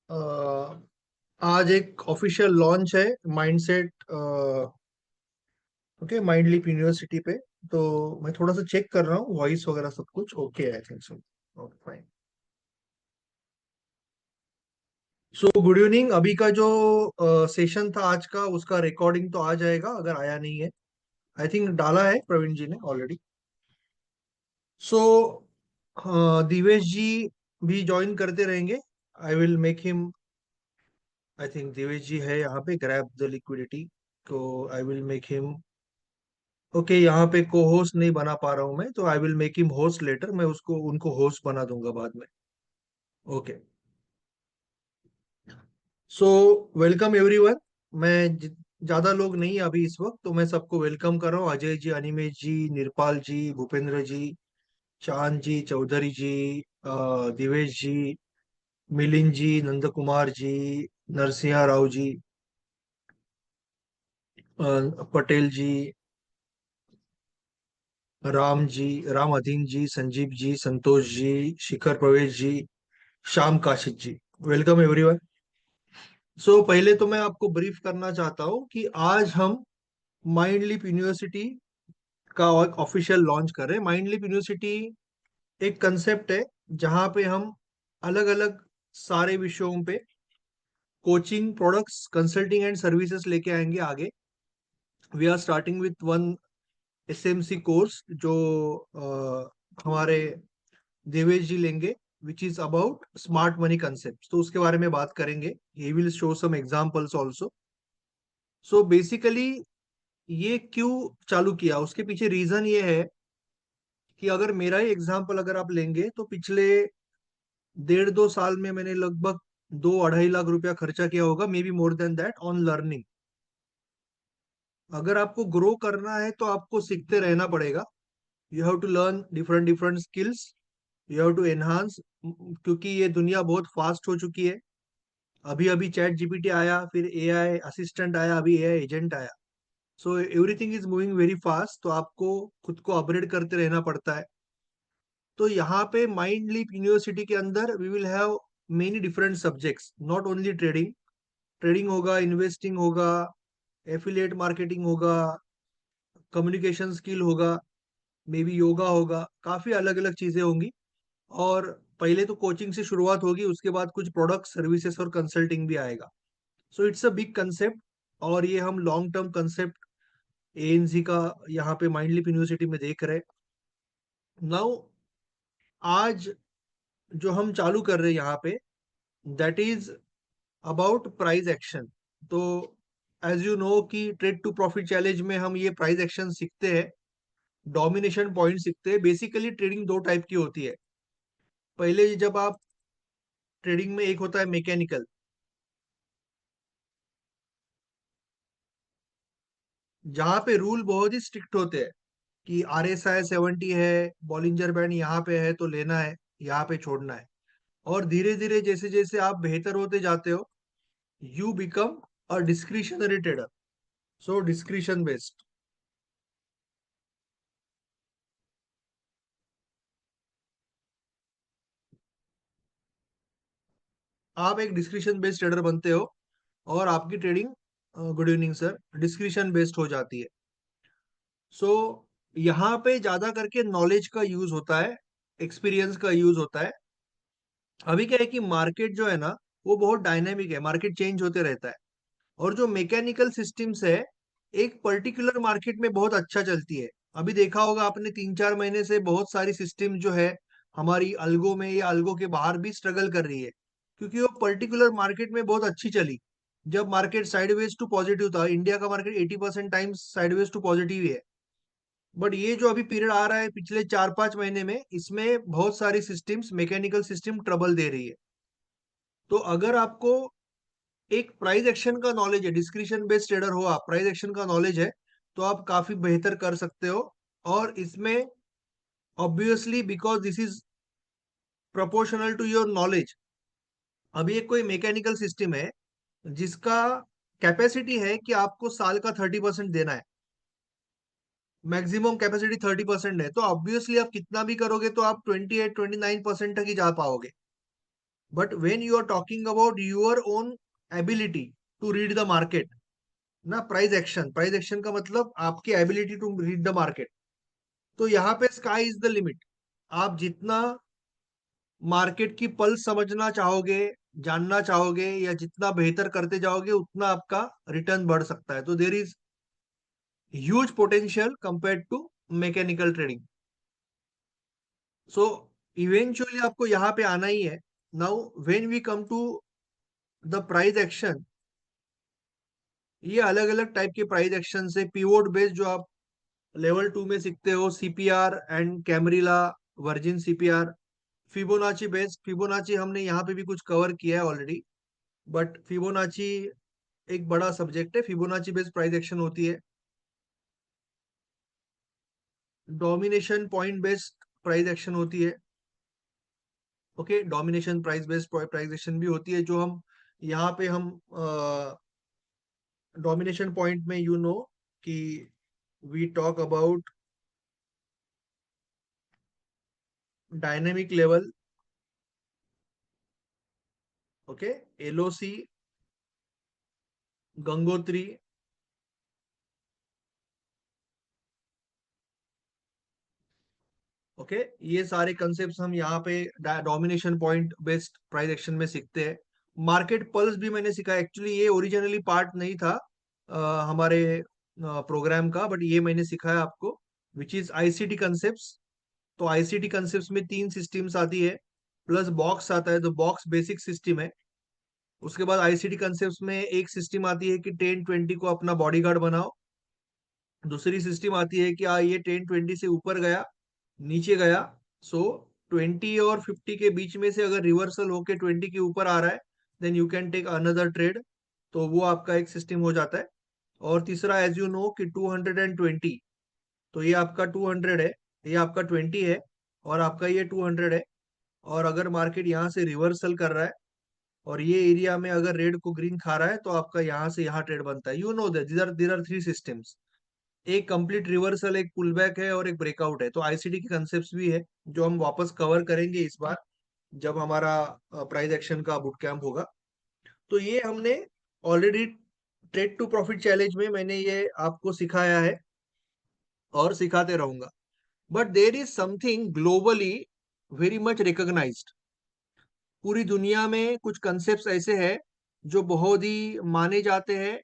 आज एक official launch है mindset. Okay, mind leap university पे। तो मैं थोड़ा सा चेक कर रहा हूँ, वॉइस वगैरह सब कुछ okay, I think so. Okay fine. So good evening. अभी का जो सेशन था आज का, उसका रिकॉर्डिंग तो आ जाएगा अगर आया नहीं है। आई थिंक डाला है प्रवीण जी ने ऑलरेडी। सो दिवेश जी भी ज्वाइन करते रहेंगे। I will make him. I think Divesh ji है यहाँ पे, ग्रैब द लिक्विडिटी। तो I will make him. Okay, यहाँ पे को होस्ट नहीं बना पा रहा हूँ मैं, तो I will make him host later. मैं उसको उनको होस्ट बना दूंगा बाद में। ओके। So welcome everyone. मैं ज्यादा लोग नहीं अभी इस वक्त, तो मैं सबको वेलकम कर रहा हूँ। अजय जी, अनिमेश जी, निरपाल जी, भूपेंद्र जी, चांद जी, चौधरी जी, दिवेश जी, मिलिंद जी, नंद कुमार जी, नरसिंहा राव जी, पटेल जी, राम जी, राम अधीन जी, संजीव जी, संतोष ji, Shikhar Pravesh ji, Shyam Kashid ji. Welcome everyone. So पहले तो मैं आपको ब्रीफ करना चाहता हूँ कि आज हम माइंड लीप यूनिवर्सिटी का ऑफिशियल लॉन्च कर रहे हैं। माइंड लीप यूनिवर्सिटी एक कंसेप्ट है जहाँ पे हम अलग अलग सारे विषयों पे coaching, products, consulting and services लेके आएंगे आगे। We are starting with one SMC course जो हमारे देवेश जी लेंगे, which is about smart money concept. तो उसके बारे में बात करेंगे। He will show some examples also. So basically ये क्यों चालू किया, उसके पीछे रीजन ये है कि अगर मेरा ही एग्जांपल अगर आप लेंगे तो पिछले 1.5-2 साल में मैंने लगभग 2-2.5 लाख रुपया खर्चा किया होगा, may be more than that, on learning. अगर आपको ग्रो करना है तो आपको सीखते रहना पड़ेगा। You have to learn different different skills. You have to enhance, क्योंकि ये दुनिया बहुत फास्ट हो चुकी है। अभी अभी चैट जीपीटी आया, फिर एआई असिस्टेंट आया, अभी एआई एजेंट आया। So everything is moving very fast, तो आपको खुद को अपग्रेड करते रहना पड़ता है। तो यहाँ पे माइंड लीप यूनिवर्सिटी के अंदर we will have many different subjects, not only trading. Trading होगा, इन्वेस्टिंग होगा, एफिलिएट मार्केटिंग होगा, कम्युनिकेशन स्किल होगा, मे बी योगा होगा, काफी अलग अलग चीजें होंगी। और पहले तो कोचिंग से शुरुआत होगी, उसके बाद कुछ प्रोडक्ट, सर्विसेज और कंसल्टिंग भी आएगा। So it's a big concept. और ये हम लॉन्ग टर्म कंसेप्ट एएनजी का यहाँ पे माइंड लीप यूनिवर्सिटी में देख रहे हैं। नाउ आज जो हम चालू कर रहे हैं यहाँ पे, that is about price action. तो एज यू नो कि ट्रेड टू प्रॉफिट चैलेंज में हम ये प्राइस एक्शन सीखते हैं, डोमिनेशन पॉइंट सीखते हैं। बेसिकली ट्रेडिंग दो टाइप की होती है। पहले जब आप ट्रेडिंग में, एक होता है मैकेनिकल, जहाँ पे रूल बहुत ही स्ट्रिक्ट होते हैं कि RSI 70 है, बॉलिंजर बैंड यहाँ पे है तो लेना है, यहाँ पे छोड़ना है। और धीरे धीरे जैसे जैसे आप बेहतर होते जाते हो, you become a discretionary trader. So discretion based, आप एक डिस्क्रिशन बेस्ड ट्रेडर बनते हो और आपकी trading, good evening sir, discretion based हो जाती है। सो यहाँ पे ज्यादा करके नॉलेज का यूज होता है, एक्सपीरियंस का यूज होता है। अभी क्या है कि मार्केट जो है ना, वो बहुत डायनेमिक है, मार्केट चेंज होते रहता है। और जो मैकेनिकल सिस्टम्स है, एक पर्टिकुलर मार्केट में बहुत अच्छा चलती है। अभी देखा होगा आपने, 3-4 महीने से बहुत सारी सिस्टम जो है हमारी अल्गो में या अल्गो के बाहर भी स्ट्रगल कर रही है, क्योंकि वो पर्टिकुलर मार्केट में बहुत अच्छी चली। जब market sideways to positive India, इंडिया का market 80% times sideways to positive ही है। बट ये जो अभी पीरियड आ रहा है पिछले 4-5 महीने में, इसमें बहुत सारी सिस्टम्स, मैकेनिकल सिस्टम ट्रबल दे रही है। तो अगर आपको एक प्राइस एक्शन का नॉलेज है, डिस्क्रिप्शन बेस्ड ट्रेडर हो आप, प्राइस एक्शन का नॉलेज है, तो आप काफी बेहतर कर सकते हो। और इसमें obviously, because this is proportional to your knowledge. अभी एक कोई मैकेनिकल सिस्टम है जिसका कैपेसिटी है कि आपको साल का 30% देना है, मैक्सिमम कैपेसिटी 30% है, तो ऑब्वियसली आप कितना भी करोगे तो आप 28-29% तक ही जा पाओगे। But when you are talking about your own ability to read the market, ना प्राइस एक्शन का मतलब आपकी ability to read the market, तो यहाँ पे स्काई इज द लिमिट। आप जितना मार्केट की पल्स समझना चाहोगे, जानना चाहोगे, या जितना बेहतर करते जाओगे, उतना आपका रिटर्न बढ़ सकता है। तो there is huge potential compare to mechanical trading. So eventually आपको यहाँ पे आना ही है। Now when we come to the price action, ये अलग अलग टाइप के प्राइस एक्शन है। पीवोट बेस्ड जो आप लेवल 2 में सीखते हो, CPR and Camarilla, virgin CPR, Fibonacci based. Fibonacci हमने यहाँ पे भी कुछ कवर किया है ऑलरेडी, बट फिबोनाची एक बड़ा सब्जेक्ट है। फिबोनाची बेस्ड प्राइस एक्शन होती है। Domination point based price action होती है। Okay, domination price based price action भी होती है, जो हम यहाँ पे हम डोमिनेशन पॉइंट में कि we talk about dynamic level, okay, LOC, Gangotri, okay, ये सारे कंसेप्ट हम यहाँ पे domination point based price action में सीखते हैं। मार्केट पल्स भी मैंने सीखा। एक्चुअली ये ओरिजिनली पार्ट नहीं था हमारे प्रोग्राम का, बट ये मैंने सिखाया आपको, विच इज आईसीटी कंसेप्ट। तो आईसीटी कंसेप्ट में 3 सिस्टम्स आती है, प्लस बॉक्स आता है। तो बॉक्स बेसिक सिस्टम है। उसके बाद आईसीटी कंसेप्ट में एक सिस्टम आती है कि 10-20 को अपना बॉडीगार्ड बनाओ। दूसरी सिस्टम आती है कि ये 10-20 से ऊपर गया, नीचे गया, सो 20 और 50 के बीच में से अगर रिवर्सल होके 20 के ऊपर आ रहा है, then you can take another trade. तो वो आपका एक सिस्टम हो जाता है। और तीसरा, एज यू नो कि 220, तो ये आपका 200 है, ये आपका 20 है, और आपका ये 200 है। और अगर मार्केट यहाँ से रिवर्सल कर रहा है और ये एरिया में अगर रेड को ग्रीन खा रहा है, तो आपका यहाँ से यहाँ ट्रेड बनता है। You know that there are 3 systems. एक कंप्लीट रिवर्सल, एक पुलबैक है, और एक ब्रेकआउट है। तो आईसीटी के कंसेप्ट भी है, जो हम वापस कवर करेंगे इस बार जब हमारा प्राइस एक्शन का बुट कैंप होगा। तो ये हमने already trade to profit challenge में मैंने ये आपको सिखाया है और सिखाते रहूंगा। But there is something globally very much recognised. पूरी दुनिया में कुछ कंसेप्ट ऐसे हैं जो बहुत ही माने जाते हैं,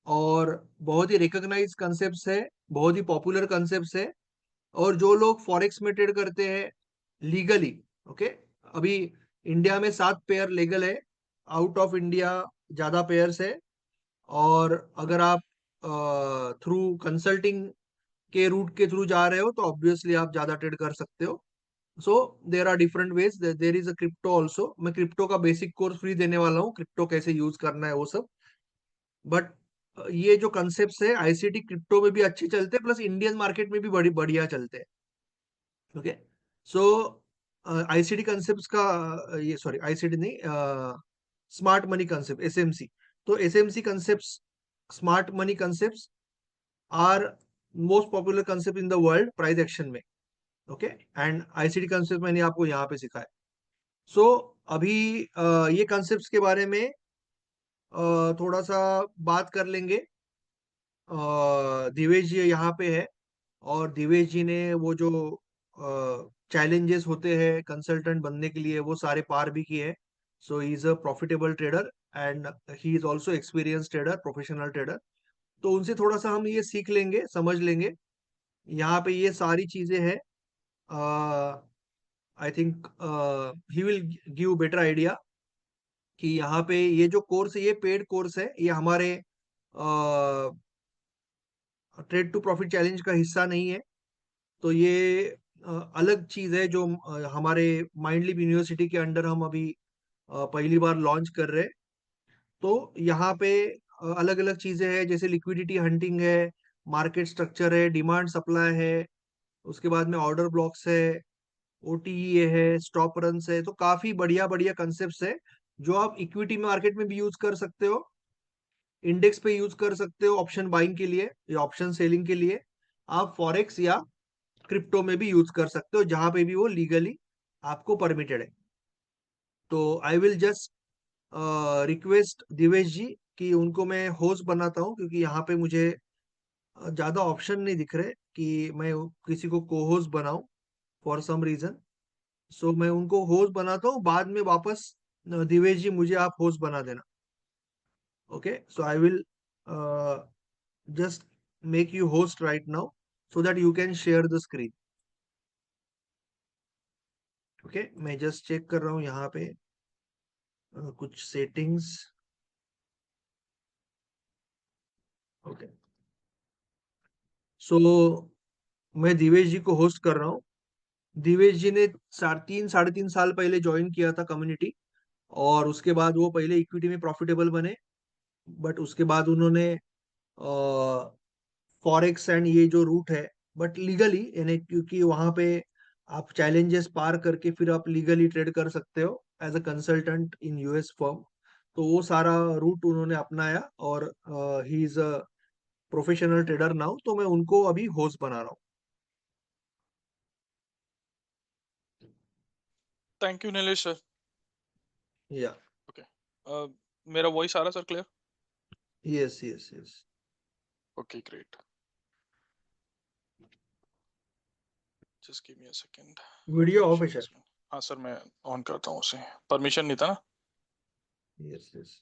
और बहुत ही रिकॉग्नाइज कंसेप्ट है, बहुत ही पॉपुलर कंसेप्ट है, और जो लोग फॉरेक्स में ट्रेड करते हैं लीगली, ओके, अभी इंडिया में 7 पेयर लीगल है, आउट ऑफ इंडिया ज्यादा पेयर्स है। और अगर आप थ्रू कंसल्टिंग के रूट के थ्रू जा रहे हो, तो ऑब्वियसली आप ज्यादा ट्रेड कर सकते हो। So there are different ways, there is a crypto also. मैं क्रिप्टो का बेसिक कोर्स फ्री देने वाला हूँ, क्रिप्टो कैसे यूज करना है वो सब। बट ये जो कंसेप्ट है आईसीटी क्रिप्टो में भी अच्छे चलते हैं, प्लस इंडियन मार्केट में भी बड़ी बढ़िया चलते हैं। ओके, सो आईसीटी कंसेप्ट का ये सॉरी आईसीटी नहीं, स्मार्ट मनी कंसेप्ट, एसएमसी। तो SMC concept, smart money concept are most popular concept in the world price action में। ओके, एंड आईसीटी कंसेप्ट मैंने आपको यहाँ पे सिखाया। सो अभी ये कंसेप्ट के बारे में थोड़ा सा बात कर लेंगे। दिवेश जी यहाँ पे है, और दिवेश जी ने वो जो चैलेंजेस होते हैं कंसल्टेंट बनने के लिए, वो सारे पार भी किए। So he is a profitable trader, and he is also experience trader, professional trader. तो उनसे थोड़ा सा हम ये सीख लेंगे, समझ लेंगे। यहाँ पे ये सारी चीजें हैं। आई think he will give better idea कि यहाँ पे ये जो कोर्स है, ये पेड कोर्स है, ये हमारे ट्रेड टू प्रॉफिट चैलेंज का हिस्सा नहीं है। तो ये अलग चीज है जो हमारे माइंडलीप यूनिवर्सिटी के अंडर हम अभी पहली बार लॉन्च कर रहे हैं। तो यहाँ पे अलग अलग चीजें हैं, जैसे लिक्विडिटी हंटिंग है, मार्केट स्ट्रक्चर है, डिमांड सप्लाई है, उसके बाद में ऑर्डर ब्लॉक्स है, ओटीई है, स्टॉप रन्स है। तो काफी बढ़िया बढ़िया कंसेप्ट है, जो आप इक्विटी मार्केट में भी यूज कर सकते हो, इंडेक्स पे यूज कर सकते हो ऑप्शन बाइंग के लिए या ऑप्शन सेलिंग के लिए। आप फॉरेक्स या क्रिप्टो में भी यूज कर सकते हो, जहां पे भी वो लीगली आपको परमिटेड है। तो I will just request Divesh ji कि उनको मैं होस्ट बनाता हूँ, क्योंकि यहाँ पे मुझे ज्यादा ऑप्शन नहीं दिख रहे कि मैं किसी को को होस्ट बनाऊं फॉर सम रीजन। सो मैं उनको होस्ट बनाता हूँ, बाद में वापस दिवेश जी मुझे आप होस्ट बना देना। Okay, so I will just make you host right now so that you can share the screen. Okay, मैं जस्ट चेक कर रहा हूँ यहाँ पे कुछ सेटिंग्स। ओके, सो मैं दिवेश जी को होस्ट कर रहा हूँ। दिवेश जी ने 3.5 साल पहले ज्वाइन किया था कम्युनिटी, और उसके बाद वो पहले इक्विटी में प्रॉफिटेबल बने, बट उसके बाद उन्होंने फॉरेक्स एंड ये जो रूट है, बट लीगली, यानी क्योंकि वहां पे आप चैलेंजेस पार करके फिर आप लीगली ट्रेड कर सकते हो as a consultant in US firm. तो वो सारा रूट उन्होंने अपनाया, और he is a professional trader now, तो मैं उनको अभी होस्ट बना रहा थैंक यू नीलेश सर। हूँ। या, ओके, मेरा वॉइस आ रहा sir clear? Yes yes yes. Okay great, just give me a second. Video of है सर। हाँ सर, मैं ऑन करता हूँ उसे, परमिशन नहीं था ना। Yes yes.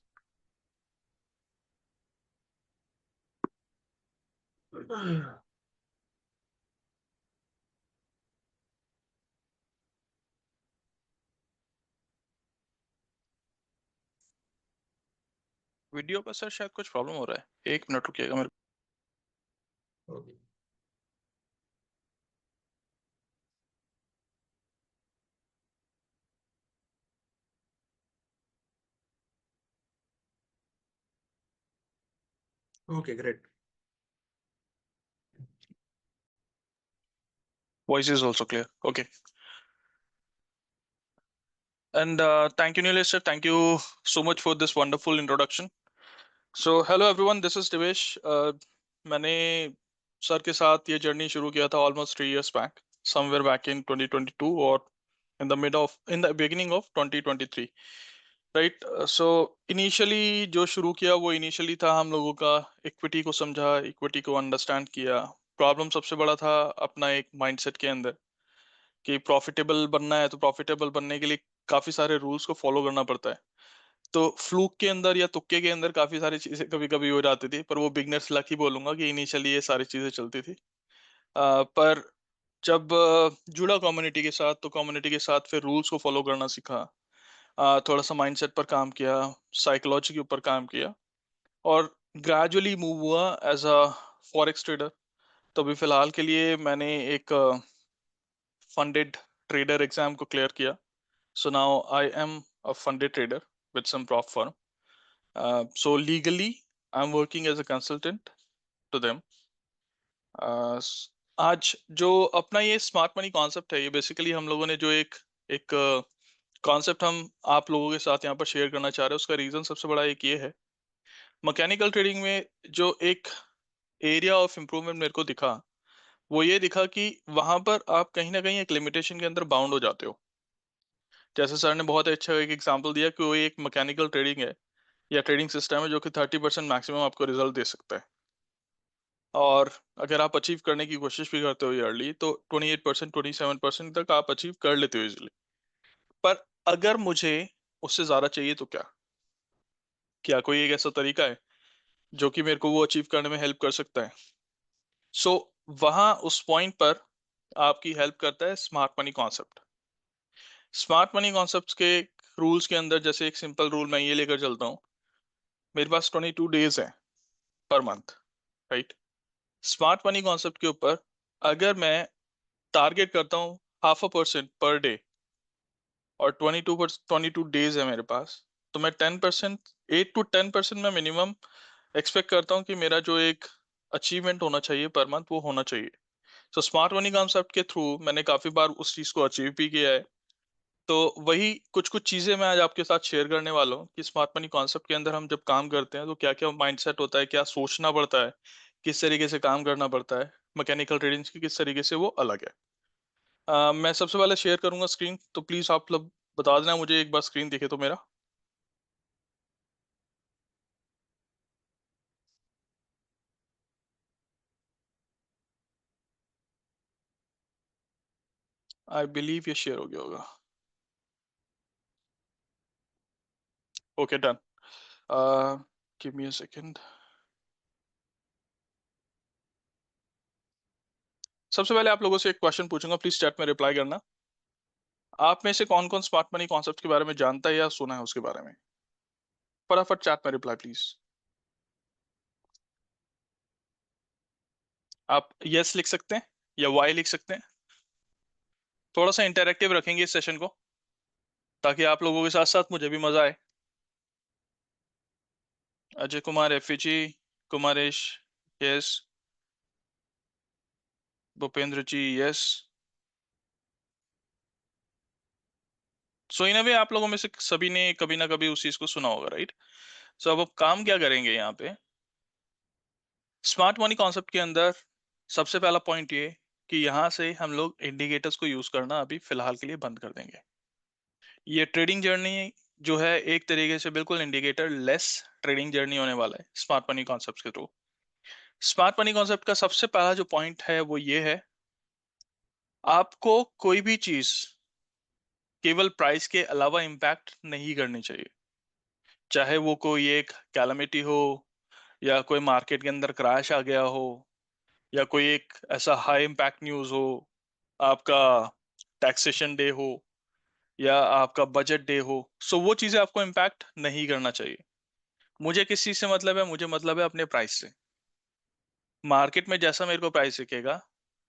वीडियो का सर शायद कुछ प्रॉब्लम हो रहा है, 1 मिनट रुकिएगा मेरे। Okay, okay great. Voice is also clear, okay. And thank you, Nilesh sir. Thank you so much for this wonderful introduction. So, hello everyone. This is Devesh. मैंने sir के साथ ये जर्नी शुरू किया था almost 3 years back, somewhere back in 2022 or in the beginning of 2023, right? So initially जो शुरू किया वो initially था हम लोगों का इक्विटी को समझा, इक्विटी को अंडरस्टैंड किया। प्रॉब्लम सबसे बड़ा था अपना एक माइंडसेट के अंदर कि प्रॉफिटेबल बनना है, तो प्रॉफिटेबल बनने के लिए काफी सारे रूल्स को फॉलो करना पड़ता है। तो फ्लूक के अंदर या तुक्के के अंदर काफी सारी चीजें कभी कभी हो जाती थी, पर वो बिगनर्स लक ही बोलूंगा कि इनिशियली ये सारी चीजें चलती थी। पर जब जुड़ा कम्युनिटी के साथ, तो कम्युनिटी के साथ फिर रूल्स को फॉलो करना सीखा। थोड़ा सा माइंडसेट पर काम किया, साइकोलॉजी के ऊपर काम किया, और ग्रेजुअली मूव हुआ एज अ फॉरेक्स ट्रेडर। तो अभी फिलहाल के लिए मैंने एक फंडेड ट्रेडर एग्जाम को क्लियर किया। So now I am a funded trader with some prop firm. So legally, I'm working as a consultant to them. आज जो अपना ये स्मार्ट मनी कॉन्सेप्ट है, ये बेसिकली हम लोगों ने जो एक एक कॉन्सेप्ट हम आप लोगों के साथ यहाँ पर शेयर करना चाह रहे हैं, उसका रीजन सबसे बड़ा एक ये है। मैकेनिकल ट्रेडिंग में जो एक एरिया ऑफ इम्प्रूवमेंट मेरे को दिखा, वो ये दिखा कि वहां पर आप कहीं ना कहीं एक लिमिटेशन के अंदर बाउंड हो जाते हो। जैसे सर ने बहुत अच्छा एक एग्जांपल दिया कि वो एक मैकेनिकल ट्रेडिंग है या ट्रेडिंग सिस्टम है जो कि 30% मैक्सिमम आपको रिजल्ट दे सकता है, और अगर आप अचीव करने की कोशिश भी करते हो ईयरली, तो 28%, 27% तक आप अचीव कर लेते हो इजिली। पर अगर मुझे उससे ज्यादा चाहिए तो क्या कोई एक ऐसा तरीका है जो कि मेरे को वो अचीव करने में हेल्प कर सकता है? सो वहां उस पॉइंट पर आपकी हेल्प करता है smart money concept. Smart money concept के रूल्स के अंदर, जैसे एक सिंपल रूल मैं ये लेकर चलता हूँ। मेरे पास 22 डेज है per month, right? Smart money concept के ऊपर अगर मैं टारगेट करता हूँ 0.5% पर डे, और 22 डेज है मेरे पास, तो मैं 10%, 8 to 10% मैं मिनिमम एक्सपेक्ट करता हूँ कि मेरा जो एक अचीवमेंट होना चाहिए पर मंथ, वो होना चाहिए। तो स्मार्ट मनी कॉन्सेप्ट के थ्रू मैंने काफी बार उस चीज को अचीव भी किया है। तो वही कुछ कुछ चीजें मैं आज आपके साथ शेयर करने वाला हूँ कि स्मार्ट मनी कॉन्सेप्ट के अंदर हम जब काम करते हैं तो क्या क्या माइंडसेट होता है, क्या सोचना पड़ता है, किस तरीके से काम करना पड़ता है। मैकेनिकल ट्रेडिंग की किस तरीके से वो अलग है। मैं सबसे पहले शेयर करूंगा स्क्रीन, तो प्लीज आप लोग बता देना मुझे एक बार स्क्रीन दिखे तो मेरा। आई बिलीव ये शेयर हो गया होगा। Okay done. Give me a second. सबसे पहले आप लोगों से एक क्वेश्चन पूछूंगा, प्लीज चैट में रिप्लाई करना। आप में से कौन कौन स्मार्ट मनी कॉन्सेप्ट के बारे में जानता है या सुना है उसके बारे में? फटाफट चैट में रिप्लाई प्लीज। आप यस लिख सकते हैं या वाई लिख सकते हैं। थोड़ा सा इंटरेक्टिव रखेंगे इस सेशन को, ताकि आप लोगों के साथ साथ मुझे भी मजा आए। अजय कुमार, एफिजी, Kumaresh, yes. Bhupendra ji, yes. So इन भी आप लोगों में से सभी ने कभी ना कभी उस चीज को सुना होगा, राइट? सो अब काम क्या करेंगे यहाँ पे, स्मार्ट मनी कॉन्सेप्ट के अंदर सबसे पहला पॉइंट ये कि यहाँ से हम लोग इंडिकेटर्स को यूज करना अभी फिलहाल के लिए बंद कर देंगे। ये ट्रेडिंग जर्नी जो है एक तरीके से बिल्कुल इंडिकेटर लेस ट्रेडिंग जर्नी होने वाला है स्मार्ट मनी कॉन्सेप्ट के थ्रू। स्मार्ट मनी कॉन्सेप्ट का सबसे पहला जो पॉइंट है वो ये है, आपको कोई भी चीज केवल प्राइस के अलावा इंपैक्ट नहीं करनी चाहिए। चाहे वो कोई एक कैलामिटी हो, या कोई मार्केट के अंदर क्रैश आ गया हो, या कोई एक ऐसा हाई इम्पैक्ट न्यूज हो, आपका टैक्सेशन डे हो, या आपका बजट डे हो। सो वो चीजें आपको इम्पैक्ट नहीं करना चाहिए। मुझे किस चीज से मतलब है? मुझे मतलब है अपने प्राइस से। मार्केट में जैसा मेरे को प्राइस दिखेगा,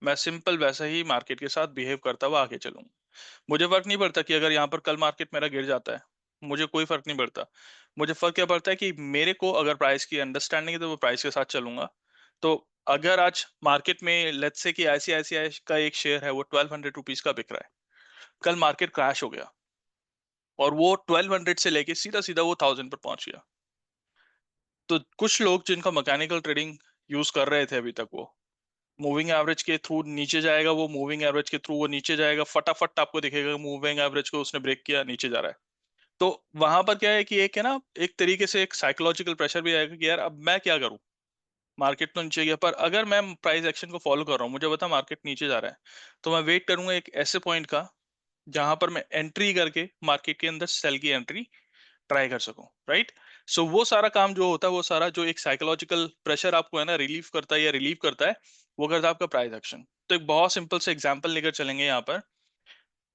मैं सिंपल वैसा ही मार्केट के साथ बिहेव करता हुआ आगे चलूंगा। मुझे फर्क नहीं पड़ता कि अगर यहाँ पर कल मार्केट मेरा गिर जाता है, मुझे कोई फर्क नहीं पड़ता। मुझे फर्क क्या पड़ता है कि मेरे को अगर प्राइस की अंडरस्टैंडिंग है तो वो प्राइस के साथ चलूंगा। तो अगर आज मार्केट में लेट्स से कि आईसीआईसीआई का एक शेयर है वो 1200 रुपीज का बिक रहा है, कल मार्केट क्रैश हो गया और वो 1200 से लेके सीधा सीधा वो 1000 पर पहुंच गया, तो कुछ लोग जिनका मैकेनिकल ट्रेडिंग यूज कर रहे थे अभी तक, वो मूविंग एवरेज के थ्रू नीचे जाएगा, वो मूविंग एवरेज के थ्रू वो नीचे जाएगा, फटाफट आपको दिखेगा मूविंग एवरेज को उसने ब्रेक किया, नीचे जा रहा है। तो वहां पर क्या है कि एक है ना, एक तरीके से एक साइकोलॉजिकल प्रेशर भी आएगा कि यार अब मैं क्या करूं, मार्केट तो नीचे गया, पर अगर मैं प्राइस एक्शन को फॉलो कर रहा हूँ, मुझे पता मार्केट नीचे जा रहा है, तो मैं वेट करूंगा एक ऐसे पॉइंट का जहां पर मैं एंट्री करके मार्केट के अंदर सेल की एंट्री ट्राई कर सकूं, राइट? सो वो सारा काम जो होता है, वो सारा जो एक साइकोलॉजिकल प्रेशर आपको है ना रिलीव करता है या रिलीव करता है, वो करता है आपका प्राइस एक्शन। तो एक बहुत सिंपल से एग्जांपल लेकर चलेंगे यहाँ पर।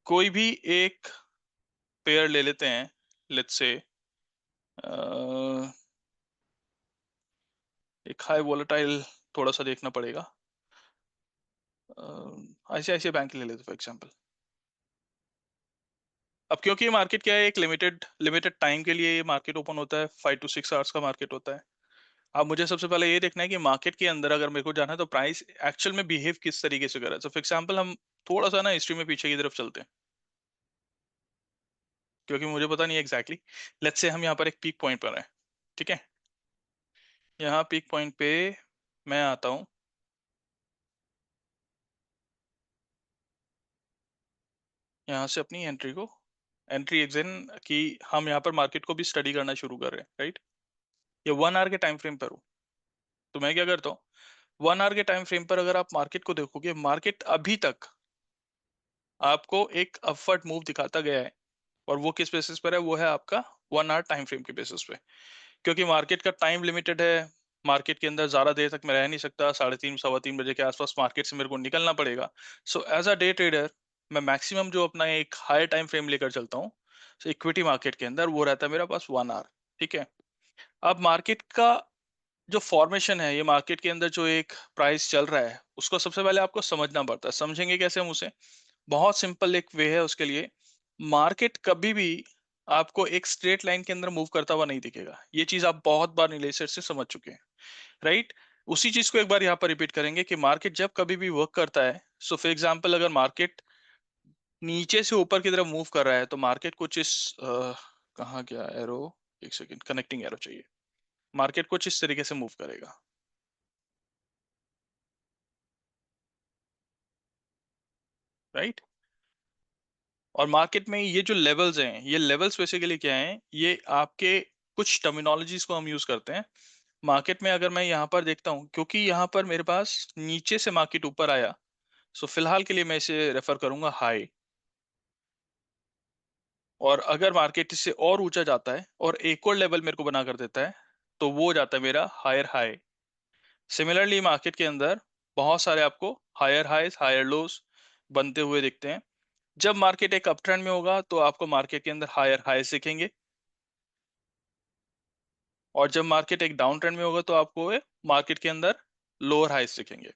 कोई भी एक पेयर ले लेते हैं, लेट्स से एक हाई वोलेटाइल, थोड़ा सा देखना पड़ेगा, आईसीआईसीआई बैंक ले लेते फॉर एग्जांपल। अब क्योंकि ये मार्केट क्या है, एक लिमिटेड लिमिटेड टाइम के लिए ये मार्केट ओपन होता है, 5 to 6 आवर्स का मार्केट होता है। अब मुझे सबसे पहले ये देखना है कि मार्केट के अंदर अगर मेरे को जाना है तो प्राइस एक्चुअल में बिहेव किस तरीके से कर रहा है। तो फॉर एग्जांपल हम थोड़ा सा ना हिस्ट्री में पीछे की तरफ चलते हैं, क्योंकि मुझे पता नहीं एग्जैक्टली। लेट्स से हम यहाँ पर एक पीक पॉइंट पर हैं, ठीक है? यहाँ पीक पॉइंट पे मैं आता हूँ, यहाँ से अपनी एंट्री को, एंट्री एग्जिट की, हम यहाँ पर मार्केट को भी स्टडी करना शुरू कर रहे हैं, राइट? ये 1 आवर के टाइम फ्रेम पर हूँ। तो मैं क्या करता हूँ, 1 आवर के टाइम फ्रेम पर अगर आप मार्केट को देखोगे, मार्केट अभी तक आपको एक अपवर्ड मूव दिखाता गया है, और वो किस बेसिस पर है? वो है आपका 1 आवर टाइम फ्रेम के बेसिस पे। क्योंकि मार्केट का टाइम लिमिटेड है, मार्केट के अंदर ज्यादा देर तक मैं रह नहीं सकता, 3:30 3:15 के आसपास मार्केट से मेरे को निकलना पड़ेगा। So as a day trader मैं मैक्सिमम जो अपना एक हायर टाइम फ्रेम लेकर चलता हूँ, इक्विटी मार्केट के अंदर वो रहता है मेरा पास 1 आवर, ठीक है? अब मार्केट का जो फॉर्मेशन है, ये मार्केट के अंदर जो एक प्राइस चल रहा है, उसको सबसे पहले आपको समझना पड़ता है। समझेंगे कैसे हम उसे? बहुत सिंपल एक वे है उसके लिए। मार्केट कभी भी आपको एक स्ट्रेट लाइन के अंदर मूव करता हुआ नहीं दिखेगा, ये चीज आप बहुत बार एनालिसिस से समझ चुके हैं, राइट? उसी चीज को एक बार यहाँ पर रिपीट करेंगे कि मार्केट जब कभी भी वर्क करता है, सो फॉर एग्जांपल अगर मार्केट नीचे से ऊपर की तरफ मूव कर रहा है, तो मार्केट कुछ इस कहाँ गया एरो, एक सेकंड, कनेक्टिंग एरो चाहिए। मार्केट कुछ इस तरीके से मूव करेगा, राइट? और मार्केट में ये जो लेवल्स हैं, ये लेवल्स बेसिकली क्या हैं, ये आपके कुछ टर्मिनोलॉजीज को हम यूज करते हैं मार्केट में। अगर मैं यहाँ पर देखता हूँ, क्योंकि यहाँ पर मेरे पास नीचे से मार्केट ऊपर आया, सो फिलहाल के लिए मैं इसे रेफर करूंगा हाई। और अगर मार्केट इससे और ऊंचा जाता है और एक और लेवल मेरे को बना कर देता है, तो वो हो जाता है मेरा हायर हाई। सिमिलरली मार्केट के अंदर बहुत सारे आपको हायर हाईज हायर लोज बनते हुए दिखते हैं। जब मार्केट एक अप ट्रेंड में होगा तो आपको मार्केट के अंदर हायर हाईज दिखेंगे, और जब मार्केट एक डाउन ट्रेंड में होगा तो आपको मार्केट के अंदर लोअर हाईज दिखेंगे।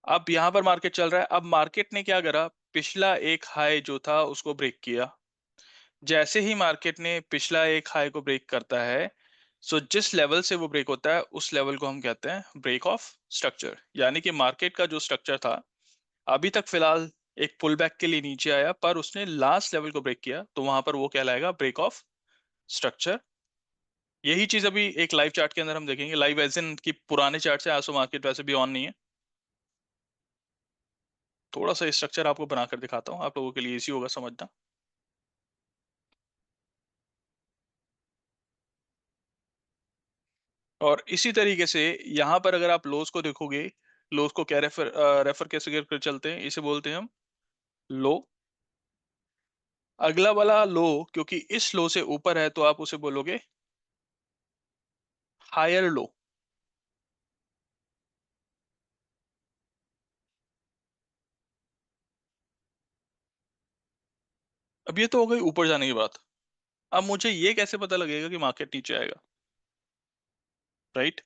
अब यहाँ पर मार्केट चल रहा है, अब मार्केट ने क्या करा, पिछला एक हाई जो था उसको ब्रेक किया। जैसे ही मार्केट ने पिछला एक हाई को ब्रेक करता है, सो जिस लेवल से वो ब्रेक होता है उस लेवल को हम कहते हैं ब्रेक ऑफ स्ट्रक्चर। यानी कि मार्केट का जो स्ट्रक्चर था अभी तक फिलहाल एक पुल बैक के लिए नीचे आया, पर उसने लास्ट लेवल को ब्रेक किया, तो वहां पर वो कहलाएगा ब्रेक ऑफ स्ट्रक्चर। यही चीज अभी एक लाइव चार्ट के अंदर हम देखेंगे। लाइव एज इन की पुराने चार्ट से, आसो मार्केट वैसे भी ऑन नहीं है। थोड़ा सा स्ट्रक्चर आपको बनाकर दिखाता हूँ, आप लोगों के लिए इजी होगा समझना। और इसी तरीके से यहाँ पर अगर आप लोज को देखोगे, लोज को क्या रेफर रेफर कैसे कर चलते हैं, इसे बोलते हैं हम लो। अगला वाला लो क्योंकि इस लो से ऊपर है तो आप उसे बोलोगे हायर लो। अब ये तो हो गई ऊपर जाने की बात। अब मुझे ये कैसे पता लगेगा कि मार्केट नीचे आएगा, राइट?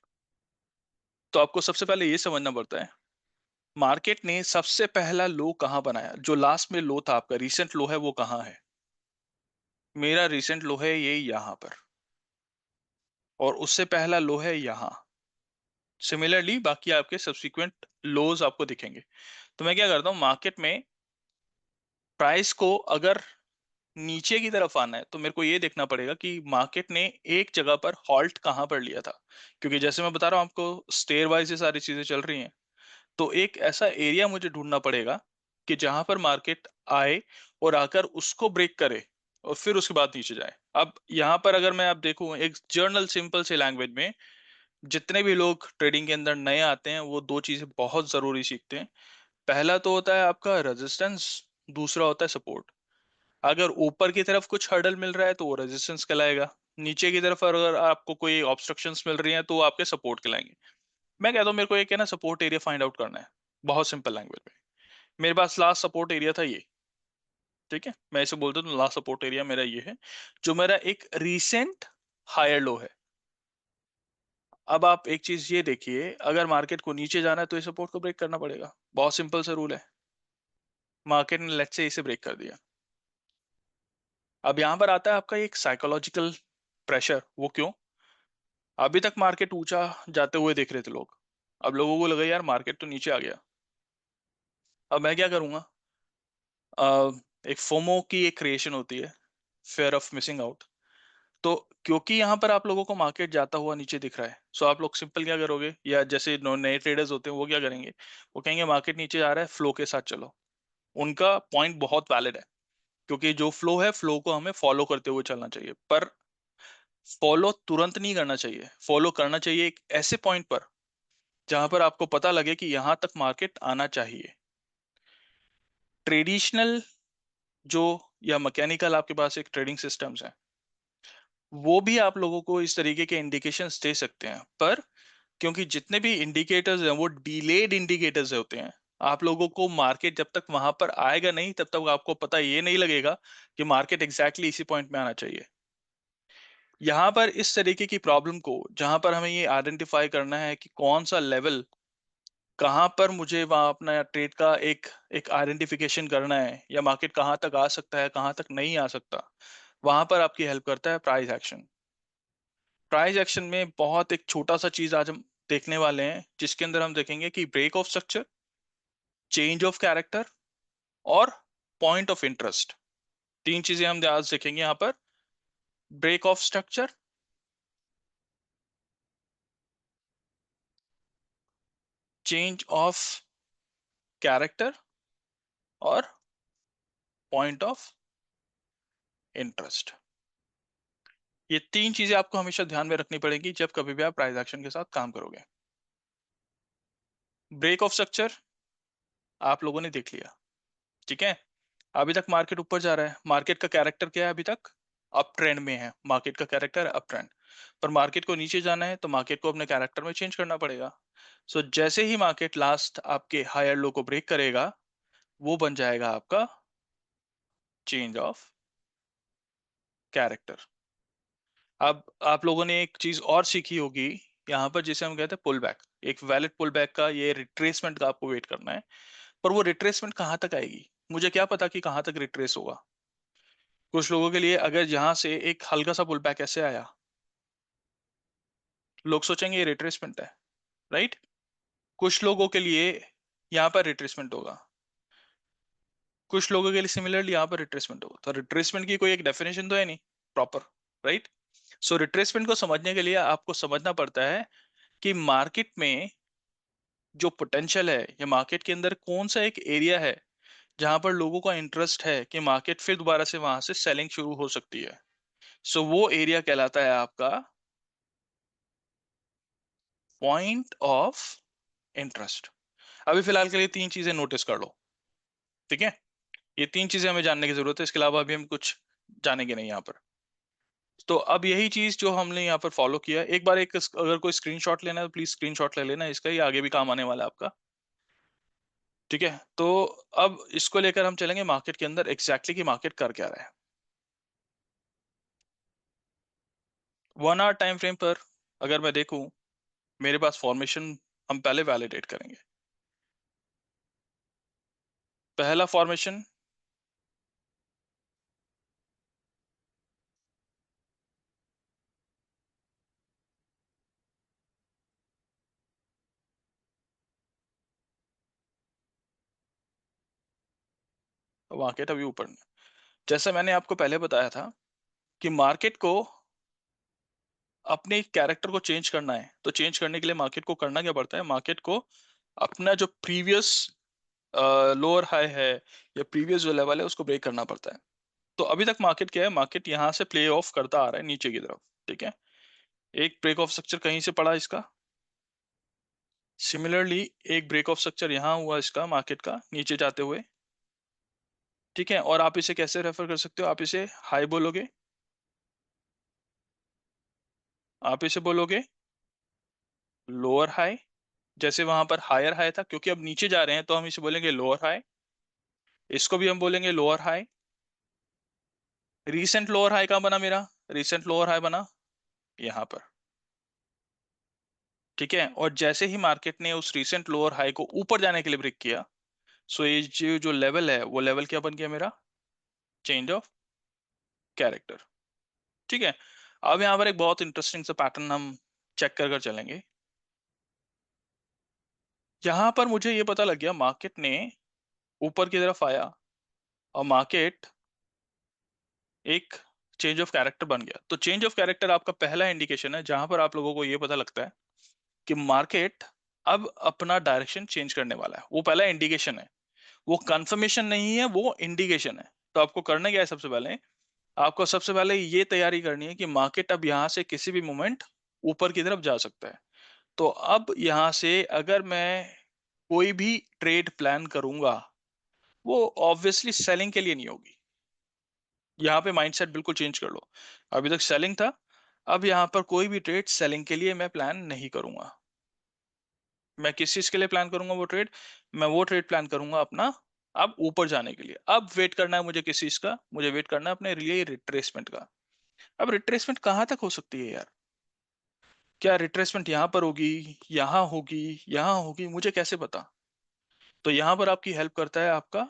तो आपको सबसे पहले ये समझना पड़ता है मार्केट ने सबसे पहला लो कहां बनाया। जो लास्ट में लो था आपका रीसेंट लो है, वो कहां है? मेरा रीसेंट लो है ये यहां पर, और उससे पहला लो है यहां। सिमिलरली बाकी आपके सब्सिक्वेंट लोज आपको दिखेंगे। तो मैं क्या करता हूं, मार्केट में प्राइस को अगर नीचे की तरफ आना है तो मेरे को ये देखना पड़ेगा कि मार्केट ने एक जगह पर हॉल्ट कहां पर लिया था। क्योंकि जैसे मैं बता रहा हूं आपको, स्टेयर वाइज ये सारी चीजें चल रही हैं, तो एक ऐसा एरिया मुझे ढूंढना पड़ेगा कि जहां पर मार्केट आए और आकर उसको ब्रेक करे और फिर उसके बाद नीचे जाए। अब यहाँ पर अगर मैं आप देखूं एक जर्नल सिंपल से लैंग्वेज में, जितने भी लोग ट्रेडिंग के अंदर नए आते हैं वो दो चीजें बहुत जरूरी सीखते हैं। पहला तो होता है आपका रेजिस्टेंस, दूसरा होता है सपोर्ट। अगर ऊपर की तरफ कुछ हर्डल मिल रहा है तो वो रेजिस्टेंस कहलाएगा, नीचे की तरफ अगर आपको कोई ऑब्स्ट्रक्शंस मिल रही हैं तो वो आपके सपोर्ट कहलाएंगे। मैं कहता हूँ मेरे को एक है ना सपोर्ट एरिया फाइंड आउट करना है, बहुत सिंपल लैंग्वेज में। मेरे पास लास्ट सपोर्ट एरिया था ये, ठीक है, मैं इसे बोलता हूँ लास्ट सपोर्ट एरिया मेरा ये है, जो मेरा एक रीसेंट हायर लो है। अब आप एक चीज ये देखिए, अगर मार्केट को नीचे जाना है तो इस सपोर्ट को ब्रेक करना पड़ेगा, बहुत सिंपल सा रूल है। मार्केट ने लेट्स से इसे ब्रेक कर दिया। अब यहां पर आता है आपका एक साइकोलॉजिकल प्रेशर। वो क्यों? अभी तक मार्केट ऊंचा जाते हुए देख रहे थे लोग, अब लोगों को लगा यार मार्केट तो नीचे आ गया। अब मैं क्या करूंगा, अ, एक फोमो की एक क्रिएशन होती है, फेयर ऑफ मिसिंग आउट। तो क्योंकि यहाँ पर आप लोगों को मार्केट जाता हुआ नीचे दिख रहा है, सो आप लोग सिंपल क्या करोगे, या जैसे नए ट्रेडर्स होते हैं वो क्या करेंगे, वो कहेंगे मार्केट नीचे जा रहा है, फ्लो के साथ चलो। उनका पॉइंट बहुत वैलिड है, क्योंकि जो फ्लो है फ्लो को हमें फॉलो करते हुए चलना चाहिए। पर फॉलो तुरंत नहीं करना चाहिए, फॉलो करना चाहिए एक ऐसे पॉइंट पर जहां पर आपको पता लगे कि यहां तक मार्केट आना चाहिए। ट्रेडिशनल जो या मैकेनिकल आपके पास एक ट्रेडिंग सिस्टम्स है, वो भी आप लोगों को इस तरीके के इंडिकेशंस दे सकते हैं। पर क्योंकि जितने भी इंडिकेटर्स हैं वो डिलेड इंडिकेटर्स होते हैं, आप लोगों को मार्केट जब तक वहां पर आएगा नहीं तब तक आपको पता ये नहीं लगेगा कि मार्केट एग्जैक्टली इसी पॉइंट में आना चाहिए। यहाँ पर इस तरीके की प्रॉब्लम को, जहां पर हमें ये आइडेंटिफाई करना है कि कौन सा लेवल कहाँ पर मुझे वहां अपना ट्रेड का एक एक आइडेंटिफिकेशन करना है, या मार्केट कहाँ तक आ सकता है कहाँ तक नहीं आ सकता, वहां पर आपकी हेल्प करता है प्राइस एक्शन। प्राइस एक्शन में बहुत एक छोटा सा चीज आज हम देखने वाले हैं, जिसके अंदर हम देखेंगे कि break of structure, change of character और पॉइंट ऑफ इंटरेस्ट। तीन चीजें हम आज देखेंगे यहाँ पर। Break of structure, change of character और पॉइंट ऑफ इंटरेस्ट। ये 3 चीजें आपको हमेशा ध्यान में रखनी पड़ेगी जब कभी भी आप प्राइस एक्शन के साथ काम करोगे। ब्रेक ऑफ स्ट्रक्चर आप लोगों ने देख लिया, ठीक है। अभी तक मार्केट ऊपर जा रहा है, मार्केट का कैरेक्टर क्या है, अभी तक अप ट्रेंड में है, मार्केट का कैरेक्टर अप ट्रेंड। पर मार्केट को नीचे जाना है तो मार्केट को अपने कैरेक्टर में चेंज करना पड़ेगा। सो जैसे ही मार्केट लास्ट आपके हायर लो को ब्रेक करेगा, वो बन जाएगा आपका चेंज ऑफ कैरेक्टर। अब आप लोगों ने एक चीज और सीखी होगी यहाँ पर, जिसे हम कहते हैं पुल बैक। एक वैलिड पुल बैक का, ये रिट्रेसमेंट का आपको वेट करना है। पर वो रिट्रेसमेंट कहाँ तक आएगी, मुझे क्या पता कि कहाँ तक रिट्रेस होगा। कुछ लोगों के लिए अगर यहाँ से एक हल्का सा पुल बैक ऐसे आया, लोग सोचेंगे ये रिट्रेसमेंट है, राइट। कुछ लोगों के लिए यहाँ पर रिट्रेसमेंट होगा, कुछ लोगों के लिए सिमिलरली यहाँ पर रिट्रेसमेंट होगा। तो रिट्रेसमेंट की कोई एक डेफिनेशन तो है नहीं प्रॉपर, राइट। सो रिट्रेसमेंट को समझने के लिए आपको समझना पड़ता है कि मार्केट में जो पोटेंशियल है, या मार्केट के अंदर कौन सा एक एरिया है जहां पर लोगों का इंटरेस्ट है कि मार्केट फिर दोबारा से वहां से सेलिंग शुरू हो सकती है। सो वो एरिया कहलाता है आपका पॉइंट ऑफ इंटरेस्ट। अभी फिलहाल के लिए 3 चीजें नोटिस कर लो, ठीक है। ये 3 चीजें हमें जानने की जरूरत है, इसके अलावा अभी हम कुछ जानेंगे नहीं यहाँ पर। तो अब यही चीज जो हमने यहाँ पर फॉलो किया, एक बार एक अगर कोई स्क्रीनशॉट लेना है तो प्लीज स्क्रीनशॉट ले लेना इसका, ये आगे भी काम आने वाला है आपका, ठीक है। तो अब इसको लेकर हम चलेंगे मार्केट के अंदर, एग्जैक्टली कि मार्केट कर क्या रहा है। 1 आवर टाइम फ्रेम पर अगर मैं देखूं, मेरे पास फॉर्मेशन हम पहले वैलिडेट करेंगे। पहला फॉर्मेशन मार्केट अभी ऊपर में, जैसा मैंने आपको पहले बताया था कि मार्केट को अपने कैरेक्टर को चेंज करना है, तो चेंज करने के लिए मार्केट को करना क्या पड़ता है, मार्केट को अपना जो प्रीवियस लोअर हाई है या प्रीवियस जो लेवल है उसको ब्रेक करना पड़ता है। तो अभी तक मार्केट क्या है, मार्केट यहाँ से प्ले ऑफ करता आ रहा है नीचे की तरफ, ठीक है। एक ब्रेक ऑफ स्ट्रक्चर कहीं से पड़ा इसका, सिमिलरली एक ब्रेक ऑफ स्ट्रक्चर यहाँ हुआ इसका मार्केट का नीचे जाते हुए, ठीक है। और आप इसे कैसे रेफर कर सकते हो, आप इसे हाई बोलोगे, आप इसे बोलोगे लोअर हाई। जैसे वहां पर हायर हाई था, क्योंकि अब नीचे जा रहे हैं तो हम इसे बोलेंगे लोअर हाई, इसको भी हम बोलेंगे lower high. Recent lower high कहाँ बना मेरा, रीसेंट लोअर हाई बना यहाँ पर, ठीक है। और जैसे ही मार्केट ने उस रीसेंट लोअर हाई को ऊपर जाने के लिए ब्रेक किया, सो ये जो लेवल है वो लेवल क्या बन गया मेरा, चेंज ऑफ कैरेक्टर, ठीक है। अब यहाँ पर एक बहुत इंटरेस्टिंग सा पैटर्न हम चेक कर कर चलेंगे। यहां पर मुझे ये पता लग गया मार्केट ने ऊपर की तरफ आया और मार्केट एक चेंज ऑफ कैरेक्टर बन गया। तो चेंज ऑफ कैरेक्टर आपका पहला इंडिकेशन है जहां पर आप लोगों को ये पता लगता है कि मार्केट अब अपना डायरेक्शन चेंज करने वाला है। वो पहला इंडिकेशन है, वो कंफर्मेशन नहीं है, वो इंडिकेशन है। तो आपको करना क्या है, सबसे पहले आपको सबसे पहले ये तैयारी करनी है कि मार्केट अब यहां से किसी भी मोमेंट ऊपर की तरफ जा सकता है। तो अब यहां से अगर मैं कोई भी ट्रेड प्लान करूंगा, वो ऑब्वियसली सेलिंग के लिए नहीं होगी। यहाँ पे माइंडसेट बिल्कुल चेंज कर लो। अभी तक सेलिंग था, अब यहाँ पर कोई भी ट्रेड सेलिंग के लिए मैं प्लान नहीं करूंगा। मैं किस चीज के लिए प्लान करूंगा वो ट्रेड, मैं वो ट्रेड प्लान करूंगा अपना अब ऊपर जाने के लिए। अब वेट करना है मुझे किस चीज का, मुझे वेट करना है अपने लिए रिट्रेसमेंट का। अब रिट्रेसमेंट कहाँ तक हो सकती है यार, क्या रिट्रेसमेंट यहाँ पर होगी, यहाँ होगी, यहाँ होगी, मुझे कैसे पता। तो यहाँ पर आपकी हेल्प करता है आपका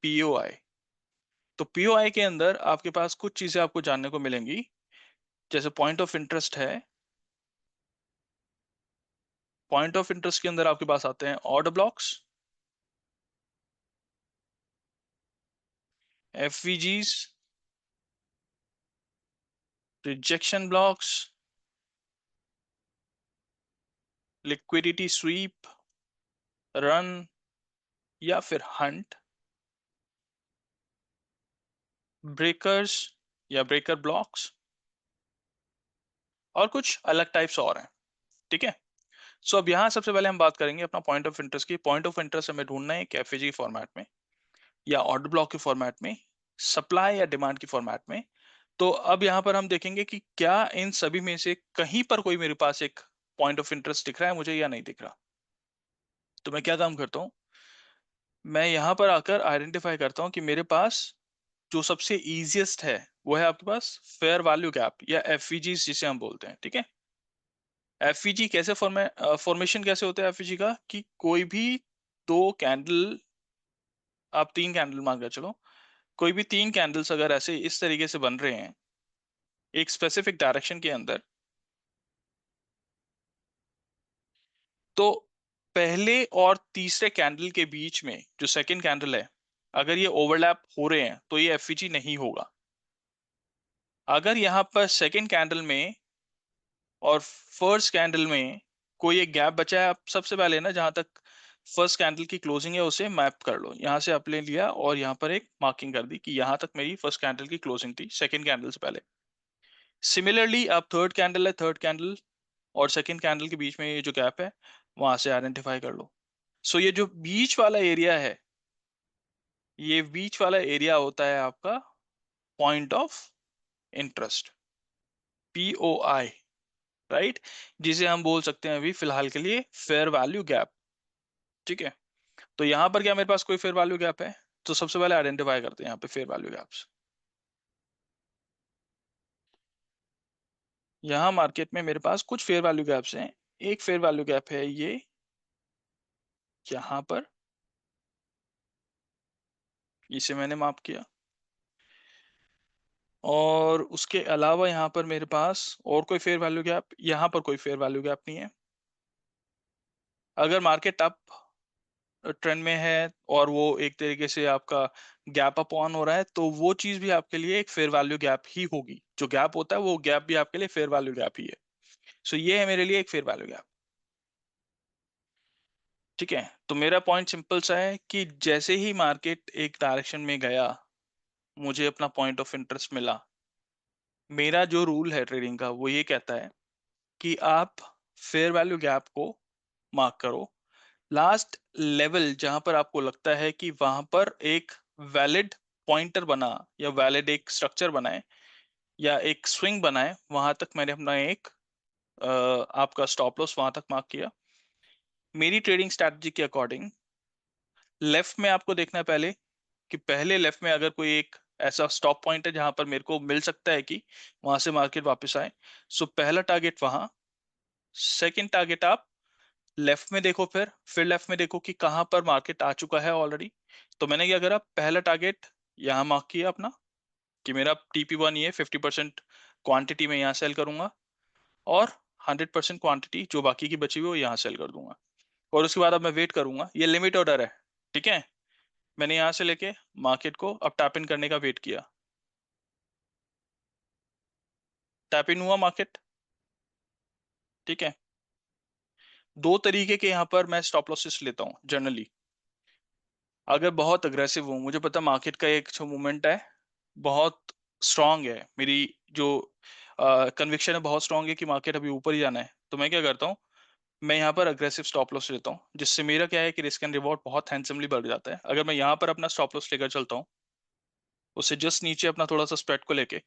पीओआई। तो पीओआई के अंदर आपके पास कुछ चीजें आपको जानने को मिलेंगी, जैसे पॉइंट ऑफ इंटरेस्ट है। पॉइंट ऑफ इंटरेस्ट के अंदर आपके पास आते हैं order blocks, FVGs, rejection blocks, liquidity sweep, run या फिर हंट, ब्रेकर्स या ब्रेकर ब्लॉक्स और कुछ अलग टाइप्स और हैं, ठीक है। सो अब यहाँ सबसे पहले हम बात करेंगे अपना पॉइंट ऑफ इंटरेस्ट की। पॉइंट ऑफ इंटरेस्ट हमें ढूंढना है एक एफएजी फॉर्मेट में या ऑर्डर ब्लॉक के फॉर्मेट में, सप्लाई या डिमांड की फॉर्मेट में। तो अब यहाँ पर हम देखेंगे कि क्या इन सभी में से कहीं पर कोई मेरे पास एक पॉइंट ऑफ इंटरेस्ट दिख रहा है मुझे या नहीं दिख रहा। तो मैं क्या काम करता हूँ, मैं यहाँ पर आकर आइडेंटिफाई करता हूँ कि मेरे पास जो सबसे इजीएस्ट है वो है आपके पास फेयर वैल्यू गैप या एफवीजी जिसे हम बोलते हैं, ठीक है। एफवीजी कैसे फॉर्मेशन कैसे होता है एफवीजी का, कि कोई भी दो कैंडल, आप तीन कैंडल मान के चलो, कोई भी तीन कैंडल्स अगर ऐसे इस तरीके से बन रहे हैं एक स्पेसिफिक डायरेक्शन के अंदर, तो पहले और तीसरे कैंडल के बीच में जो सेकंड कैंडल है, अगर ये ओवरलैप हो रहे हैं तो ये एफवीजी नहीं होगा। अगर यहाँ पर सेकंड कैंडल में और फर्स्ट कैंडल में कोई एक गैप बचा है, आप सबसे पहले ना जहां तक फर्स्ट कैंडल की क्लोजिंग है उसे मैप कर लो। यहां से आपने लिया और यहां पर एक मार्किंग कर दी कि यहां तक मेरी फर्स्ट कैंडल की क्लोजिंग थी सेकंड कैंडल से पहले। सिमिलरली आप थर्ड कैंडल है, थर्ड कैंडल और सेकंड कैंडल के बीच में ये जो गैप है वहां से आइडेंटिफाई कर लो। सो ये जो बीच वाला एरिया है, ये बीच वाला एरिया होता है आपका point of interest, POI, right, जिसे हम बोल सकते हैं अभी फिलहाल के लिए फेयर वैल्यू गैप, ठीक है। तो यहां पर क्या मेरे पास कोई फेयर वैल्यू गैप है, तो सबसे पहले आइडेंटिफाई करते हैं यहाँ पे फेयर वैल्यू गैप्स। यहाँ मार्केट में मेरे पास कुछ फेयर वैल्यू गैप्स हैं। एक फेयर वैल्यू गैप है ये यहाँ पर, इसे मैंने मार्क किया। और उसके अलावा यहाँ पर मेरे पास और कोई फेयर वैल्यू गैप, यहाँ पर कोई फेयर वैल्यू गैप नहीं है। अगर मार्केट अप ट्रेंड में है और वो एक तरीके से आपका गैप अप ऑन हो रहा है, तो वो चीज भी आपके लिए एक फेयर वैल्यू गैप ही होगी। जो गैप होता है वो गैप भी आपके लिए फेयर वैल्यू गैप ही है। सो ये है मेरे लिए एक फेयर वैल्यू गैप, ठीक है। तो मेरा पॉइंट सिंपल सा है कि जैसे ही मार्केट एक डायरेक्शन में गया, मुझे अपना पॉइंट ऑफ इंटरेस्ट मिला। मेरा जो रूल है ट्रेडिंग का वो ये कहता है कि आप फेयर वैल्यू गैप को मार्क करो, लास्ट लेवल जहां पर आपको लगता है कि वहां पर एक वैलिड पॉइंटर बना या वैलिड एक स्ट्रक्चर बनाए या एक स्विंग बनाए, वहां तक मैंने अपना एक आपका स्टॉप लॉस वहां तक मार्क किया। मेरी ट्रेडिंग स्ट्रैटेजी के अकॉर्डिंग लेफ्ट में आपको देखना है पहले, कि पहले लेफ्ट में अगर कोई एक ऐसा स्टॉप पॉइंट है जहां पर मेरे को मिल सकता है कि वहां से मार्केट वापस आए, सो पहला टारगेट वहां। सेकंड टारगेट आप लेफ्ट में देखो, फिर लेफ्ट में देखो कि कहां पर मार्केट आ चुका है ऑलरेडी। तो मैंने क्या करा, पहला टारगेट यहाँ मार्क किया अपना कि मेरा TP1 ये 50% क्वांटिटी में यहाँ सेल करूंगा और 100% क्वांटिटी जो बाकी की बची हुई वो यहाँ सेल कर दूंगा। और उसके बाद अब मैं वेट करूंगा, ये लिमिट ऑर्डर है, ठीक है। मैंने यहाँ से लेके मार्केट को अब टैप इन करने का वेट किया, टैप इन हुआ मार्केट, ठीक है। दो तरीके के यहाँ पर मैं स्टॉप लॉसेस लेता हूँ जनरली। अगर बहुत अग्रेसिव हूँ, मुझे पता मार्केट का एक जो मूवमेंट है बहुत स्ट्रांग है, मेरी जो कन्विक्शन है बहुत स्ट्रांग है कि मार्केट अभी ऊपर ही जाना है, तो मैं क्या करता हूँ, मैं यहाँ पर अग्रेसिव स्टॉप लॉस लेता हूँ, जिससे मेरा क्या है कि रिस्क एंड रिवॉर्ड बहुत हैंडसमली बढ़ जाता है। अगर मैं यहाँ पर अपना स्टॉप लॉस लेकर चलता हूँ, उससे जस्ट नीचे अपना थोड़ा सा स्प्रेड को लेके,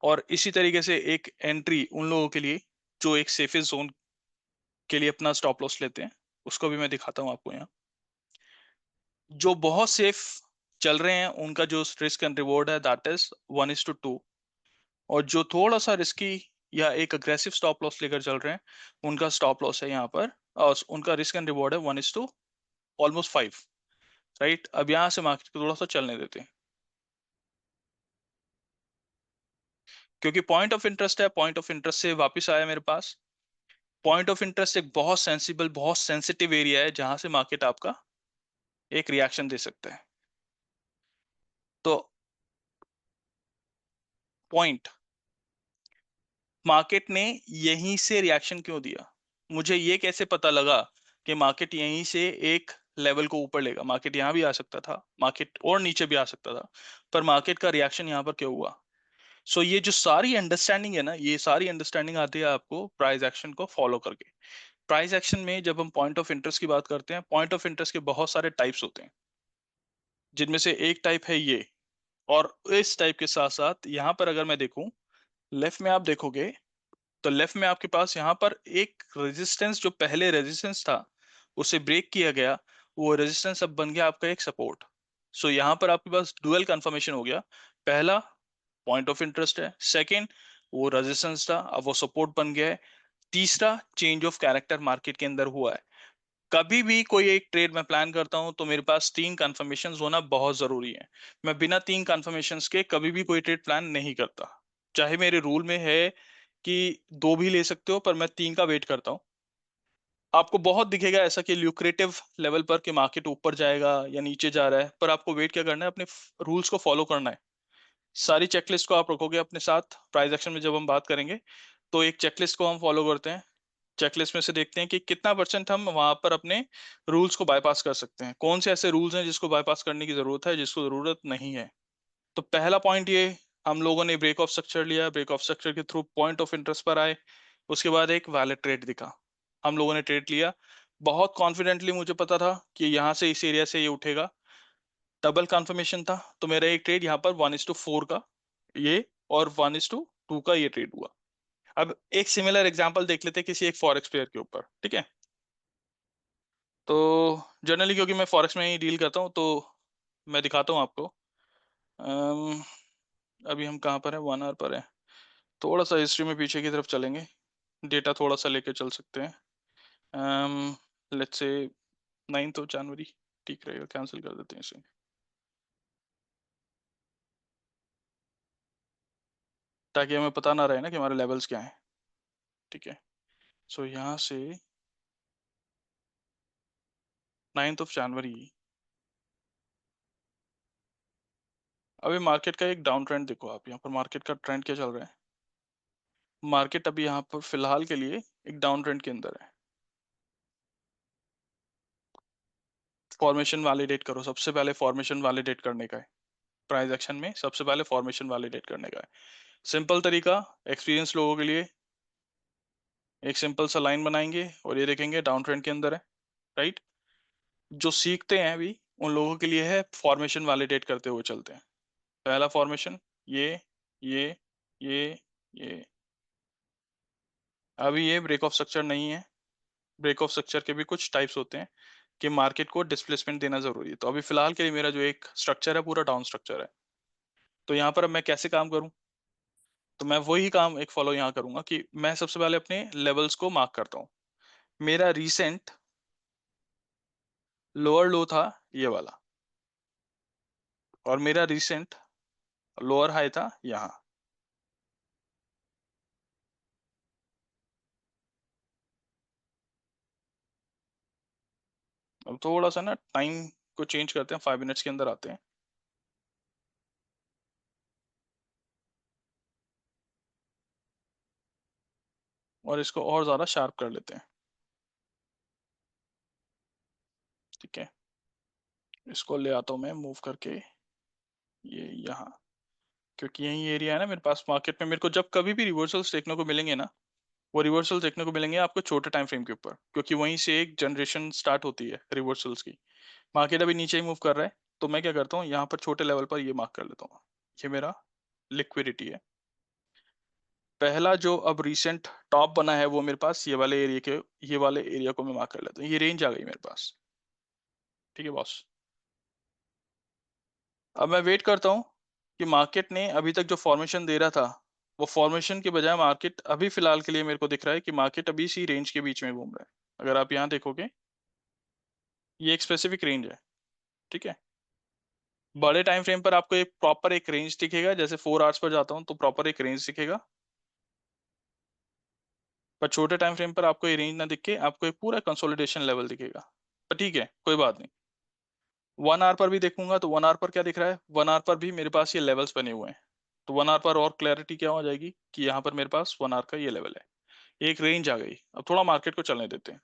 और इसी तरीके से एक एंट्री उन लोगों के लिए जो एक सेफेस्ट जोन के लिए अपना स्टॉप लॉस लेते हैं, उसको भी मैं दिखाता हूँ आपको यहाँ। जो बहुत सेफ चल रहे हैं उनका जो रिस्क एंड रिवॉर्ड है दैट इज 1:2, और जो थोड़ा सा रिस्की या एक अग्रेसिव स्टॉप लॉस लेकर चल रहे हैं उनका स्टॉप लॉस है यहाँ पर, और उनका रिस्क एंड रिवॉर्ड है 1:5, राइट। अब यहाँ से मार्केट को थोड़ा सा चलने देते हैं, क्योंकि पॉइंट ऑफ इंटरेस्ट है, पॉइंट ऑफ इंटरेस्ट से वापस आया मेरे पास। पॉइंट ऑफ इंटरेस्ट एक बहुत सेंसिबल बहुत सेंसिटिव एरिया है जहां से मार्केट आपका एक रिएक्शन दे सकता है। तो पॉइंट मार्केट ने यहीं से रिएक्शन क्यों दिया, मुझे ये कैसे पता लगा कि मार्केट यहीं से एक लेवल को ऊपर लेगा। मार्केट यहाँ भी आ सकता था, मार्केट और नीचे भी आ सकता था, पर मार्केट का रिएक्शन यहाँ पर क्या हुआ? सो ये जो सारी अंडरस्टैंडिंग है ना, ये सारी अंडरस्टैंडिंग आती है आपको प्राइस एक्शन को फॉलो करके। प्राइस एक्शन में जब हम पॉइंट ऑफ इंटरेस्ट की बात करते हैं, पॉइंट ऑफ इंटरेस्ट के बहुत सारे टाइप्स होते हैं, जिनमें से एक टाइप है ये। और इस टाइप के साथ साथ यहाँ पर अगर मैं देखूं, लेफ्ट में आप देखोगे तो लेफ्ट में आपके पास यहाँ पर एक रेजिस्टेंस, जो पहले रेजिस्टेंस था उसे ब्रेक किया गया, वो रेजिस्टेंस अब बन गया आपका एक सपोर्ट। सो यहाँ पर आपके पास डुअल कंफर्मेशन हो गया। पहला पॉइंट ऑफ इंटरेस्ट है, सेकंड वो रेजिस्टेंस था, अब वो सपोर्ट बन गया है, तीसरा चेंज ऑफ कैरेक्टर मार्केट के अंदर हुआ है। कभी भी कोई एक ट्रेड मैं प्लान करता हूं तो मेरे पास तीन कंफर्मेशन होना बहुत जरूरी है। मैं बिना तीन कंफर्मेशन के कभी भी कोई ट्रेड प्लान नहीं करता। चाहे मेरे रूल में है कि दो भी ले सकते हो, पर मैं तीन का वेट करता हूँ। आपको बहुत दिखेगा ऐसा कि ल्यूक्रेटिव लेवल पर कि मार्केट ऊपर जाएगा या नीचे जा रहा है, पर आपको वेट क्या करना है? अपने रूल्स को फॉलो करना है। सारी चेकलिस्ट को आप रखोगे अपने साथ प्राइस एक्शन में जब हम बात करेंगे, तो एक चेकलिस्ट को हम फॉलो करते हैं। चेकलिस्ट में से देखते हैं कि कितना परसेंट हम वहां पर अपने रूल्स को बाईपास कर सकते हैं, कौन से ऐसे रूल्स हैं जिसको बाईपास करने की जरूरत है, जिसको जरूरत नहीं है। तो पहला पॉइंट ये, हम लोगों ने ब्रेक ऑफ स्ट्रक्चर लिया, ब्रेक ऑफ स्ट्रक्चर के थ्रू पॉइंट ऑफ इंटरेस्ट पर आए। उसके बाद एक वैलिड ट्रेड दिखा, हम लोगों ने ट्रेड लिया। बहुत कॉन्फिडेंटली मुझे पता था कि यहाँ से इस एरिया से ये उठेगा। डबल कंफर्मेशन था, तो मेरा एक ट्रेड यहाँ पर 1:4 का ये, और 1:2 का ये ट्रेड हुआ। अब एक सिमिलर एग्जांपल देख लेते हैं किसी एक फॉरेक्स प्लेयर के ऊपर, ठीक है? तो जनरली क्योंकि मैं फॉरेक्स में ही डील करता हूँ, तो मैं दिखाता हूँ आपको। अम, अभी हम कहाँ पर है? 1 आवर पर है। थोड़ा सा हिस्ट्री में पीछे की तरफ चलेंगे, डेटा थोड़ा सा लेके चल सकते हैं। लेट्स से 9 जनवरी ठीक रहेगा, कैंसिल कर देते हैं इसे, ताकि हमें पता ना रहे ना कि हमारे लेवल्स क्या हैं। ठीक है, सो यहाँ से 9 जनवरी, अभी मार्केट का एक डाउन ट्रेंड देखो आप। यहाँ पर मार्केट का ट्रेंड क्या चल रहा है? मार्केट अभी यहाँ पर फिलहाल के लिए एक डाउन ट्रेंड के अंदर है। फॉर्मेशन वैलिडेट करो, सबसे पहले फॉर्मेशन वैलिडेट करने का है। प्राइस एक्शन में सबसे पहले फॉर्मेशन वैलिडेट करने का है। सिंपल तरीका, एक्सपीरियंस लोगों के लिए, एक सिंपल सा लाइन बनाएंगे और ये देखेंगे डाउन ट्रेंड के अंदर है, राइट? जो सीखते हैं अभी उन लोगों के लिए है फॉर्मेशन वैलिडेट करते हुए चलते हैं। पहला फॉर्मेशन ये, ये, ये, ये। अभी ये ब्रेक ऑफ स्ट्रक्चर नहीं है। ब्रेक ऑफ स्ट्रक्चर के भी कुछ टाइप्स होते हैं कि मार्केट को डिस्प्लेसमेंट देना जरूरी है। तो अभी फिलहाल के लिए मेरा जो एक स्ट्रक्चर है पूरा डाउन स्ट्रक्चर है। तो यहाँ पर अब मैं कैसे काम करूँ? तो मैं वही काम एक फॉलो यहाँ करूंगा कि मैं सबसे पहले अपने लेवल्स को मार्क करता हूँ। मेरा रीसेंट लोअर लो था ये वाला, और मेरा रीसेंट लोअर हाई था यहाँ। अब थोड़ा सा ना टाइम को चेंज करते हैं, 5 मिनट्स के अंदर आते हैं। और इसको और ज्यादा शार्प कर लेते हैं। ठीक है, इसको ले आता हूँ मैं मूव करके ये यहाँ, क्योंकि यही एरिया है ना मेरे पास मार्केट में। मेरे को जब कभी भी रिवर्सल्स देखने को मिलेंगे ना, वो रिवर्सल्स देखने को मिलेंगे आपको छोटे टाइम फ्रेम के ऊपर, क्योंकि वहीं से एक जनरेशन स्टार्ट होती है रिवर्सल्स की। मार्केट अभी नीचे ही मूव कर रहा है, तो मैं क्या करता हूँ यहाँ पर छोटे लेवल पर ये मार्क कर लेता हूँ। ये मेरा लिक्विडिटी है। पहला जो अब रिसेंट टॉप बना है वो मेरे पास ये वाले एरिया के, ये वाले एरिया को मैं मार्क कर लेता हूँ। ये रेंज आ गई मेरे पास। ठीक है बॉस, अब मैं वेट करता हूँ कि मार्केट ने अभी तक जो फॉर्मेशन दे रहा था, वो फॉर्मेशन के बजाय मार्केट अभी फिलहाल के लिए मेरे को दिख रहा है कि मार्केट अभी इसी रेंज के बीच में घूम रहा है। अगर आप यहाँ देखोगे, ये एक स्पेसिफिक रेंज है। ठीक है, बड़े टाइम फ्रेम पर आपको एक प्रॉपर एक रेंज दिखेगा, जैसे 4 आवर्स पर जाता हूँ तो प्रॉपर एक रेंज दिखेगा। पर छोटे टाइम फ्रेम पर आपको ये रेंज ना दिख के आपको एक पूरा कंसोलिडेशन लेवल दिखेगा। पर ठीक है, कोई बात नहीं। 1 आवर पर भी देखूंगा तो 1 आवर पर क्या दिख रहा है? 1 आवर पर भी मेरे पास ये लेवल्स बने हुए हैं। तो 1 आवर पर और क्लैरिटी क्या हो जाएगी कि यहाँ पर मेरे पास 1 आवर का ये लेवल है, एक रेंज आ गई। अब थोड़ा मार्केट को चलने देते हैं।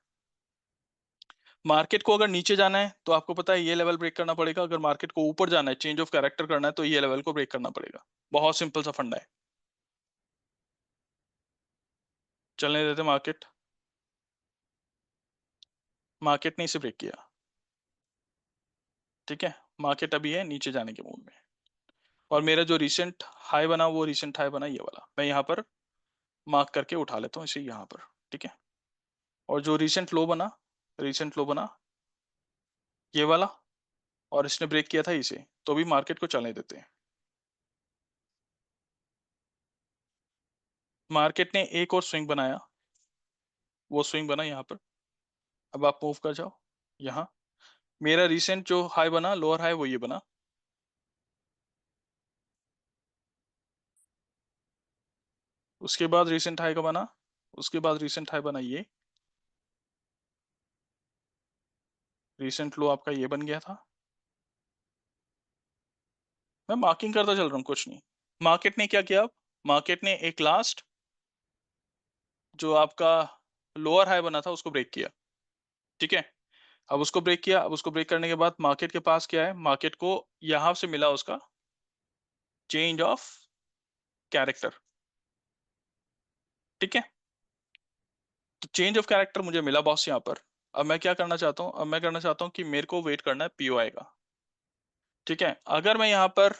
मार्केट को अगर नीचे जाना है तो आपको पता है ये लेवल ब्रेक करना पड़ेगा, अगर मार्केट को ऊपर जाना है, चेंज ऑफ कैरेक्टर करना है, तो ये लेवल को ब्रेक करना पड़ेगा। बहुत सिंपल सा फंडा है। चलने देते मार्केट। मार्केट ने इसे ब्रेक किया, ठीक है। मार्केट अभी है नीचे जाने के मूड में, और मेरा जो रिसेंट हाई बना वो रिसेंट हाई बना ये वाला, मैं यहाँ पर मार्क करके उठा लेता हूँ इसे यहाँ पर, ठीक है। और जो रिसेंट लो बना ये वाला, और इसने ब्रेक किया था इसे, तो भी मार्केट को चलने देते हैं। मार्केट ने एक और स्विंग बनाया, वो स्विंग बना यहाँ पर। अब आप मूव कर जाओ यहाँ। मेरा रिसेंट जो हाई बना, लोअर हाई, वो ये बना। उसके बाद रिसेंट हाई का बना, उसके बाद रिसेंट हाई बना ये। रिसेंट लो आपका ये बन गया था। मैं मार्किंग करता चल रहा हूँ, कुछ नहीं। मार्केट ने क्या किया, अब मार्केट ने एक लास्ट जो आपका लोअर हाई बना था उसको ब्रेक किया, ठीक है। अब उसको ब्रेक किया, अब उसको ब्रेक करने के बाद मार्केट के पास क्या है, मार्केट को यहां से मिला उसका चेंज ऑफ कैरेक्टर, ठीक है। तो चेंज ऑफ कैरेक्टर मुझे मिला बॉस यहाँ पर। अब मैं क्या करना चाहता हूँ, अब मैं करना चाहता हूँ कि मेरे को वेट करना है पीओआई का, ठीक है। अगर मैं यहाँ पर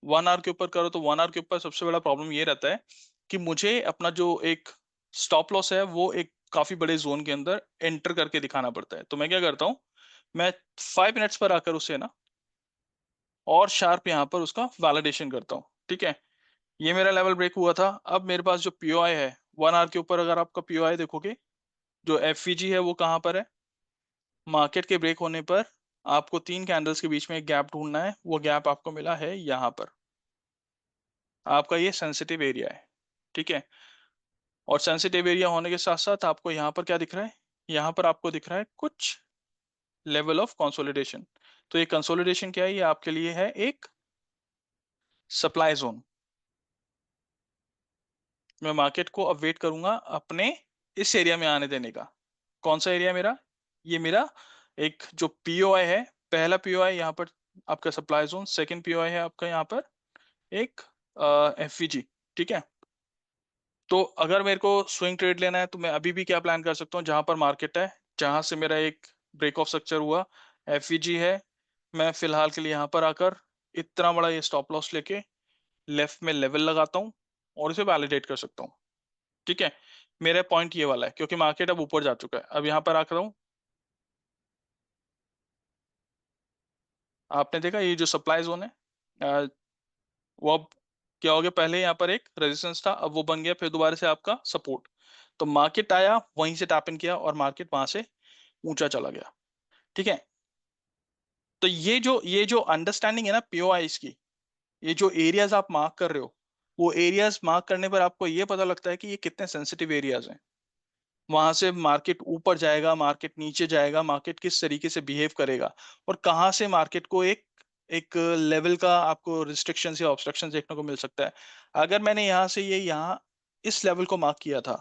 1 आवर के ऊपर करूँ तो 1 आवर के ऊपर सबसे बड़ा प्रॉब्लम ये रहता है कि मुझे अपना जो एक स्टॉप लॉस है वो एक काफी बड़े जोन के अंदर एंटर करके दिखाना पड़ता है। तो मैं क्या करता हूँ, मैं 5 मिनट्स पर आकर उसे ना और शार्प यहाँ पर उसका वैलिडेशन करता हूँ, ठीक है। ये मेरा लेवल ब्रेक हुआ था। अब मेरे पास जो पीओआई है 1 आवर के ऊपर, अगर आपका पीओआई देखोगे, जो एफवीजी है वो कहाँ पर है, मार्केट के ब्रेक होने पर आपको 3 कैंडल्स के बीच में एक गैप ढूंढना है, वो गैप आपको मिला है यहाँ पर। आपका ये सेंसिटिव एरिया है, ठीक है। और सेंसिटिव एरिया होने के साथ साथ आपको यहाँ पर क्या दिख रहा है, यहाँ पर आपको दिख रहा है कुछ लेवल ऑफ कंसोलिडेशन। तो ये कंसोलिडेशन क्या है, ये आपके लिए है एक सप्लाई जोन। मैं मार्केट को अब वेट करूंगा अपने इस एरिया में आने देने का। कौन सा एरिया मेरा, ये मेरा एक जो पीओआई है, पहला पीओआई यहाँ पर आपका सप्लाई जोन, सेकंड पीओआई है आपका यहाँ पर एक एफवीजी, ठीक है। तो अगर मेरे को स्विंग ट्रेड लेना है तो मैं अभी भी क्या प्लान कर सकता हूँ, जहां पर मार्केट है, जहां से मेरा एक ब्रेक ऑफ स्ट्रक्चर हुआ, एफवीजी है, मैं फिलहाल के लिए यहाँ पर आकर इतना बड़ा ये स्टॉप लॉस लेके लेफ्ट में लेवल लगाता हूँ और इसे वैलिडेट कर सकता हूँ, ठीक है। मेरा पॉइंट ये वाला है, क्योंकि मार्केट अब ऊपर जा चुका है। अब यहाँ पर आकर हूँ, आपने देखा ये जो सप्लाई जोन है, वो अब क्या हो गया, पहले यहाँ पर एक रेजिस्टेंस था, अब वो बन गया फिर दोबारा से आपका सपोर्ट। तो मार्केट आया वहीं से टैप इन किया और मार्केट वहां से ऊंचा चला गया, ठीक है। तो ये जो अंडरस्टैंडिंग है ना पीओआईज की, ये जो एरियाज आप मार्क कर रहे हो, वो एरियाज मार्क करने पर आपको ये पता लगता है कि ये कितने सेंसिटिव एरियाज हैं। वहां से मार्केट ऊपर जाएगा, मार्केट नीचे जाएगा, मार्केट किस तरीके से बिहेव करेगा, और कहाँ से मार्केट को एक एक लेवल का आपको रिस्ट्रिक्शन या ऑब्स्ट्रक्शन देखने को मिल सकता है। अगर मैंने यहाँ से ये यहाँ इस लेवल को मार्क किया था,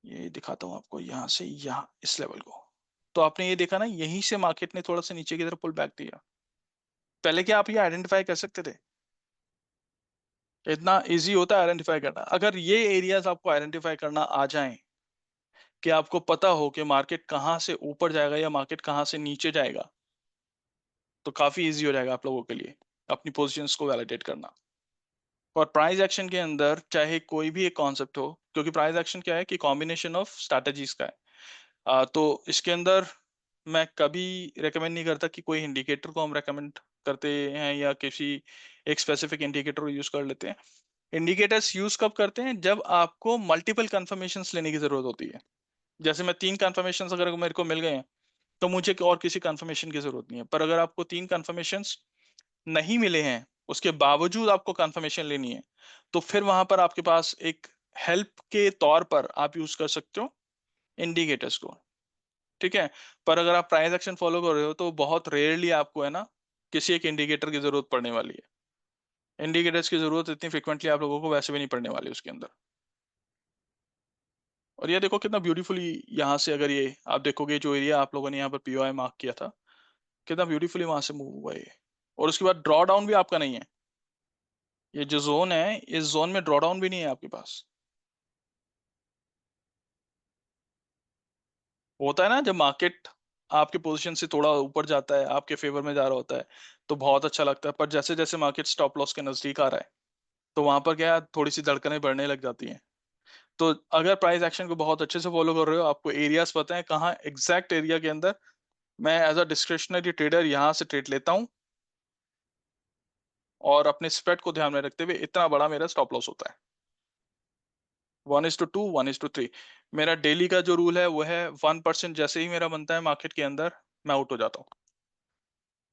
ये दिखाता हूँ आपको, यहाँ से यहाँ इस लेवल को, तो आपने ये देखा ना, यहीं से मार्केट ने थोड़ा सा नीचे की तरफ पुल बैक दिया। पहले क्या आप ये आइडेंटिफाई कर सकते थे? इतना इजी होता है आइडेंटिफाई करना। अगर ये एरियाज आपको आइडेंटिफाई करना आ जाएं कि आपको पता हो कि मार्केट कहाँ से ऊपर जाएगा या मार्केट कहाँ से नीचे जाएगा, तो काफी इजी हो जाएगा आप लोगों के लिए अपनी पोजीशंस को वैलिडेट करना। और प्राइस एक्शन के अंदर चाहे कोई भी एक कॉन्सेप्ट हो, क्योंकि प्राइस एक्शन क्या है कि कॉम्बिनेशन ऑफ स्ट्रैटेजीज का है, तो इसके अंदर मैं कभी रेकमेंड नहीं करता कि कोई इंडिकेटर को हम रेकमेंड करते हैं या किसी एक स्पेसिफिक इंडिकेटर यूज कर लेते हैं। इंडिकेटर्स यूज कब करते हैं, जब आपको मल्टीपल कंफर्मेशंस लेने की जरूरत होती है। जैसे मैं 3 कंफर्मेशंस अगर मेरे को मिल गए हैं तो मुझे और किसी कंफर्मेशन की जरूरत नहीं है। पर अगर आपको 3 कंफर्मेशंस नहीं मिले हैं, उसके बावजूद आपको कंफर्मेशन लेनी है, तो फिर वहां पर आपके पास एक हेल्प के तौर पर आप यूज कर सकते हो इंडिकेटर्स को, ठीक है। पर अगर आप प्राइस एक्शन फॉलो कर रहे हो तो बहुत रेयरली आपको है ना किसी एक इंडिकेटर की जरूरत पड़ने वाली है। इंडिकेटर्स की जरूरत इतनी फ्रिक्वेंटली आप लोगों को वैसे भी नहीं पड़ने वाली उसके अंदर। और ये देखो कितना ब्यूटीफुली यहाँ से, अगर ये आप देखोगे जो एरिया आप लोगों ने यहाँ पर पीओआई मार्क किया था, कितना ब्यूटीफुली वहां से मूव हुआ ये। और उसके बाद ड्रॉ डाउन भी आपका नहीं है। ये जो जोन है, इस जोन में ड्रॉ डाउन भी नहीं है आपके पास। होता है ना जब मार्केट आपके पोजीशन से थोड़ा ऊपर जाता है, आपके फेवर में जा रहा होता है, तो बहुत अच्छा लगता है। पर जैसे जैसे मार्केट स्टॉप लॉस के नजदीक आ रहा है, तो वहां पर क्या है, थोड़ी सी धड़कनें बढ़ने लग जाती हैं। तो अगर प्राइस एक्शन को बहुत अच्छे से फॉलो कर रहे हो, आपको एरियाज पता है कहाँ एग्जैक्ट एरिया के अंदर मैं एज अ डिस्क्रिप्शनरी ट्रेडर यहाँ से ट्रेड लेता हूँ, और अपने स्प्रेड को ध्यान में रखते हुए इतना बड़ा मेरा स्टॉप लॉस होता है। 1:2, 1:3। मेरा डेली का जो रूल है वो है 1%, जैसे ही मेरा बनता है मार्केट के अंदर, मैं आउट हो जाता हूँ।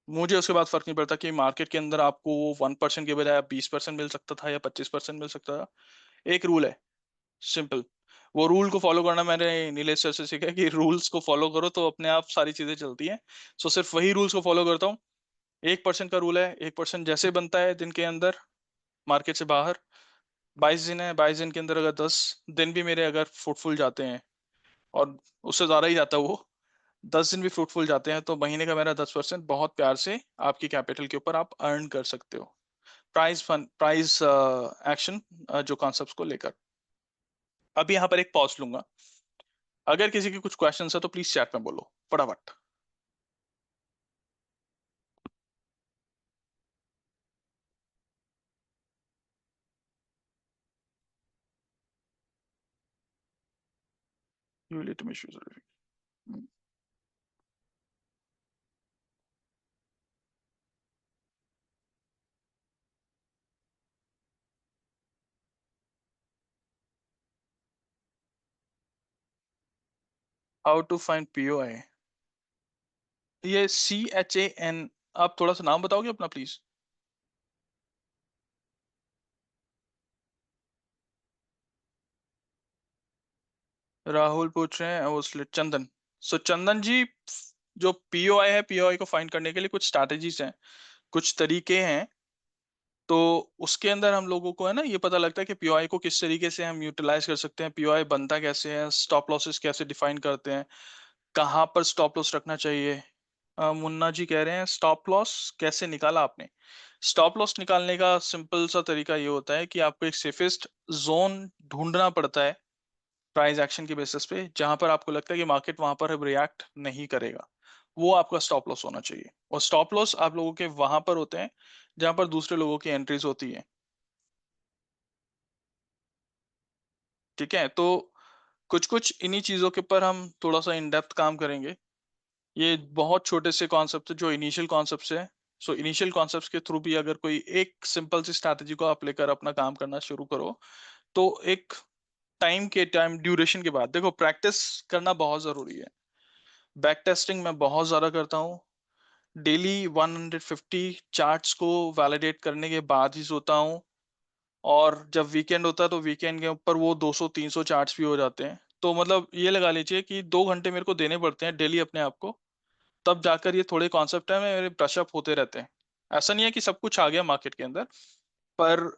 मुझे उसके बाद फर्क नहीं पड़ता कि मार्केट के अंदर आपको 1% के बजाय 20% मिल सकता था या 25% मिल सकता था। एक रूल है, सिंपल। वो रूल को फॉलो करना मैंने नीलेश सर से सीखा है कि रूल्स को फॉलो करो तो अपने आप सारी चीजें चलती हैं। सो सिर्फ वही रूल्स को फॉलो करता हूँ। 1% का रूल है, 1% जैसे बनता है दिन के अंदर मार्केट से बाहर, 22 दिन है, 22 दिन के अंदर अगर 10 दिन भी मेरे अगर फ्रूटफुल जाते हैं, और उससे ज्यादा ही जाता है वो, 10 दिन भी फ्रूटफुल जाते हैं, तो महीने का मेरा 10% बहुत प्यार से आपकी कैपिटल के ऊपर आप अर्न कर सकते हो। प्राइस एक्शन जो कॉन्सेप्ट्स को लेकर। अभी यहाँ पर एक पॉज लूंगा। अगर किसी के कुछ क्वेश्चन है तो प्लीज चैट में बोलो फटाफट। You will let me choose. How to find POI? ये CHAN, आप थोड़ा सा नाम बताओगे अपना प्लीज? राहुल पूछ रहे हैं, वो चंदन। सो चंदन जी, जो पीओआई है, पीओआई को फाइंड करने के लिए कुछ स्ट्रैटेजीज हैं, कुछ तरीके हैं। तो उसके अंदर हम लोगों को है ना ये पता लगता है कि पीओआई को किस तरीके से हम यूटिलाइज कर सकते हैं, पीओआई बनता कैसे है, स्टॉप लॉसेस कैसे डिफाइन करते हैं, कहाँ पर स्टॉप लॉस रखना चाहिए। मुन्ना जी कह रहे हैं स्टॉप लॉस कैसे निकाला आपने? स्टॉप लॉस निकालने का सिंपल सा तरीका ये होता है कि आपको एक सेफेस्ट जोन ढूंढना पड़ता है प्राइस एक्शन के बेसिस पे, जहां पर आपको लगता है कि मार्केट वहां पर रिएक्ट नहीं करेगा। वो आपका स्टॉप लॉस होना चाहिए। और स्टॉप लॉस आप लोगों के वहां पर होते हैं जहां पर दूसरे लोगों की एंट्रीज होती है। ठीक है, तो कुछ कुछ इन्हीं चीजों के ऊपर हम थोड़ा सा इन डेप्थ काम करेंगे। ये बहुत छोटे से कॉन्सेप्ट है जो इनिशियल कॉन्सेप्ट्स है। सो इनिशियल कॉन्सेप्ट्स के थ्रू भी अगर कोई एक सिंपल सी स्ट्रैटेजी को आप लेकर अपना काम करना शुरू करो, तो एक टाइम ड्यूरेशन के बाद देखो, प्रैक्टिस करना बहुत जरूरी है। बैक टेस्टिंग मैं बहुत ज्यादा करता हूँ। डेली 150 चार्ट्स को वैलिडेट करने के बाद ही सोता हूँ। और जब वीकेंड होता है तो वीकेंड के ऊपर वो 200-300 चार्ट्स भी हो जाते हैं। तो मतलब ये लगा लीजिए कि 2 घंटे मेरे को देने पड़ते हैं डेली अपने आप को, तब जाकर ये थोड़े कॉन्सेप्ट है मेरे ब्रशअप होते रहते हैं। ऐसा नहीं है कि सब कुछ आ गया मार्केट के अंदर, पर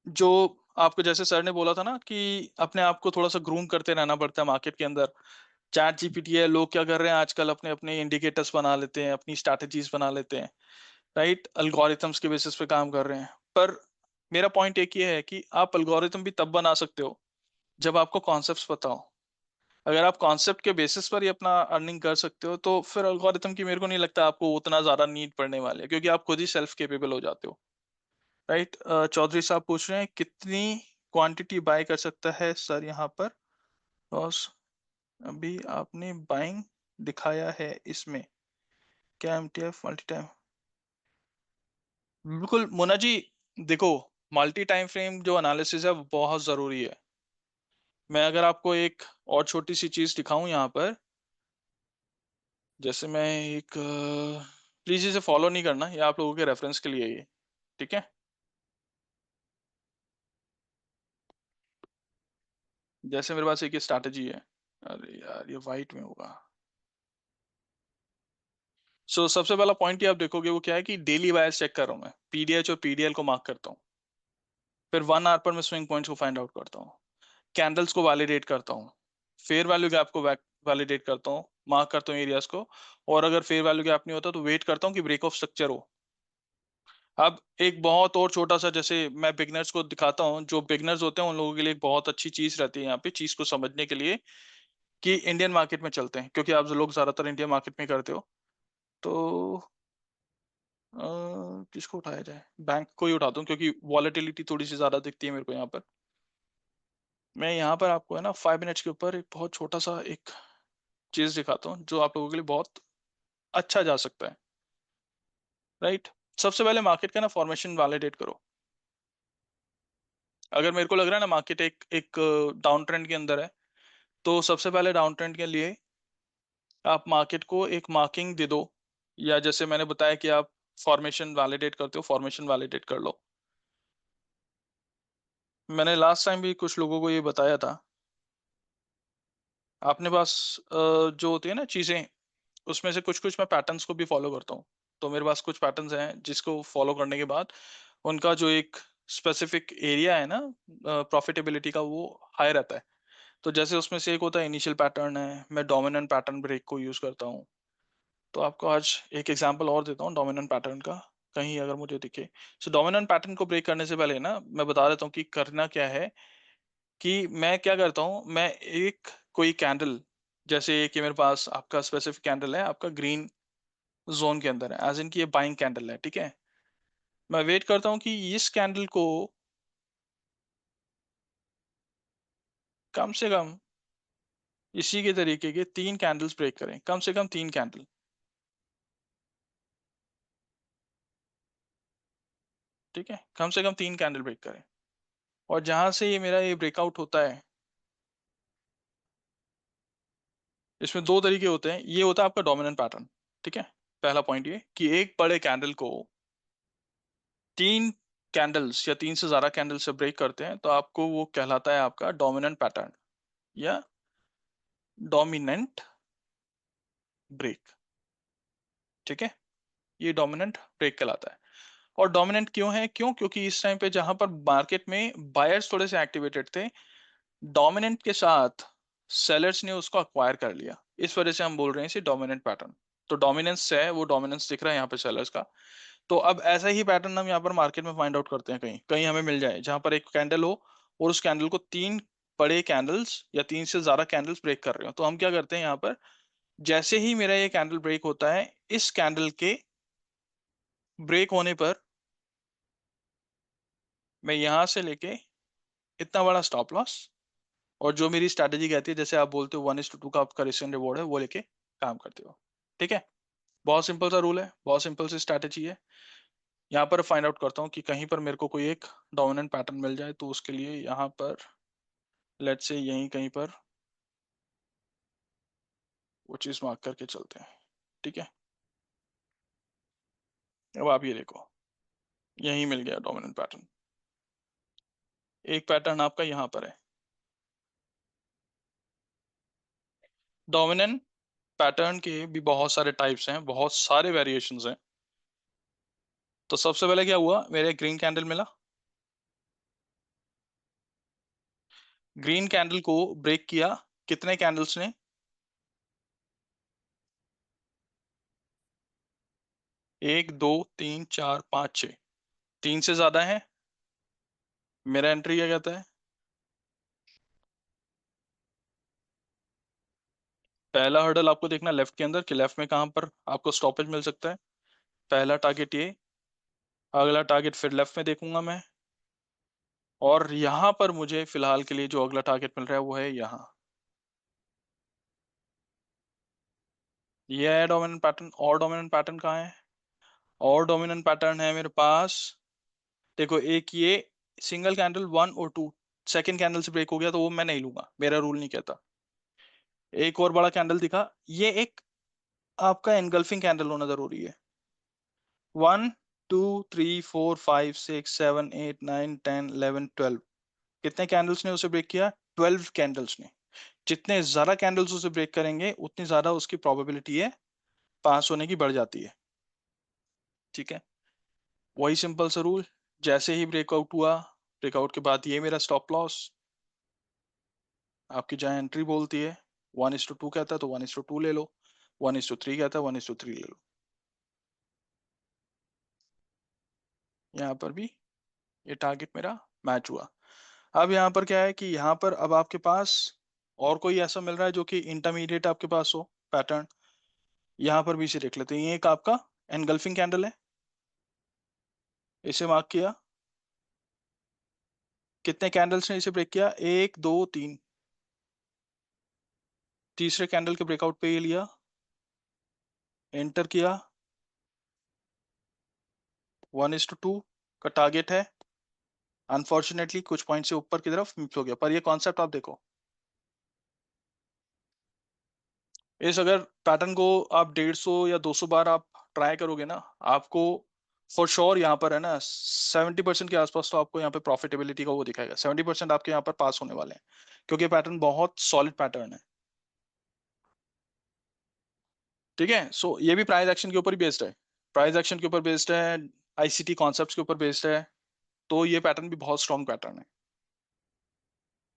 जो आपको जैसे सर ने बोला था ना कि अपने आप को थोड़ा सा ग्रूम करते रहना पड़ता है मार्केट के अंदर। चैट जीपीटी है, लोग क्या कर रहे हैं आजकल, अपने अपने इंडिकेटर्स बना लेते हैं, अपनी स्ट्रैटेजीज बना लेते हैं, राइट, अल्गोरिथम्स के बेसिस पे काम कर रहे हैं। पर मेरा पॉइंट एक ये है कि आप अल्गोरिथम भी तब बना सकते हो जब आपको कॉन्सेप्ट्स पता हो। अगर आप कॉन्सेप्ट के बेसिस पर ही अपना अर्निंग कर सकते हो, तो फिर अल्गोरिथम की मेरे को नहीं लगता आपको उतना ज्यादा नीड पड़ने वाली है, क्योंकि आप खुद ही सेल्फ केपेबल हो जाते हो, राइट। चौधरी साहब पूछ रहे हैं कितनी क्वांटिटी बाय कर सकता है सर यहाँ पर? बॉस, अभी आपने बाइंग दिखाया है इसमें, क्या एमटीएफ मल्टी टाइम? बिल्कुल मोना जी, देखो, मल्टी टाइम फ्रेम जो एनालिसिस है वो बहुत जरूरी है। मैं अगर आपको एक और छोटी सी चीज दिखाऊं यहाँ पर, जैसे मैं एक, प्लीज इसे फॉलो नहीं करना, ये आप लोगों के रेफरेंस के लिए है ये, ठीक है। जैसे मेरे पास एक स्ट्रैटेजी है, अरे यार ये वाइट में होगा। सो सबसे पहला पॉइंट ये आप देखोगे वो क्या है कि डेली बायस चेक कर रहा हूँ मैं, पीडीएच और पीडीएल को मार्क करता हूँ। फिर 1 आवर पर मैं स्विंग पॉइंट्स को फाइंड आउट करता हूँ, कैंडल्स को वैलिडेट करता हूँ, फेयर वैल्यू गैप को वैलिडेट करता हूँ, मार्क करता हूँ एरियाज को, और अगर फेयर वैल्यू गैप नहीं होता तो वेट करता हूँ कि ब्रेक ऑफ स्ट्रक्चर हो। अब एक बहुत और छोटा सा, जैसे मैं बिगनर्स को दिखाता हूँ, जो बिगनर्स होते हैं उन लोगों के लिए एक बहुत अच्छी चीज रहती है यहाँ पे चीज को समझने के लिए, कि इंडियन मार्केट में चलते हैं, क्योंकि आप लोग ज्यादातर इंडियन मार्केट में करते हो। तो किसको उठाया जाए, बैंक को ही उठाता हूँ, क्योंकि वॉलेटिलिटी थोड़ी सी ज्यादा दिखती है मेरे को यहाँ पर। मैं यहाँ पर आपको है ना 5 मिनट्स के ऊपर एक बहुत छोटा सा एक चीज दिखाता हूँ जो आप लोगों के लिए बहुत अच्छा जा सकता है। राइट, सबसे पहले मार्केट का ना फॉर्मेशन वैलिडेट करो। अगर मेरे को लग रहा है ना मार्केट एक एक डाउन ट्रेंड के अंदर है, तो सबसे पहले डाउन ट्रेंड के लिए आप मार्केट को एक मार्किंग दे दो, या जैसे मैंने बताया कि आप फॉर्मेशन वैलिडेट करते हो, फॉर्मेशन वैलिडेट कर लो। मैंने लास्ट टाइम भी कुछ लोगों को ये बताया था। अपने पास जो होती है ना चीजें, उसमें से कुछ कुछ मैं पैटर्न्स को भी फॉलो करता हूँ। तो मेरे पास कुछ पैटर्न्स हैं जिसको फॉलो करने के बाद उनका जो एक स्पेसिफिक एरिया है ना प्रॉफिटेबिलिटी का, वो हाई रहता है। तो जैसे उसमें से एक होता है इनिशियल पैटर्न है, मैं डोमिनेंट पैटर्न ब्रेक को यूज करता हूँ। तो आपको आज एक एग्जांपल और देता हूँ डोमिनेंट पैटर्न का, कहीं अगर मुझे दिखे। सो डोमिनेंट पैटर्न को ब्रेक करने से पहले ना मैं बता देता हूँ कि करना क्या है। कि मैं क्या करता हूँ, मैं एक कोई कैंडल, जैसे कि मेरे पास आपका स्पेसिफिक कैंडल है आपका ग्रीन जोन के अंदर है, एज इन की ये बाइंग कैंडल है, ठीक है। मैं वेट करता हूँ कि इस कैंडल को कम से कम इसी के तरीके के 3 कैंडल्स ब्रेक करें, कम से कम 3 कैंडल, ठीक है, कम से कम 3 कैंडल ब्रेक करें। और जहां से ये मेरा ये ब्रेकआउट होता है, इसमें 2 तरीके होते हैं। ये होता है आपका डोमिनेंट पैटर्न, ठीक है। पहला पॉइंट ये कि एक बड़े कैंडल को 3 कैंडल्स या 3 से ज्यादा कैंडल से ब्रेक करते हैं, तो आपको वो कहलाता है आपका डोमिनेंट पैटर्न या डोमिनेंट ब्रेक, ठीक है। ये डोमिनेंट ब्रेक कहलाता है। और डोमिनेंट क्यों है, क्यों, क्योंकि इस टाइम पे जहां पर मार्केट में बायर्स थोड़े से एक्टिवेटेड थे, डोमिनेंट के साथ सेलर्स ने उसको अक्वायर कर लिया, इस वजह से हम बोल रहे हैं इसे डोमिनेंट पैटर्न। तो डोमिनेंस है, वो डोमिनेंस दिख रहा है यहाँ पे सेलर्स का। तो अब ऐसा ही पैटर्न हम यहाँ पर मार्केट में फाइंड आउट करते हैं, कहीं कहीं हमें मिल जाए जहां पर एक कैंडल हो और उस कैंडल को 3 बड़े कैंडल्स या 3 से ज्यादा कैंडल्स ब्रेक कर रहे हो। तो हम क्या करते हैं यहाँ पर, जैसे ही मेरा ये कैंडल ब्रेक होता है, इस कैंडल के ब्रेक होने पर मैं यहां से लेके इतना बड़ा स्टॉप लॉस, और जो मेरी स्ट्रैटेजी कहती है, जैसे आप बोलते हो 1:2 का आपका रिस्क एंड रिवॉर्ड है, वो लेके काम करते हो, ठीक है। बहुत सिंपल सा रूल है, बहुत सिंपल सी स्ट्रैटेजी है। यहाँ पर फाइंड आउट करता हूँ कि कहीं पर मेरे को कोई एक डोमिनेंट पैटर्न मिल जाए, तो उसके लिए यहाँ पर लेट्स से यहीं कहीं पर वो चीज मार्क करके चलते हैं, ठीक है। अब आप ये देखो, यहीं मिल गया डोमिनेंट पैटर्न। एक पैटर्न आपका यहाँ पर है। डोमिनेंट पैटर्न के भी बहुत सारे टाइप्स हैं, बहुत सारे वेरिएशंस हैं। तो सबसे पहले क्या हुआ, मेरे ग्रीन कैंडल मिला। ग्रीन कैंडल को ब्रेक किया कितने कैंडल्स ने, 1 2 3 4 5 6, 3 से ज्यादा है। मेरा एंट्री क्या कहता है, पहला हर्डल आपको देखना लेफ्ट के अंदर कि लेफ्ट में कहां पर आपको स्टॉपेज मिल सकता है। पहला टारगेट ये, अगला टारगेट फिर लेफ्ट में देखूंगा मैं, और यहां पर मुझे फिलहाल के लिए जो अगला टारगेट मिल रहा है वो है यहाँ। ये है डोमिनेंट पैटर्न। और डोमिनेंट पैटर्न कहाँ है, और डोमिनेंट पैटर्न है मेरे पास। देखो एक ये सिंगल कैंडल 1 और 2, सेकंड कैंडल से ब्रेक हो गया तो वो मैं नहीं लूंगा, मेरा रूल नहीं कहता। एक और बड़ा कैंडल दिखा, ये एक आपका एनगल्फिंग कैंडल होना जरूरी है। 1 2 3 4 5 6 7 8 9 10 11 12, कितने कैंडल्स ने उसे ब्रेक किया, 12 कैंडल्स ने। जितने ज्यादा कैंडल्स उसे ब्रेक करेंगे उतनी ज्यादा उसकी प्रोबेबिलिटी है पास होने की बढ़ जाती है, ठीक है। वही सिंपल सा रूल, जैसे ही ब्रेकआउट हुआ, ब्रेकआउट के बाद ये मेरा स्टॉप लॉस, आपकी जहाँ एंट्री बोलती है 1:2 कहता है तो 1:2 ले लो, 1:3 कहता है 1:3 ले लो। यहाँ पर भी ये टारगेट मेरा मैच हुआ। अब यहाँ पर क्या है कि यहाँ पर अब आपके पास और कोई ऐसा मिल रहा है जो कि इंटरमीडिएट आपके पास हो पैटर्न, यहाँ पर भी इसे देख लेते हैं। ये एक आपका एनगल्फिंग कैंडल है, इसे मार्क किया। कितने कैंडल्स ने इसे ब्रेक किया? 1 2 3, तीसरे कैंडल के ब्रेकआउट पे ये लिया, एंटर किया, 1:2 का टारगेट है। अनफॉर्चुनेटली कुछ पॉइंट से ऊपर की तरफ मिस हो गया, पर ये कॉन्सेप्ट आप देखो, इस अगर पैटर्न को आप 150 या 200 बार आप ट्राई करोगे ना, आपको फॉर श्योर यहाँ पर है ना 70% के आसपास तो आपको यहाँ पे प्रॉफिटेबिलिटी का वो दिखाएगा। 70% आपके यहाँ पर पास होने वाले हैं, क्योंकि पैटर्न बहुत सॉलिड पैटर्न है। ठीक है, सो ये भी प्राइस एक्शन के ऊपर ही बेस्ड है, प्राइस एक्शन के ऊपर बेस्ड है, आईसीटी कॉन्सेप्ट्स के ऊपर बेस्ड है, तो ये पैटर्न भी बहुत स्ट्रॉन्ग पैटर्न है।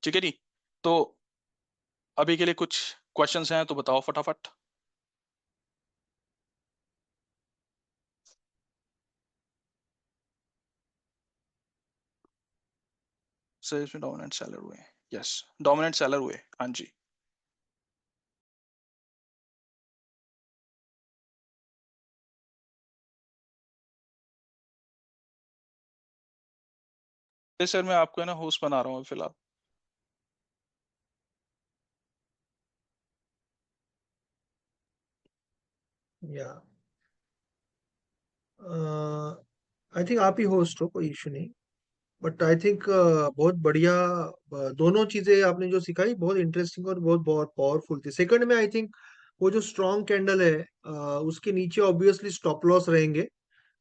ठीक है जी, तो अभी के लिए कुछ क्वेश्चंस हैं तो बताओ फटाफट। सेल्स में डोमिनेंट सेलर हुए, यस डोमिनेंट सेलर हुए, हाँ जी। सर मैं आपको है ना होस्ट बना रहा हूँ फिलहाल। या आई थिंक आप ही होस्ट हो, कोई इशू नहीं। बट आई थिंक बहुत बढ़िया, दोनों चीजें आपने जो सिखाई बहुत इंटरेस्टिंग और बहुत बहुत पावरफुल थी। सेकंड में आई थिंक वो जो स्ट्रॉन्ग कैंडल है, उसके नीचे ऑब्वियसली स्टॉप लॉस रहेंगे,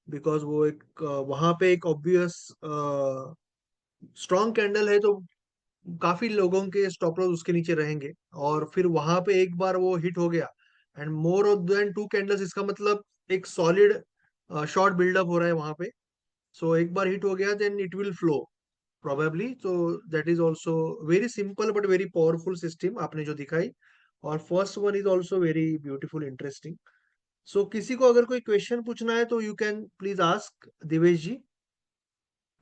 बिकॉज वो एक वहां पे एक ऑब्वियस स्ट्रॉन्ग कैंडल है, तो काफी लोगों के स्टॉप लॉस उसके नीचे रहेंगे। और फिर वहां पे एक बार वो हिट हो गया and more than two candles, इसका मतलब एक सॉलिड शॉर्ट बिल्डअप हो रहा है वहां पे। सो एक बार हिट हो गया then it will flow probably, so that is also very simple but very powerful system आपने जो दिखाई। और first one is also very beautiful interesting। so किसी को अगर कोई क्वेश्चन पूछना है तो you can please ask Divesh ji,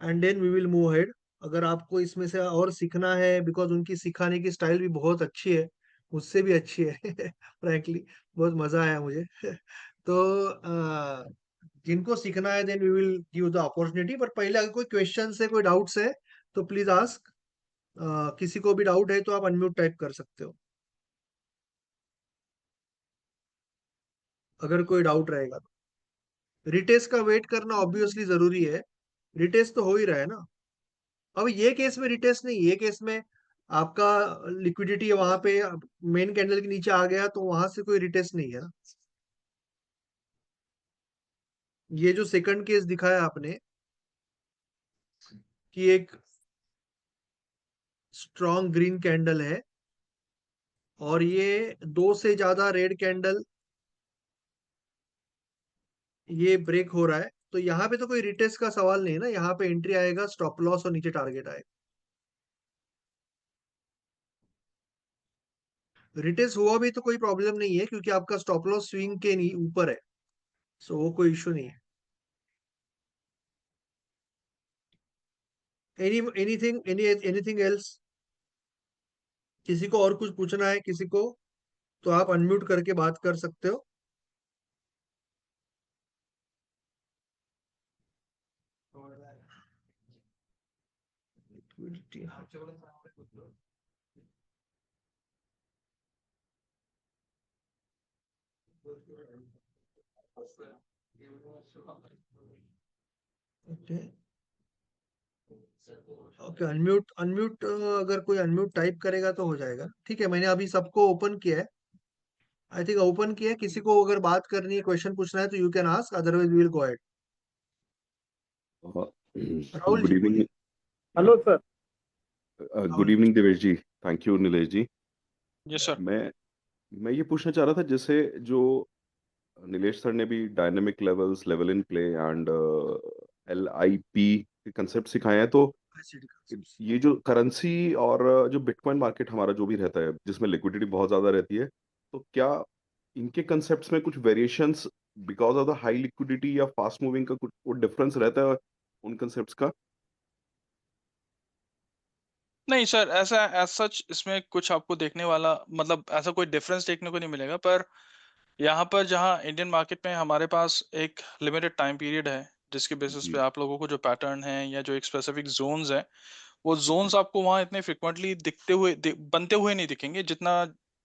and then we will move ahead. अगर आपको इसमें से और सीखना है, बिकॉज उनकी सिखाने की स्टाइल भी बहुत अच्छी है, मुझसे भी अच्छी है फ्रैंकली बहुत मजा आया मुझे तो जिनको सीखना है then we will give the opportunity. पर पहले अगर कोई क्वेश्चन है, कोई डाउट्स है, तो प्लीज आस्क। किसी को भी डाउट है तो आप अनम्यूट टाइप कर सकते हो, अगर कोई डाउट रहेगा तो। रिटेस्ट का वेट करना ऑब्वियसली जरूरी है, रिटेस्ट तो हो ही रहा है ना। अब ये केस में रिटेस्ट नहीं, ये केस में आपका लिक्विडिटी वहां पे मेन कैंडल के नीचे आ गया, तो वहां से कोई रिटेस्ट नहीं है ना। ये जो सेकंड केस दिखाया आपने कि एक स्ट्रॉन्ग ग्रीन कैंडल है और ये दो से ज्यादा रेड कैंडल ये ब्रेक हो रहा है, तो यहाँ पे तो कोई रिटेस्ट का सवाल नहीं है ना। यहाँ पे एंट्री आएगा, स्टॉप लॉस और नीचे टारगेट आएगा। रिटेस्ट हुआ भी तो कोई प्रॉब्लम नहीं है, क्योंकि आपका स्टॉप लॉस स्विंग के ऊपर है, सो वो कोई इशू नहीं है। Anything else? किसी को और कुछ पूछना है किसी को, तो आप अनम्यूट करके बात कर सकते हो। ओके ओके, अनम्यूट अनम्यूट, अगर कोई अनम्यूट टाइप करेगा तो हो जाएगा। ठीक है, मैंने अभी सबको ओपन किया है, आई थिंक ओपन किया है। किसी को अगर बात करनी है, क्वेश्चन पूछना है, तो you can ask, otherwise we will go ahead. Rahul good ji evening. बोलिए। Hello sir. Good Rahul ji. Evening Devesh ji. Thank you Nilesh ji. Yes sir. मैं ये पूछना चाह रहा था, जैसे जो नीलेश सर ने भी dynamic levels, level in play and LIP के कंसेप्ट सिखाए हैं, तो कैपेसिटी कॉन्सेप्ट। ये जो करेंसी और जो बिटकॉइन मार्केट हमारा जो भी रहता है जिसमें लिक्विडिटी बहुत ज़्यादा रहती है, तो क्या इनके कंसेप्ट्स में कुछ variations because of the high liquidity या फास्ट मूविंग का कुछ डिफरेंस रहता है उन कंसेप्ट्स का? नहीं सर, ऐसा एज सच इसमें कुछ आपको देखने वाला, मतलब ऐसा कोई डिफरेंस देखने को नहीं मिलेगा। पर यहाँ पर जहाँ इंडियन मार्केट में हमारे पास एक लिमिटेड टाइम पीरियड है, जिसके बेसिस पे जी, आप लोगों को जो पैटर्न है या जो एक स्पेसिफिक जोन्स है, वो जोन्स आपको वहाँ इतने फ्रिक्वेंटली दिखते हुए बनते हुए नहीं दिखेंगे जितना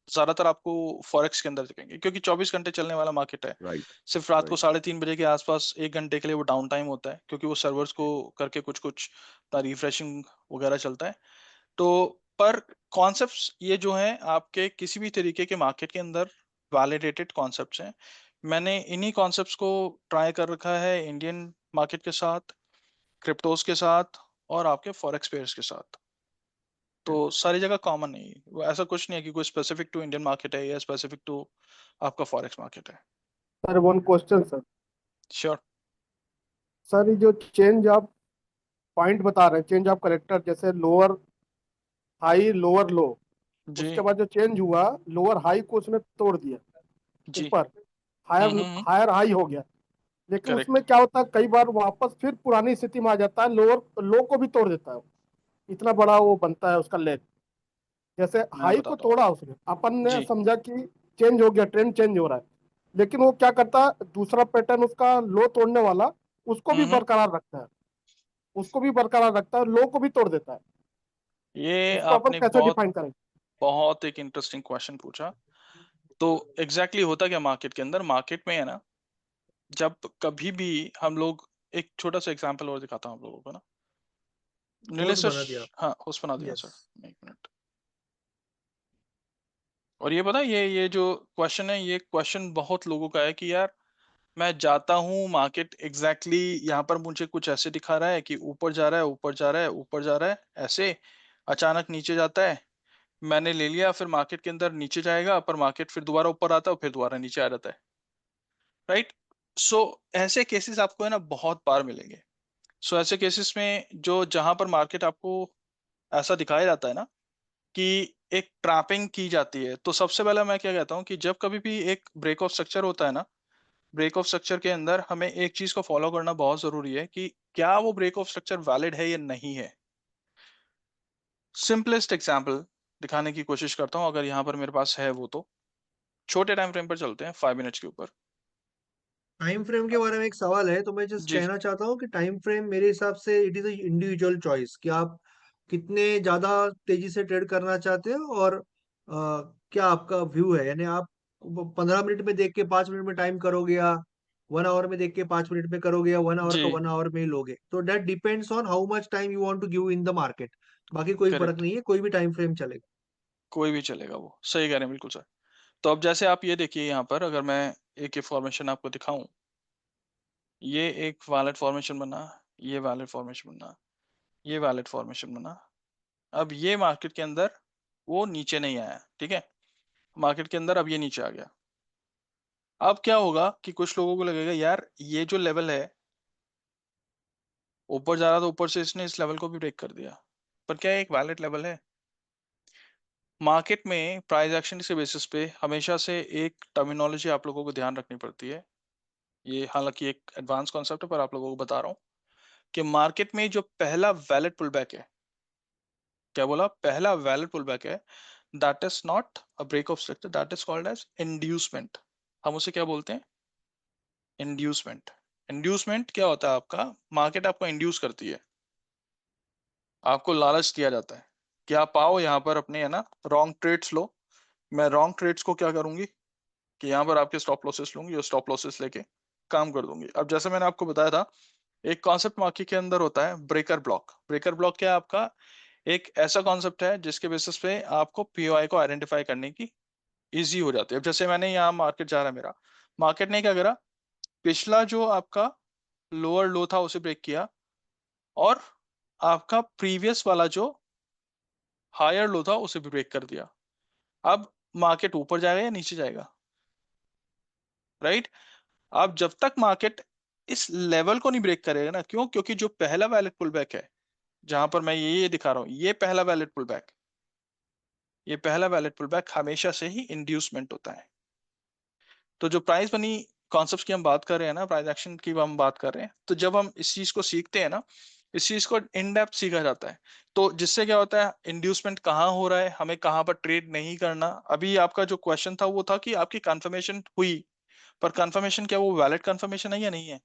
ज्यादातर आपको फॉरेक्स के अंदर दिखेंगे, क्योंकि 24 घंटे चलने वाला मार्केट है। राइट, सिर्फ रात को राइट। 3:30 बजे के आसपास 1 घंटे के लिए वो डाउन टाइम होता है, क्योंकि वो सर्वर्स को करके कुछ कुछ रिफ्रेशिंग वगैरह चलता है। तो पर कॉन्सेप्ट्स ये जो हैं आपके किसी भी तरीके के मार्केट के अंदर वैलिडेटेड कॉन्सेप्ट्स हैं। मैंने इन्हीं कॉन्सेप्ट्स को ट्राई कर रखा है इंडियन मार्केट के साथ, क्रिप्टोस के साथ और आपके फॉरेक्स पेयर्स के साथ। तो सारी जगह कॉमन है, वो ऐसा कुछ नहीं है कि कोई स्पेसिफिक टू इंडियन मार्केट है या स्पेसिफिक टू आपका फॉरेक्स मार्केट है। Sir one question sir. Sure. Sir ये जो चेंज ऑफ पॉइंट बता रहे हैं, चेंज ऑफ करेक्टर, जैसे लोअर हाई लोअर लो, जी। उसके बाद जो चेंज हुआ, लोअर हाई को उसने तोड़ दिया जी। ऊपर, हायर हायर हाई हो गया। लेकिन करेक्ट। उसमें क्या होता है, कई बार वापस फिर पुरानी स्थिति में आ जाता है, लोअर लो को भी तोड़ देता है। इतना बड़ा वो बनता है उसका लेग। जैसे मैं हाई को बताता हूँ। तोड़ा उसने, अपन ने जी। समझा कि चेंज हो गया, ट्रेंड चेंज हो रहा है। लेकिन वो क्या करता है, दूसरा पैटर्न उसका लो तोड़ने वाला, उसको भी हम्म। बरकरार रखता है, उसको भी बरकरार रखता है, लो को भी तोड़ देता है। ये इसको अपन आपने कैसे बहुत डिफाइन करें? बहुत एक इंटरेस्टिंग क्वेश्चन पूछा। तो एग्जैक्टली होता क्या मार्केट के अंदर, मार्केट में है ना, जब कभी भी हम लोग, एक छोटा सा एग्जांपल और दिखाता हूँ आप लोगों को ना। नीलेश होस्ट सर, बना दिया। हाँ होस्ट बना दिया यस। सर। एक मिनट। और ये पता है, ये जो क्वेश्चन है, ये क्वेश्चन बहुत लोगों का है कि यार मैं जाता हूँ मार्केट एग्जैक्टली यहाँ पर मुझे कुछ ऐसे दिखा रहा है कि ऊपर जा रहा है, ऊपर जा रहा है, ऊपर जा रहा है, ऐसे अचानक नीचे जाता है। मैंने ले लिया, फिर मार्केट के अंदर नीचे जाएगा, पर मार्केट फिर दोबारा ऊपर आता है, फिर दोबारा नीचे आ जाता है। राइट। सो ऐसे केसेस आपको है ना बहुत बार मिलेंगे। सो ऐसे केसेस में जो जहां पर मार्केट आपको ऐसा दिखाया जाता है ना कि एक ट्रैपिंग की जाती है, तो सबसे पहले मैं क्या कहता हूँ कि जब कभी भी एक ब्रेक ऑफ स्ट्रक्चर होता है ना, ब्रेक ऑफ स्ट्रक्चर के अंदर हमें एक चीज को फॉलो करना बहुत जरूरी है कि क्या वो ब्रेक ऑफ स्ट्रक्चर वैलिड है या नहीं है। सिंपलेस्ट एग्जांपल दिखाने की कोशिश करता हूँ, अगर यहाँ पर मेरे पास है वो, तो छोटे टाइम फ्रेम पर चलते हैं, 5 मिनट्स के ऊपर। टाइम फ्रेम के बारे में एक सवाल है, तो मैं जस्ट जी। कहना चाहता हूँ कि टाइम फ्रेम मेरे हिसाब से इट इज इंडिविजुअल चॉइस कि आप कितने ज्यादा तेजी से ट्रेड करना चाहते हो, और क्या आपका व्यू है, यानी आप 15 मिनट में देख के 5 मिनट में टाइम करोगे, या 1 आवर में देख के 5 मिनट में करोगे, या 1 आवर जी। का 1 आवर में ही लोगे। तो that depends on how much time you want to give in the market. बाकी कोई फर्क करेक्ट। नहीं है, कोई भी टाइम फ्रेम चलेगा। कोई भी चलेगा, वो सही कह रहे हैं बिल्कुल सर। तो अब जैसे आप ये देखिए, यहाँ पर अगर मैं एक फॉर्मेशन आपको दिखाऊं, ये एक वैलिड फॉर्मेशन बना, ये वैलिड फॉर्मेशन बना, ये वैलिड फॉर्मेशन बना। अब ये मार्केट के अंदर वो नीचे नहीं आया, ठीक है, मार्केट के अंदर अब ये नीचे आ गया। अब क्या होगा कि कुछ लोगों को लगेगा यार ये जो लेवल है, ऊपर जा रहा था, ऊपर से इसने इस लेवल को भी ब्रेक कर दिया, पर क्या एक वैलिड लेवल है? मार्केट में प्राइस एक्शन के बेसिस पे हमेशा से एक टर्मिनोलॉजी आप लोगों को ध्यान रखनी पड़ती है। ये हालांकि एक एडवांस कॉन्सेप्ट है, पर आप लोगों को बता रहा हूँ कि मार्केट में जो पहला वैलिड पुल बैक है, क्या बोला, पहला वैलिड पुल बैक है, that is not a break of structure, that is called as inducement. हम उसे क्या बोलते हैं? इंड्यूसमेंट। इंड्यूसमेंट क्या होता है आपका, मार्केट आपको इंड्यूस करती है, आपको लालच दिया जाता है कि आप आओ यहाँ पर अपने है ना रॉन्ग ट्रेड्स लो। मैं रॉन्ग ट्रेड्स को क्या करूंगी कि यहाँ पर आपके स्टॉप लॉसेस लूंगी और स्टॉप लॉसेस लेके काम कर दूंगी। अब जैसे मैंने आपको बताया था, एक कॉन्सेप्ट मार्केट के अंदर होता है ब्रेकर ब्लॉक। ब्रेकर ब्लॉक क्या है आपका, एक ऐसा कॉन्सेप्ट है जिसके बेसिस पे आपको पीओआई को आइडेंटिफाई करने की इजी हो जाती है। अब जैसे मैंने यहाँ मार्केट जा रहा है मेरा, मार्केट ने क्या करा, पिछला जो आपका लोअर लो था उसे ब्रेक किया, और आपका प्रीवियस वाला जो हायर लो था उसे भी ब्रेक कर दिया। अब मार्केट ऊपर जाएगा या नीचे जाएगा? राइट। अब जब तक मार्केट इस लेवल को नहीं ब्रेक करेगा ना, क्यों? क्योंकि जो पहला वैलिड पुल बैक है जहां पर मैं ये दिखा रहा हूं, ये पहला वैलिड पुल बैक, ये पहला वैलिड पुल बैक हमेशा से ही इंड्यूसमेंट होता है। तो जो प्राइस मनी कॉन्सेप्ट की हम बात कर रहे हैं ना, प्राइस एक्शन की हम बात कर रहे हैं, तो जब हम इस चीज को सीखते हैं ना, इस चीज को इन डेप्थ सीखा जाता है, तो जिससे क्या होता है, इंड्यूसमेंट कहाँ हो रहा है, हमें कहाँ पर ट्रेड नहीं करना। अभी आपका जो क्वेश्चन था वो था कि आपकी कंफर्मेशन हुई, पर कंफर्मेशन क्या वो वैलिड कंफर्मेशन है या नहीं है?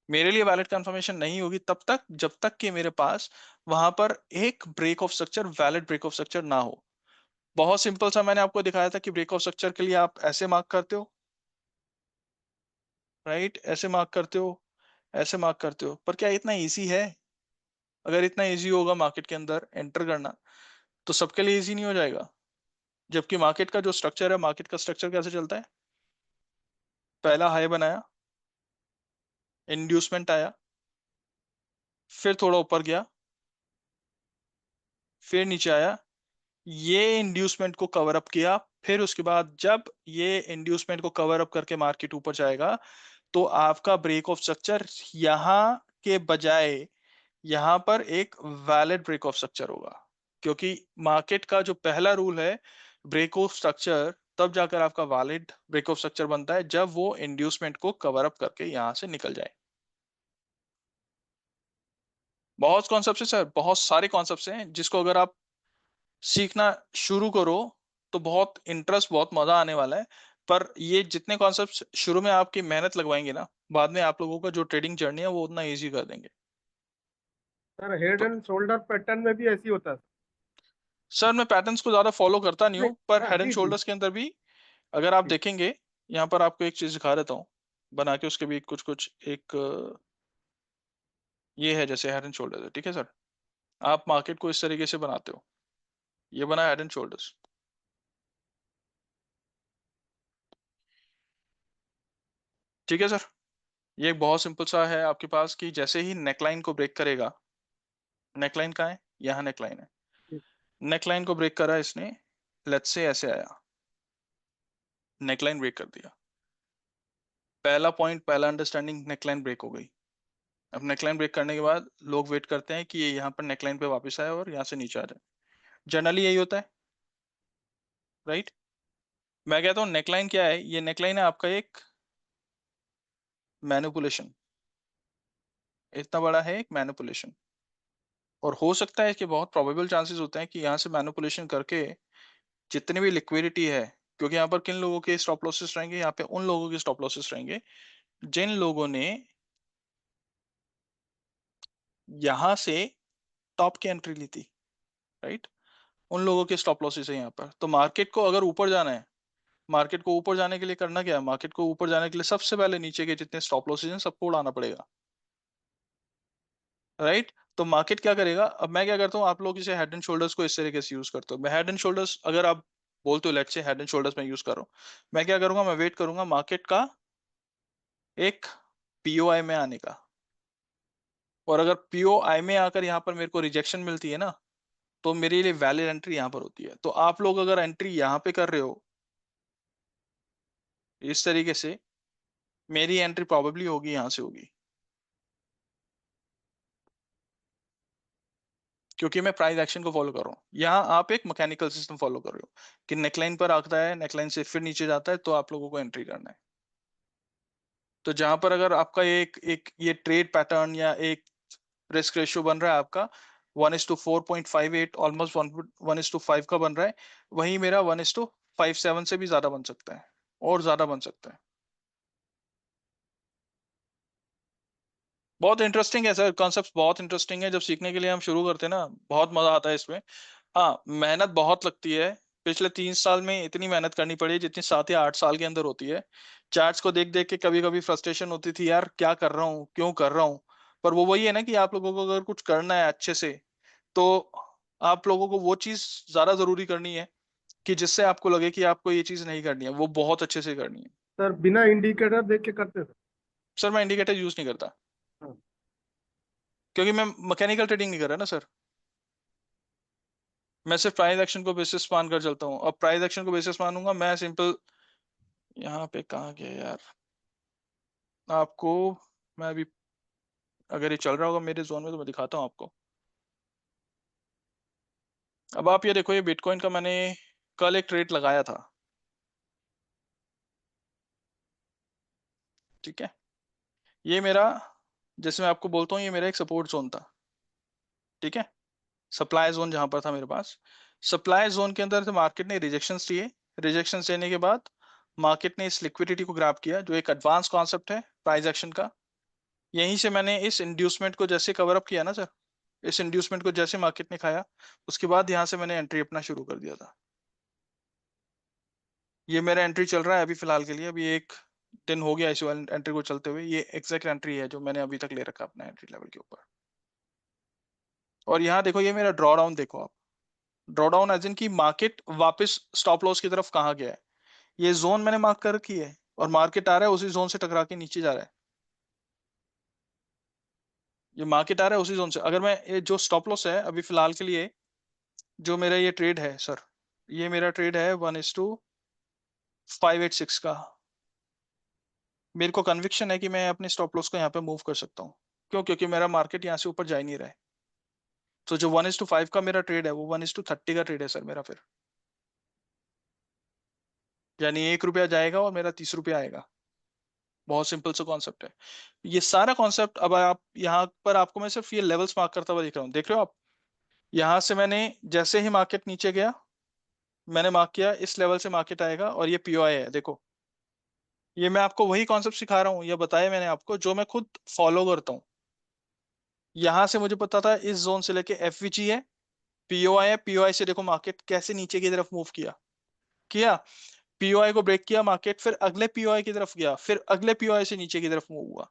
मेरे लिए वैलिड कंफर्मेशन नहीं होगी तब तक जब तक कि मेरे पास वहां पर एक break of structure, valid break of structure ना हो। बहुत सिंपल सा मैंने आपको दिखाया था कि ब्रेक ऑफ स्ट्रक्चर के लिए आप ऐसे मार्क करते हो, राइट, ऐसे मार्क करते हो, ऐसे मार्क करते हो। पर क्या इतना इजी है? अगर इतना इजी होगा मार्केट के अंदर एंटर करना, तो सबके लिए इजी नहीं हो जाएगा? जबकि मार्केट का जो स्ट्रक्चर है, मार्केट का स्ट्रक्चर कैसे चलता है, पहला हाई बनाया, इंड्यूसमेंट आया, फिर थोड़ा ऊपर गया, फिर नीचे आया, ये इंड्यूसमेंट को कवर अप किया, फिर उसके बाद जब ये इंड्यूसमेंट को कवर अप करके मार्केट ऊपर जाएगा, तो आपका ब्रेक ऑफ स्ट्रक्चर यहां के बजाय यहां पर एक वैलिड ब्रेक ऑफ स्ट्रक्चर होगा। क्योंकि मार्केट का जो पहला रूल है, ब्रेक ऑफ स्ट्रक्चर तब जाकर आपका वैलिड ब्रेक ऑफ स्ट्रक्चर बनता है जब वो इंड्यूसमेंट को कवर अप करके यहां से निकल जाए। बहुत कॉन्सेप्ट है सर, बहुत सारे कॉन्सेप्ट हैं जिसको अगर आप सीखना शुरू करो तो बहुत इंटरेस्ट, बहुत मजा आने वाला है। पर ये जितने कॉन्सेप्ट्स शुरू में आपकी मेहनत लगवाएंगे ना, बाद में आप लोगों का जो ट्रेडिंग जर्नी है वो उतना इजी कर देंगे। सर हेड तो एंड शोल्डर पैटर्न में भी ऐसी होता है? सर मैं पैटर्न्स को ज्यादा फॉलो करता नहीं नहीं। हूँ, पर हाँ हेड एंड जी जी शोल्डर्स के अंदर भी अगर आप जी। देखेंगे, यहाँ पर आपको एक चीज दिखा देता हूँ बना के, उसके भी कुछ कुछ एक ये है जैसे हेड एंड शोल्डर्स है, ठीक है सर। आप मार्केट को इस तरीके से बनाते हो, ये बना हेड एंड शोल्डर्स, ठीक है सर। ये एक बहुत सिंपल सा है आपके पास कि जैसे ही नेकलाइन को ब्रेक करेगा, नेकलाइन कहाँ है, यहाँ नेकलाइन है, जी। नेकलाइन को ब्रेक करा इसने, लेट्स से ऐसे आया, नेकलाइन ब्रेक कर दिया, पहला पॉइंट, पहला अंडरस्टैंडिंग, नेकलाइन ब्रेक हो गई। अब नेकलाइन ब्रेक करने के बाद लोग वेट करते हैं कि ये यहाँ पर नेकलाइन पे वापस आए और यहाँ से नीचे आ जाए। जनरली यही होता है, राइट। मैं कहता हूँ नेकलाइन क्या है, ये नेकलाइन है आपका एक मैनिपुलेशन, इतना बड़ा है एक मैनिपुलेशन। और हो सकता है कि बहुत प्रोबेबल चांसेस होते हैं कि यहाँ से मैनिपुलेशन करके जितनी भी लिक्विडिटी है, क्योंकि यहाँ पर किन लोगों के स्टॉप लॉसेस रहेंगे, यहाँ पे उन लोगों के स्टॉप लॉसेस रहेंगे जिन लोगों ने यहाँ से टॉप की एंट्री ली थी, राइट। उन लोगों के स्टॉप लॉसेस है यहाँ पर। तो मार्केट को अगर ऊपर जाना है, मार्केट को ऊपर जाने के लिए करना क्या है, मार्केट को ऊपर जाने के लिए सबसे पहले नीचे के जितने स्टॉप लॉसेस हैं सबको उड़ाना पड़ेगा, राइट। तो मार्केट क्या करेगा, अब मैं क्या करता हूँ, आप लोग इसे हेड एंड शोल्डर्स को इस तरीके से यूज करते हो। मैं हेड एंड शोल्डर्स, अगर आप बोलते हो let's say head and shoulders में यूज कर रहा हूँ, मैं क्या करूंगा, मैं वेट करूंगा मार्केट का एक पीओआई में आने का। और अगर पीओआई में आकर यहाँ पर मेरे को रिजेक्शन मिलती है ना, तो मेरे लिए वैलिड एंट्री यहाँ पर होती है। तो आप लोग अगर एंट्री यहाँ पे कर रहे हो इस तरीके से, मेरी एंट्री प्रोबेबली होगी यहाँ से होगी, क्योंकि मैं प्राइस एक्शन को फॉलो कर रहा हूँ। यहाँ आप एक मैकेनिकल सिस्टम फॉलो कर रहे हो कि नेकलाइन पर आता है, नेकलाइन से फिर नीचे जाता है, तो आप लोगों को एंट्री करना है। तो जहां पर अगर आपका एक एक ये ट्रेड पैटर्न या एक रिस्क रेशियो बन रहा है आपका 1:4.58, ऑलमोस्ट 1:5 का बन रहा है, वही मेरा 1:57 से भी ज्यादा बन सकता है, और ज्यादा बन सकता है। बहुत इंटरेस्टिंग है सर, कॉन्सेप्ट बहुत इंटरेस्टिंग है। जब सीखने के लिए हम शुरू करते हैं ना, बहुत मजा आता है इसमें। हाँ, मेहनत बहुत लगती है। पिछले 3 साल में इतनी मेहनत करनी पड़ी जितनी 7 या 8 साल के अंदर होती है। चार्ट्स को देख देख के कभी कभी फ्रस्ट्रेशन होती थी, यार क्या कर रहा हूँ, क्यों कर रहा हूँ। पर वो वही है ना कि आप लोगों को अगर कुछ करना है अच्छे से, तो आप लोगों को वो चीज ज्यादा जरूरी करनी है कि जिससे आपको लगे कि आपको ये चीज नहीं करनी है, वो बहुत अच्छे से करनी है। सर बिना इंडिकेटर देख के करते थे? सर मैं इंडिकेटर यूज नहीं करता, हाँ। क्योंकि मैं मैकेनिकल ट्रेडिंग नहीं कर रहा ना सर। मैं सिर्फ प्राइस एक्शन को बेसिस मान कर चलता हूँ। अब प्राइस एक्शन को बेसिस मानूंगा मैं, सिंपल यहाँ पे कहाँ गया यार आपको, मैं अभी अगर ये चल रहा होगा मेरे जोन में तो मैं दिखाता हूँ आपको। अब आप ये देखो, ये बिटकॉइन का मैंने कल एक ट्रेड लगाया था, ठीक है। ये मेरा, जैसे मैं आपको बोलता हूँ, ये मेरा एक सपोर्ट जोन था, ठीक है। सप्लाई जोन जहां पर था मेरे पास, सप्लाई जोन के अंदर से मार्केट ने रिजेक्शंस दिए। रिजेक्शंस देने के बाद मार्केट ने इस लिक्विडिटी को ग्रैब किया, जो एक एडवांस कॉन्सेप्ट है प्राइस एक्शन का। यहीं से मैंने इस इंड्यूसमेंट को जैसे कवर अप किया ना सर, इस इंड्यूसमेंट को जैसे मार्केट ने खाया, उसके बाद यहाँ से मैंने एंट्री अपना शुरू कर दिया था। ये मेरा एंट्री चल रहा है अभी फिलहाल के लिए, अभी एक दिन हो गया इस एंट्री को चलते हुए। ये एग्जैक्ट एंट्री है जो मैंने अभी तक ले रखा अपना एंट्री लेवल के ऊपर। और यहाँ देखो, ये मेरा ड्रॉ डाउन देखो आप, ड्रॉ डाउन एज इन की मार्केट वापस स्टॉप लॉस की तरफ कहाँ गया है। ये जोन मैंने मार्क कर रखी है, और मार्केट आ रहा है उसी जोन से टकरा के नीचे जा रहा है। ये मार्केट आ रहा है उसी जोन से। अगर मैं ये जो स्टॉप लॉस है अभी फिलहाल के लिए, जो मेरा ये ट्रेड है सर, ये मेरा ट्रेड है 1:586 का। मेरे को कन्विक्शन है कि मैं अपने स्टॉप लॉस को यहाँ पे मूव कर सकता हूँ। क्यों? क्योंकि मेरा मार्केट यहाँ से ऊपर जा ही नहीं रहा है। तो जो 1:5 का मेरा ट्रेड है, वो 1:30 का ट्रेड है सर मेरा फिर। यानी ₹1 जाएगा और मेरा ₹30 आएगा। बहुत सिंपल सा कॉन्सेप्ट है ये सारा कॉन्सेप्ट। अब आप यहाँ पर, आपको मैं सिर्फ ये लेवल्स मार्क करता हुआ दिख रहा हूँ, देख रहे हो आप। यहाँ से मैंने जैसे ही मार्केट नीचे गया, मैंने मार्क किया इस लेवल से मार्केट आएगा, और ये पीओआई है देखो। ये मैं आपको वही कॉन्सेप्ट सिखा रहा हूँ, ये बताया मैंने आपको, जो मैं खुद फॉलो करता हूँ। यहां से मुझे पता था इस जोन से लेके एफवीजी है, पीओआई है, पीओआई से देखो मार्केट कैसे नीचे की तरफ मूव किया किया पीओआई को ब्रेक किया मार्केट, फिर अगले पीओआई की तरफ गया, फिर अगले पीओआई से नीचे की तरफ मूव हुआ,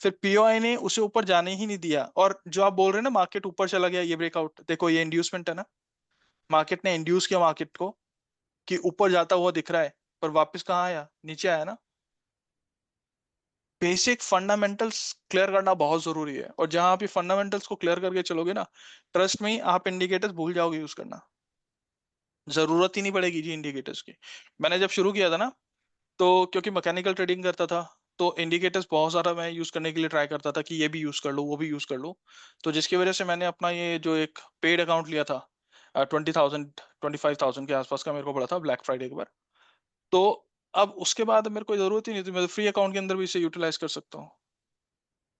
फिर पीओआई ने उसे ऊपर जाने ही नहीं दिया। और जो आप बोल रहे हैं ना मार्केट ऊपर चला गया, ये ब्रेकआउट देखो, ये इंड्यूसमेंट है ना। मार्केट ने इंड्यूस किया मार्केट को कि ऊपर जाता हुआ दिख रहा है, पर वापस कहाँ आया? नीचे आया ना। बेसिक फंडामेंटल्स क्लियर करना बहुत जरूरी है, और जहां आप ये फंडामेंटल्स को क्लियर करके चलोगे ना, ट्रस्ट में आप इंडिकेटर्स भूल जाओगे यूज करना, जरूरत ही नहीं पड़ेगी जी इंडिकेटर्स की। मैंने जब शुरू किया था ना, तो क्योंकि मैकेनिकल ट्रेडिंग करता था, तो इंडिकेटर्स बहुत सारा मैं यूज करने के लिए ट्राई करता था कि ये भी यूज कर लो, वो भी यूज कर लो। तो जिसकी वजह से मैंने अपना ये जो एक पेड अकाउंट लिया था, 20,000 25,000 के आसपास का मेरे को पड़ा था ब्लैक फ्राइडे के बार। तो अब उसके बाद मेरे को जरूरत ही नहीं थी, मैं फ्री अकाउंट के अंदर भी इसे यूटिलाइज कर सकता हूँ,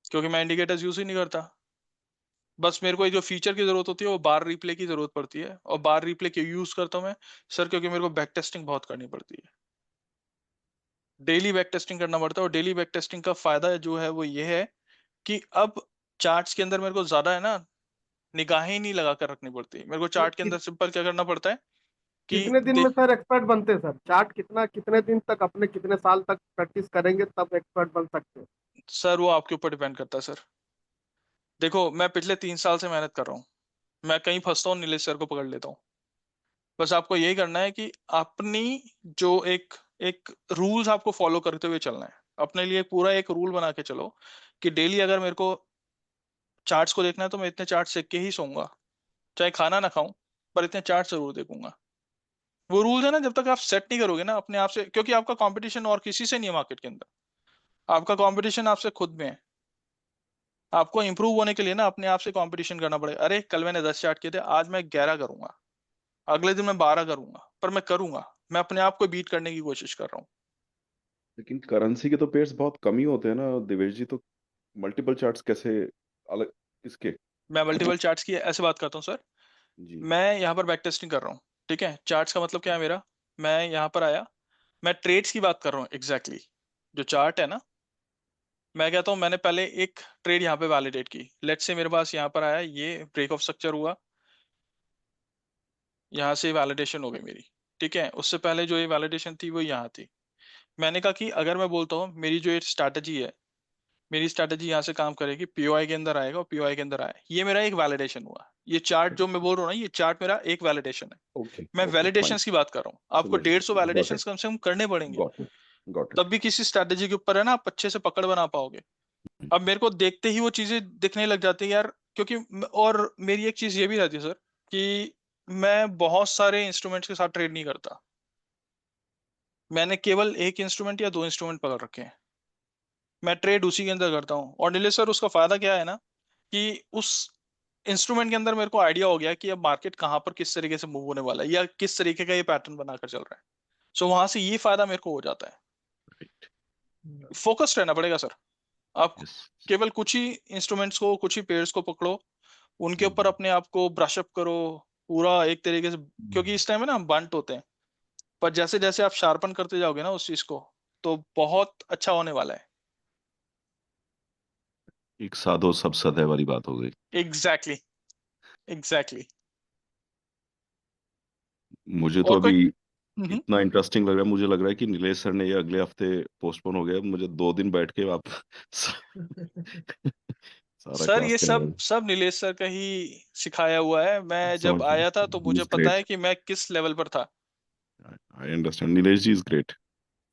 क्योंकि मैं इंडिकेटर्स यूज ही नहीं करता। बस मेरे को जो फीचर की जरूरत होती है वो बार रिप्ले की जरूरत पड़ती है, और बार रिप्ले क्यों यूज करता हूँ मैं सर? क्योंकि मेरे को बैक टेस्टिंग बहुत करनी पड़ती है, डेली बैक टेस्टिंग करना पड़ता है। और डेली बैक टेस्टिंग का फायदा जो है वो ये है कि अब चार्ट्स के अंदर मेरे को ज्यादा है ना, निगाहें नहीं लगा कर रखनी पड़ती। मेरे को तो चार्ट के अंदर सिंपल क्या करना पड़ता है कि कितने दिन में सर एक्सपर्ट बनते हैं सर? चार्ट कितने दिन तक, अपने कितने साल तक प्रैक्टिस करेंगे तब एक्सपर्ट बन सकते हैं? सर वो आपके ऊपर डिपेंड करता है सर। देखो, मैं पिछले 3 साल से मेहनत कर रहा हूँ, मैं कहीं फंसता हूँ नीलेश सर को पकड़ लेता हूँ। बस आपको यही करना है कि अपनी जो एक एक रूल्स आपको फॉलो करते हुए चलना है। अपने लिए पूरा एक रूल बना के चलो कि डेली अगर मेरे को चार्ट्स को देखना है, तो मैं इतने चार्ट्स देख के ही सोऊंगा, चाहे खाना ना खाऊं, पर इतने चार्ट जरूर देखूंगा। वो रूल्स है ना, जब तक आप सेट नहीं करोगे ना अपने आप से, क्योंकि आपका कंपटीशन और किसी से नहीं है मार्केट के अंदर, आपका कंपटीशन आपसे खुद में है। आपको इंप्रूव होने के लिए ना अपने आप से कंपटीशन करना पड़ेगा। अरे कल मैंने 10 चार्ट किए थे, आज मैं 11 करूंगा, अगले दिन मैं 12 करूंगा, पर मैं करूंगा। मैं अपने आप को बीट करने की कोशिश कर रहा हूँ। लेकिन करेंसी के तो पेयर्स बहुत कम ही होते हैं ना देवेश जी, तो मल्टीपल चार्ट्स कैसे अलग किसके? मैं मल्टीपल चार्ट्स की ऐसे बात करता हूँ सर। जी। मैं यहाँ पर बैक टेस्टिंग कर रहा हूँ, ठीक है। चार्ट्स का मतलब क्या है मेरा? मैं यहाँ पर आया, मैं ट्रेड्स की बात कर रहा हूँ एग्जैक्टली। जो चार्ट है ना, मैं कहता हूँ मैंने पहले एक ट्रेड यहाँ पे वैलिडेट की। लेट्स से मेरे पास यहाँ पर आया, ये ब्रेक ऑफ स्ट्रक्चर हुआ, यहाँ से वैलिडेशन हो गई मेरी, ठीक है। उससे पहले जो ये वैलिडेशन थी वो यहाँ थी। मैंने कहा कि अगर मैं बोलता हूँ मेरी जो ये स्ट्रैटेजी है, मेरी स्ट्रैटेजी यहाँ से काम करेगी, पीओआई के अंदर आएगा और पीओआई के अंदर आया, ये मेरा एक वैलिडेशन हुआ। ये चार्ट जो मैं बोल रहा हूँ ना, ये चार्ट मेरा एक वैलिडेशन है। ओके मैं ओके फाइन, वैलिडेशन की बात कर रहा हूँ, आपको समझ 150 गया, गॉट वैलिडेशन इट, कम से कम करने पड़ेंगे, गॉट इट, गॉट तब इट। भी किसी स्ट्रैटेजी के ऊपर है ना आप अच्छे से पकड़ बना पाओगे। अब मेरे को देखते ही वो चीजें दिखने लग जाती है यार, क्योंकि और मेरी एक चीज ये भी रहती है सर कि मैं बहुत सारे इंस्ट्रूमेंट्स के साथ ट्रेड नहीं करता। मैंने केवल एक इंस्ट्रूमेंट या 2 इंस्ट्रूमेंट पकड़ रखे हैं, मैं ट्रेड उसी के अंदर करता हूँ। और नीलेश सर, उसका फायदा क्या है ना कि उस इंस्ट्रूमेंट के अंदर मेरे को आइडिया हो गया कि अब मार्केट कहाँ पर किस तरीके से मूव होने वाला है या किस तरीके का ये पैटर्न बनाकर चल रहा है। सो वहां से ये फायदा मेरे को हो जाता है। राइट। फोकस्ड रहना पड़ेगा सर। आप यस। केवल कुछ ही इंस्ट्रूमेंट्स को, कुछ ही पेयर्स को पकड़ो, उनके ऊपर अपने आप को ब्रश अप करो पूरा एक तरीके से, क्योंकि इस टाइम में ना हम बंट होते हैं, पर जैसे जैसे आप शार्पन करते जाओगे ना उस चीज को, तो बहुत अच्छा होने वाला है। एक साधो सब सदै वाली बात हो गई। Exactly, exactly. मुझे तो और कोई अभी हम्म, इतना इंटरेस्टिंग लग रहा है, मुझे लग रहा है कि नीलेश सर ने ये अगले हफ्ते पोस्टपोन हो गया, मुझे 2 दिन बैठ के आप सारा सर क्लास ये करना सब सब नीलेश सर का ही सिखाया हुआ है। मैं जब समझ आया था तो ही मुझे इज पता है ग्रेट। कि मैं किस लेवल पर था। I understand, Nilesh ji is great.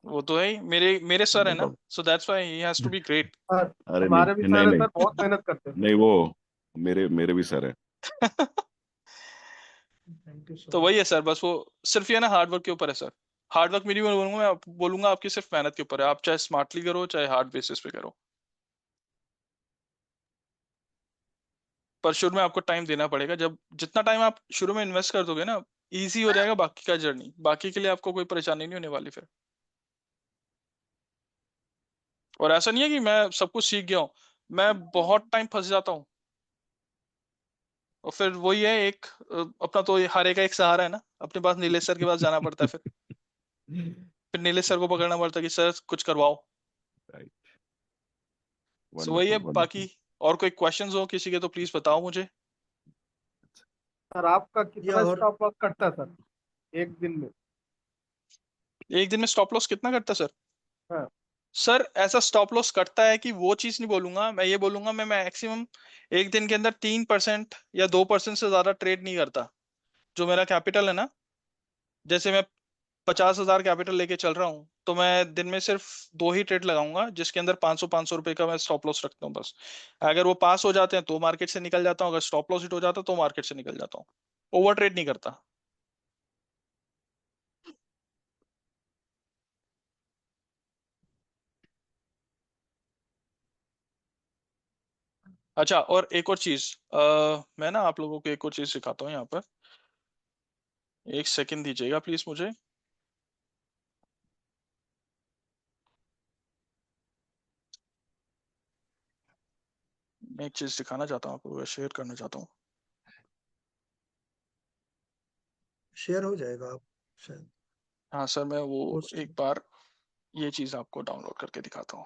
वो तो है ही, मेरे मेरे सर नो है ना, doubt. So that's why he has to be great. Sir अरे नहीं हमारे भी नहीं सर है नहीं, सर, बहुत मेहनत करते हैं। नहीं वो मेरे मेरे भी सर है। थैंक यू सो तो मच। वही है सर, बस वो सिर्फ ये ना हार्ड वर्क के ऊपर है सर। हार्ड वर्क मेरी बोलूंगा, मैं बोलूंगा आपकी सिर्फ मेहनत के ऊपर है। आप चाहे स्मार्टली करो चाहे हार्ड बेसिस पे करो, पर शुरू में आपको टाइम देना पड़ेगा। जब जितना टाइम आप शुरू में इन्वेस्ट कर दोगे ना, इजी हो जाएगा बाकी का जर्नी। बाकी के लिए आपको कोई परेशानी नहीं होने वाली फिर। और ऐसा नहीं है कि मैं सब कुछ सीख गया हूँ, मैं बहुत टाइम फंस जाता हूँ। और फिर वही है एक अपना तो हर एक का एक सहारा है ना, अपने पास नीलेश सर के पास जाना पड़ता है। फिर नीलेश सर को पकड़ना पड़ता है कि सर कुछ करवाओ। राइट। सो वही है। वंडरफुल बाकी वंडरफुल। और कोई क्वेश्चंस हो किसी के तो प्लीज बताओ मुझे। सर आपका या कितना और स्टॉप लॉस कटता है सर एक दिन में? एक दिन में स्टॉप लॉस कितना करता है सर? हाँ। सर ऐसा स्टॉप लॉस कटता है कि वो चीज नहीं बोलूंगा मैं, ये बोलूंगा मैं मैक्सिमम एक दिन के अंदर 3% या 2% से ज्यादा ट्रेड नहीं करता। जो मेरा कैपिटल है ना, जैसे मैं 50,000 कैपिटल लेके चल रहा हूँ, तो मैं दिन में सिर्फ 2 ही ट्रेड लगाऊंगा जिसके अंदर 500 रुपए का मैं स्टॉप लॉस रखता हूँ बस। अगर वो पास हो जाते हैं तो मार्केट से निकल जाता हूँ, अगर स्टॉप लॉस हिट हो जाता है तो मार्केट से निकल जाता हूँ। ओवर ट्रेड नहीं करता। अच्छा, और एक और चीज, मैं ना आप लोगों को एक और चीज सिखाता हूँ यहाँ पर। एक सेकंड दीजिएगा प्लीज मुझे। मैं एक चीज दिखाना चाहता हूँ आपको, शेयर करना चाहता हूँ। शेयर हो जाएगा आप शायद हाँ सर, मैं वो पोस्ट। एक बार ये चीज आपको डाउनलोड करके दिखाता हूँ।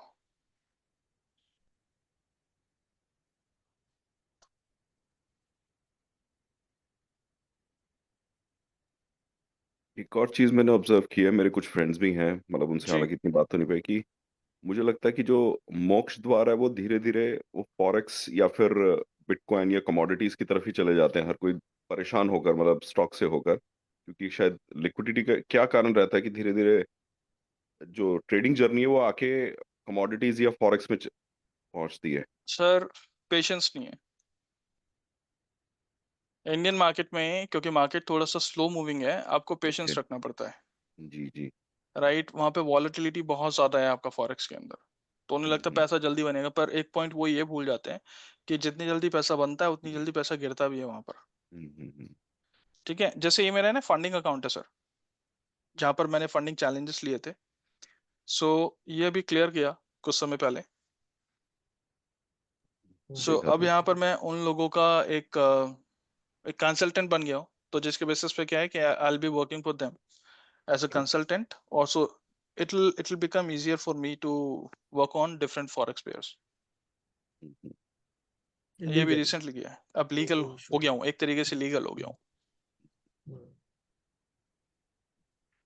एक और चीज मैंने ऑब्जर्व किया है, मेरे कुछ फ्रेंड्स भी हैं, मतलब उनसे जी हालांकि इतनी बात तो नहीं पाई, कि मुझे लगता है कि जो मोक्ष द्वार है वो धीरे धीरे वो फॉरेक्स या फिर बिटकॉइन या कमोडिटीज की तरफ ही चले जाते हैं, हर कोई परेशान होकर, मतलब स्टॉक से होकर, क्योंकि शायद लिक्विडिटी का क्या कारण रहता है कि धीरे धीरे जो ट्रेडिंग जर्नी है वो आके कमोडिटीज या फॉरेक्स में पहुंचती है। सर, पेशेंस नहीं है इंडियन मार्केट में, क्योंकि मार्केट थोड़ा सा स्लो मूविंग है। आपको ओके। पेशेंस रखना पड़ता है। जी जी। राइट, वहां पे वॉलेटिलिटी बहुत ज्यादा है आपका फॉरेक्स के अंदर। तो उन्हें लगता है हम्म पैसा जल्दी बनेगा, पर एक पॉइंट वो ये भूल जाते हैं कि जितनी जल्दी पैसा बनता है उतनी जल्दी पैसा गिरता भी है वहां पर। हम्म। ठीक है, जैसे ये मेरा है ना फंडिंग अकाउंट है सर, जहां पर मैंने फंडिंग चैलेंजेस लिए थे। सो ये भी क्लियर किया कुछ समय पहले। सो देखा अब था। यहाँ पर मैं उन लोगों का एक एक कंसल्टेंट बन गया हूँ। तो जिसके बेसिस पे क्या है कि I will be working for them as a consultant also. It'll become easier for me to work on different forex pairs. ये भी लीगल रिसेंटली किया है, अब तो लीगल कोई इशू हो गया हूँ, एक तरीके से लीगल हो गया हूँ।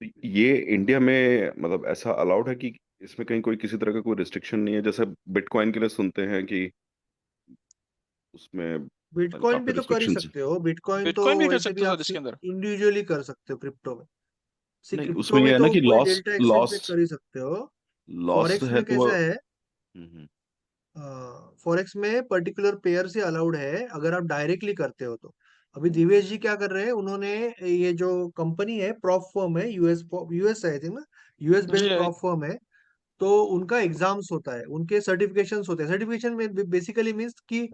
नहीं। ये इंडिया में मतलब ऐसा अलाउड है कि इसमें कहीं कोई किसी तरह का कोई रिस्ट्रिक्शन नहीं है, जैसे बिटकॉइन के लिए सुनते हैं कि उसमें बिटकॉइन काफी भी तो कर ही रिस्ट्रिक्शंस। सकते हो। बिटकॉइन तो बिटकॉइन भी कर वैसे भी सकते हो आप सर इसके अंदर। इंडिविजुअली कर सकते हो क्रिप्टो में। सी नहीं क्रिप्टो उसमें में ये है ना तो कि कोई लॉस डेल्टा एक्सचेंज पे लॉस कर ही सकते हो। लॉस फॉरेक्स है में तो वो। कैसा है, हम्म। फॉरेक्स में पर्टिकुलर पेयर से अलाउड है अगर आप डायरेक्टली करते हो तो। अभी हम्म। दिवेश जी क्या कर रहे हैं, उन्होंने ये जो कंपनी है प्रॉप फर्म है, यूएस आई थिंक ना, यूएस जी बेस्ड प्रॉप फर्म है। तो उनका एग्जाम्स होता है, उनके सर्टिफिकेशंस होते हैं। सर्टिफिकेशन में बेसिकली मीन्स कि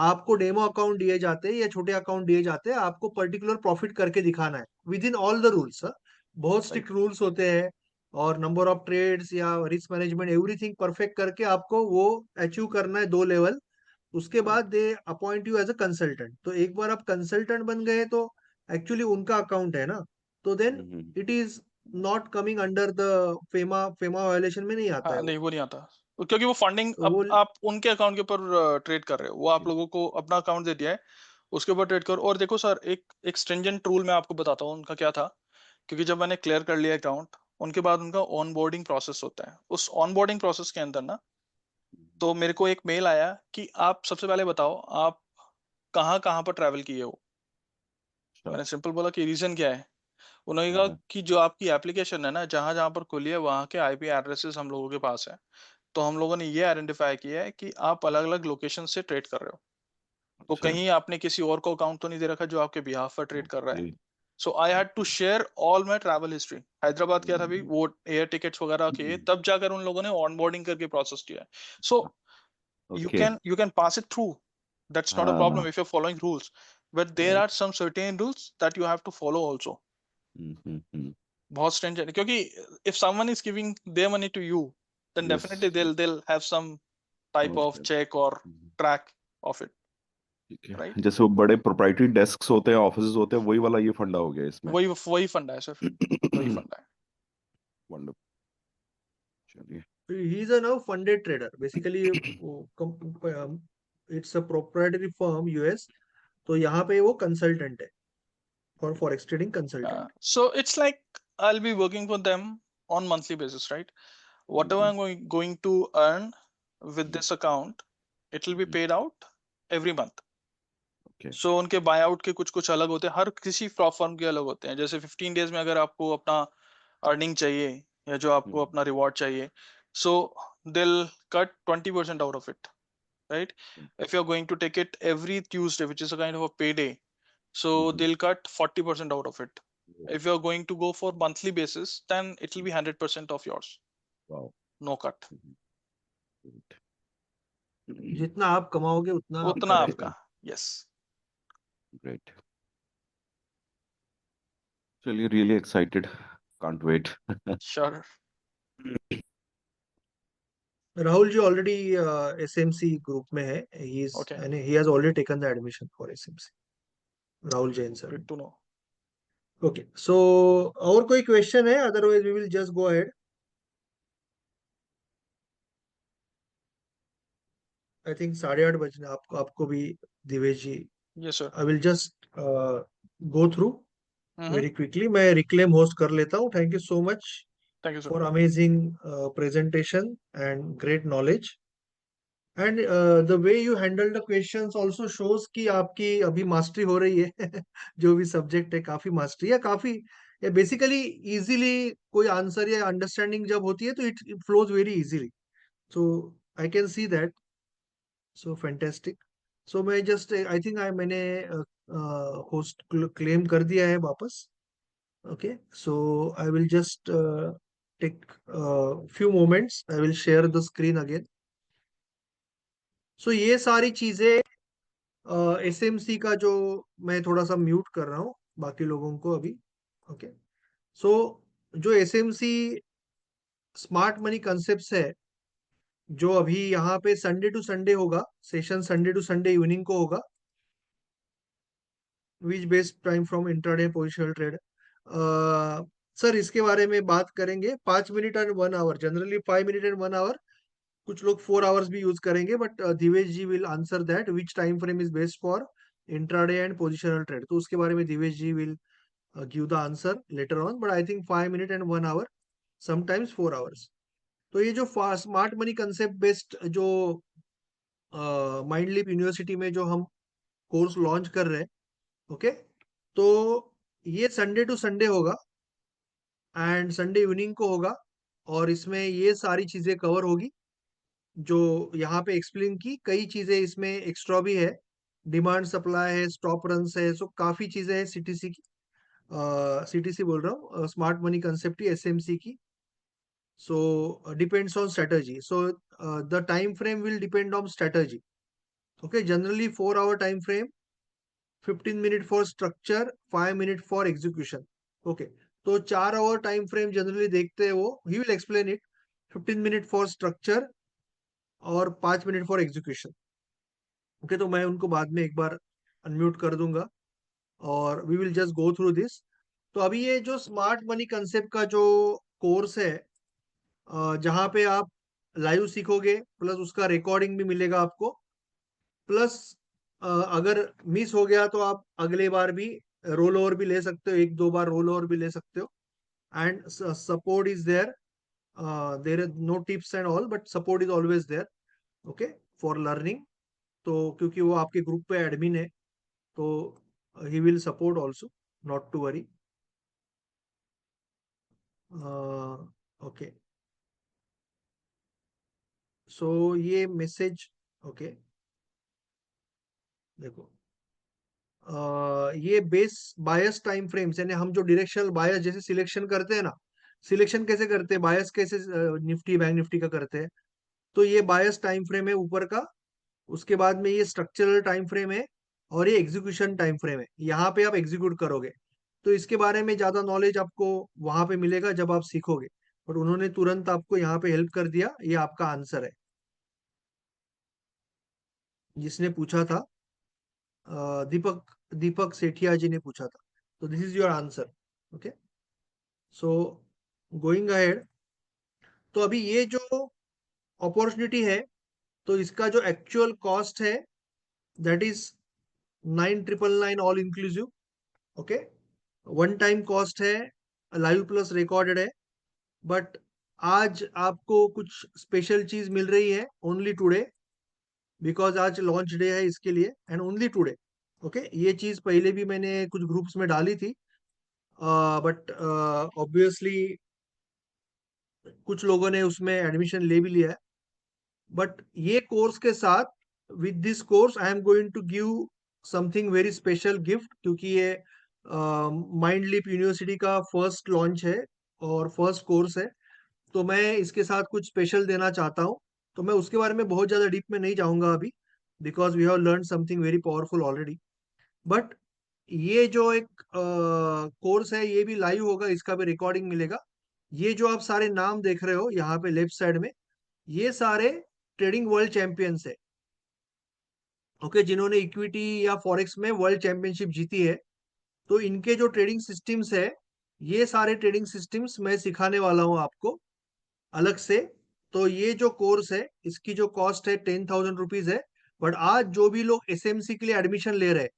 आपको डेमो अकाउंट दिए जाते हैं या छोटे अकाउंट दिए जाते हैं, आपको पर्टिकुलर प्रॉफिट करके दिखाना है with in all the rules. बहुत राइट स्ट्रिक्ट रूल्स होते हैं, और नंबर ऑफ ट्रेड्स या रिस्क मैनेजमेंट एवरीथिंग परफेक्ट करके आपको वो अचीव करना है 2 लेवल। उसके राइट बाद they appoint you as a consultant. तो एक बार आप कंसल्टेंट बन गए तो एक्चुअली उनका अकाउंट है ना, तो then it is not coming under the FEMA FEMA violation में नहीं आता है हाँ वो। नहीं वो नहीं आता, क्योंकि वो फंडिंग तो अब वो आप उनके अकाउंट के ऊपर ट्रेड कर रहे हो, वो आप लोगों को अपना अकाउंट दे दिया है, उसके ऊपर ट्रेड करो। और देखो सर, एक स्ट्रिंजेंट रूल मैं आपको बताता हूँ उनका क्या था। क्योंकि जब मैंने क्लियर कर लिया अकाउंट, उनके बाद उनका ऑन बोर्डिंग प्रोसेस होता है। उस ऑन बोर्डिंग प्रोसेस के अंदर ना, तो मेरे को एक मेल आया कि आप सबसे पहले बताओ आप कहाँ कहाँ पर ट्रैवल किए हो। अच्छा मैंने सिंपल बोला कि रीजन क्या है। उन्होंने हाँ कहा हाँ कि जो आपकी एप्लीकेशन है ना, जहां जहां पर खुली है वहां के आईपी एड्रेसेस हम लोगों के पास है। तो हम लोगों ने ये आइडेंटिफाई किया है कि आप अलग अलग लोकेशन से ट्रेड कर रहे हो। तो अच्छा कहीं आपने किसी और को अकाउंट तो नहीं दे रखा जो आपके बिहाफ पर ट्रेड कर रहा है। Okay so I had to share all my travel history. Hyderabad क्या था भाई, वो एयर टिकट्स वगैरह के तब जाकर उन लोगों ने ऑन बोर्डिंग करके प्रोसेस किया है। So okay you can pass it through, that's not a हाँ problem if you're following rules, but there are right some certain rules that you have to follow also। बहुत strange है, क्योंकि if someone is giving their money to you, then yes definitely they'll have some type समझ of गया check or track of it, ठीक है right? जैसे वो बड़े प्रोप्राइटरी डेस्क्स होते हैं ऑफिस होते हैं वही वाला ये फंडा हो गया इसमें वही फंडा है सर, वही फंडा है। वंडरफुल चलिए he is a now funded trader basically। It's a proprietary firm US. तो यहाँ पे वो कंसल्टेंट है, और forex trading consultant. So it's like I'll be working for them on monthly basis, right? Whatever I'm going to earn with this account, it will be paid out every month। Okay so उनके bye out के कुछ कुछ अलग होते हैं, हर किसी firm के अलग होते हैं। जैसे 15 डेज में अगर आपको अपना अर्निंग चाहिए या जो आपको अपना रिवॉर्ड चाहिए, so they'll cut 20% out of it, right? If you are going to take it every Tuesday which is a kind of a pay day, so they'll cut 40% out of it। if you're going to go for monthly basis, then it will be 100% of yours, wow no cut। जितना आप कमाओगे उतना उतना आपका रहेगा। आपका, yes। Great चलिए really excited can't wait Sure। Rahul ji already SMC group में है। Okay, he has already taken the admission for SMC, Rahul Jain sir. good to know। Okay, so और कोई क्वेश्चन है? Otherwise we will just go ahead. I think 8:30 बजने आपको आपको भी, Divesh ji. Yes sir। I will just go through Mm-hmm। Very quickly. मैं reclaim host कर लेता हूँ। Thank you so much Thank you sir। For amazing presentation and great knowledge. And the way you handle the questions also shows कि आपकी अभी mastery हो रही है। जो भी सब्जेक्ट है काफी मास्टरी है, काफी बेसिकली इजीली कोई आंसर या अंडरस्टैंडिंग जब होती है तो it flows very easily. So I can see that. So fantastic. So मैं जस्ट आई थिंक मैंने होस्ट क्लेम कर दिया है वापस। Okay, so I will just take few moments, I will share the screen again। So ये सारी चीजें SMC का जो, मैं थोड़ा सा म्यूट कर रहा हूँ बाकी लोगों को अभी। ओके, सो जो एसएमसी स्मार्ट मनी कंसेप्ट है, जो अभी यहाँ पे संडे टू संडे होगा, session Sunday to Sunday evening को होगा, which based time from intraday positional trade. Sir इसके बारे में बात करेंगे। 5 minute and 1 hour, generally 5 minute and 1 hour, कुछ लोग 4 आवर्स भी यूज करेंगे, but Divesh ji will answer that which time frame is best for intraday and positional trade. तो उसके बारे में Divesh ji will give the answer later on, but I think 5 minute and 1 hour, sometimes 4 hours. तो ये जो स्मार्ट मनी कंसेप्ट बेस्ड जो माइंडलीप university में जो हम कोर्स लॉन्च कर रहे हैं, ओके, तो ये संडे टू संडे होगा एंड संडे इवनिंग को होगा। और इसमें ये सारी चीजें कवर होगी जो यहाँ पे एक्सप्लेन की। कई चीजें इसमें एक्स्ट्रा भी है, डिमांड सप्लाई है, स्टॉप रन्स है, सो काफी चीजें हैं सीटीसी की, सीटीसी बोल रहा हूँ, स्मार्ट मनी कंसेप्ट की, एसएमसी की। So depends on strategy. So the time frame will depend on strategy. Okay, generally 4 hour time frame, 15 minute for structure, 5 minute for execution. Okay, तो 4 आवर टाइम फ्रेम जनरली देखते हैं वो, he will explain it. 15 minute for structure और 5 minute for execution. Okay, तो मैं उनको बाद में एक बार अनम्यूट कर दूंगा और we will just go through this. तो अभी ये जो स्मार्ट मनी कंसेप्ट का जो कोर्स है, जहाँ पे आप लाइव सीखोगे, प्लस उसका रिकॉर्डिंग भी मिलेगा आपको, प्लस अगर मिस हो गया तो आप अगले बार भी रोल ओवर भी ले सकते हो, एक दो बार रोल ओवर भी ले सकते हो। And support is there, there is no tips and all, but support is always there, okay, for learning. तो क्योंकि वो आपके ग्रुप पे एडमिन है, तो he will support also, not to worry. Okay, so ये मैसेज, ओके, देखो, ये बेस बायस टाइम फ्रेम्स, यानी हम जो डायरेक्शनल बायस जैसे सिलेक्शन करते हैं ना, सिलेक्शन कैसे करते हैं, बायस कैसे निफ्टी बैंक निफ्टी का करते हैं, तो ये बायस टाइम फ्रेम है ऊपर का। उसके बाद में ये स्ट्रक्चरल टाइम फ्रेम है और ये एग्जीक्यूशन टाइम फ्रेम है, यहाँ पे आप एग्जीक्यूट करोगे। तो इसके बारे में ज्यादा नॉलेज आपको वहां पे मिलेगा जब आप सीखोगे, बट उन्होंने तुरंत आपको यहाँ पे हेल्प कर दिया, ये आपका आंसर है। जिसने पूछा था, दीपक दीपक सेठिया जी ने पूछा था, तो this is your answer. Okay, so going ahead, तो अभी ये जो अपॉर्चुनिटी है, तो इसका जो एक्चुअल कॉस्ट है, that is 9,999 all inclusive. Okay, one time cost है, लाइव प्लस रिकॉर्डेड है, बट आज आपको कुछ स्पेशल चीज मिल रही है ओनली टुडे, बिकॉज आज लॉन्च डे है इसके लिए, एंड ओनली टुडे। ओके, ये चीज पहले भी मैंने कुछ ग्रुप्स में डाली थी, बट ऑब्वियसली कुछ लोगों ने उसमें एडमिशन ले भी लिया है। बट ये कोर्स के साथ, with this course I am going to give something very special gift, क्योंकि ये माइंड लीप यूनिवर्सिटी का फर्स्ट लॉन्च है और फर्स्ट कोर्स है, तो मैं इसके साथ कुछ स्पेशल देना चाहता हूँ। तो मैं उसके बारे में बहुत ज्यादा डीप में नहीं जाऊंगा अभी, because we have learn something very powerful already. But ये जो एक कोर्स है, ये भी लाइव होगा, इसका भी रिकॉर्डिंग मिलेगा। ये जो आप सारे नाम देख रहे हो यहाँ पे लेफ्ट साइड में, ये सारे ट्रेडिंग वर्ल्ड चैंपियंस है, ओके, जिन्होंने इक्विटी या फॉरेक्स में वर्ल्ड चैंपियनशिप जीती है। तो इनके जो ट्रेडिंग सिस्टम्स है, ये सारे ट्रेडिंग सिस्टम्स मैं सिखाने वाला हूँ आपको अलग से। तो ये जो कोर्स है, इसकी जो कॉस्ट है 10,000 रुपीज है, बट आज जो भी लोग एसएमसी के लिए एडमिशन ले रहे हैं,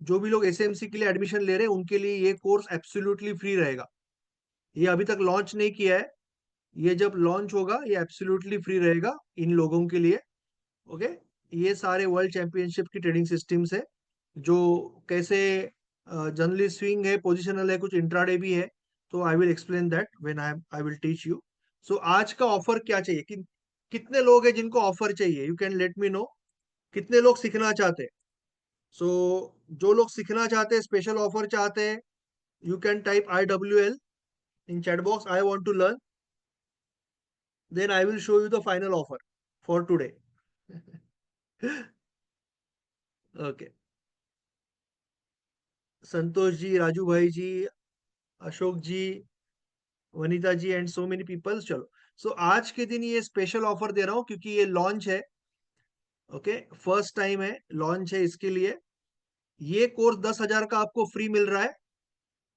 जो भी लोग एसएमसी के लिए एडमिशन ले रहे हैं, उनके लिए ये कोर्स एब्सोल्युटली फ्री रहेगा। ये अभी तक लॉन्च नहीं किया है, ये जब लॉन्च होगा ये एब्सोल्युटली फ्री रहेगा इन लोगों के लिए। ओके, ये सारे वर्ल्ड चैंपियनशिप की ट्रेडिंग सिस्टम्स है, जो कैसे जनरली स्विंग है, पोजिशनल है, कुछ इंट्राडे भी है। तो I will explain that when I will teach you. So आज का ऑफर क्या चाहिए, कितने लोग हैं जिनको ऑफर चाहिए, you can let me know. कितने लोग सीखना चाहते हैं? सो जो लोग सीखना चाहते हैं, स्पेशल ऑफर चाहते हैं, you can type IWL in chat box, I want to learn, then I will show you the final offer for today. Okay, Santosh ji, Raju भाई जी, अशोक जी, वनीता जी एंड सो मेनी पीपल। चलो, सो आज के दिन ये स्पेशल ऑफर दे रहा हूँ क्योंकि ये लॉन्च है। ओके, फर्स्ट टाइम है, लॉन्च है, इसके लिए ये कोर्स 10,000 का आपको फ्री मिल रहा है।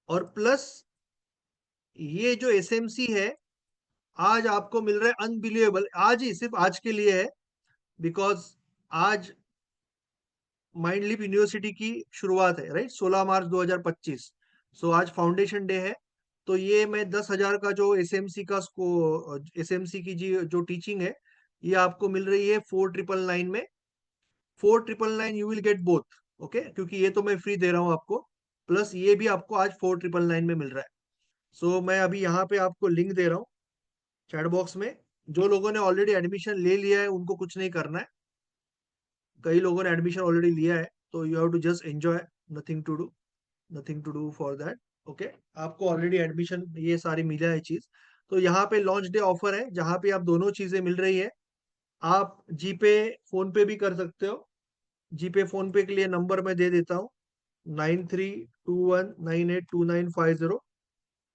और प्लस ये जो एसएमसी है, आज आपको मिल रहा है अनबिलीवेबल, आज ही, सिर्फ आज के लिए है, बिकॉज आज माइंड लीप यूनिवर्सिटी की शुरुआत है, राइट, 16 मार्च 2025। सो आज फाउंडेशन डे है। तो ये मैं 10,000 का जो एसएमसी का एसएमसी की जी जो टीचिंग है, ये आपको मिल रही है 4,999 में। 4,999 you will get both, okay, क्योंकि ये तो मैं फ्री दे रहा हूँ आपको, प्लस ये भी आपको आज 4,999 में मिल रहा है। सो मैं अभी यहाँ पे आपको लिंक दे रहा हूँ चैट बॉक्स में। जो लोगों ने ऑलरेडी एडमिशन ले लिया है उनको कुछ नहीं करना है, कई लोगों ने एडमिशन ऑलरेडी लिया है, तो you have to just enjoy, nothing to do, nothing to do for that. Okay, आपको ऑलरेडी एडमिशन ये सारी मिला है चीज। तो यहाँ पे लॉन्च डे ऑफर है, जहाँ पे आप दोनों चीजें मिल रही है। आप जीपे फोन पे भी कर सकते हो, जीपे फोन पे के लिए नंबर मैं दे देता हूँ, 9321982950।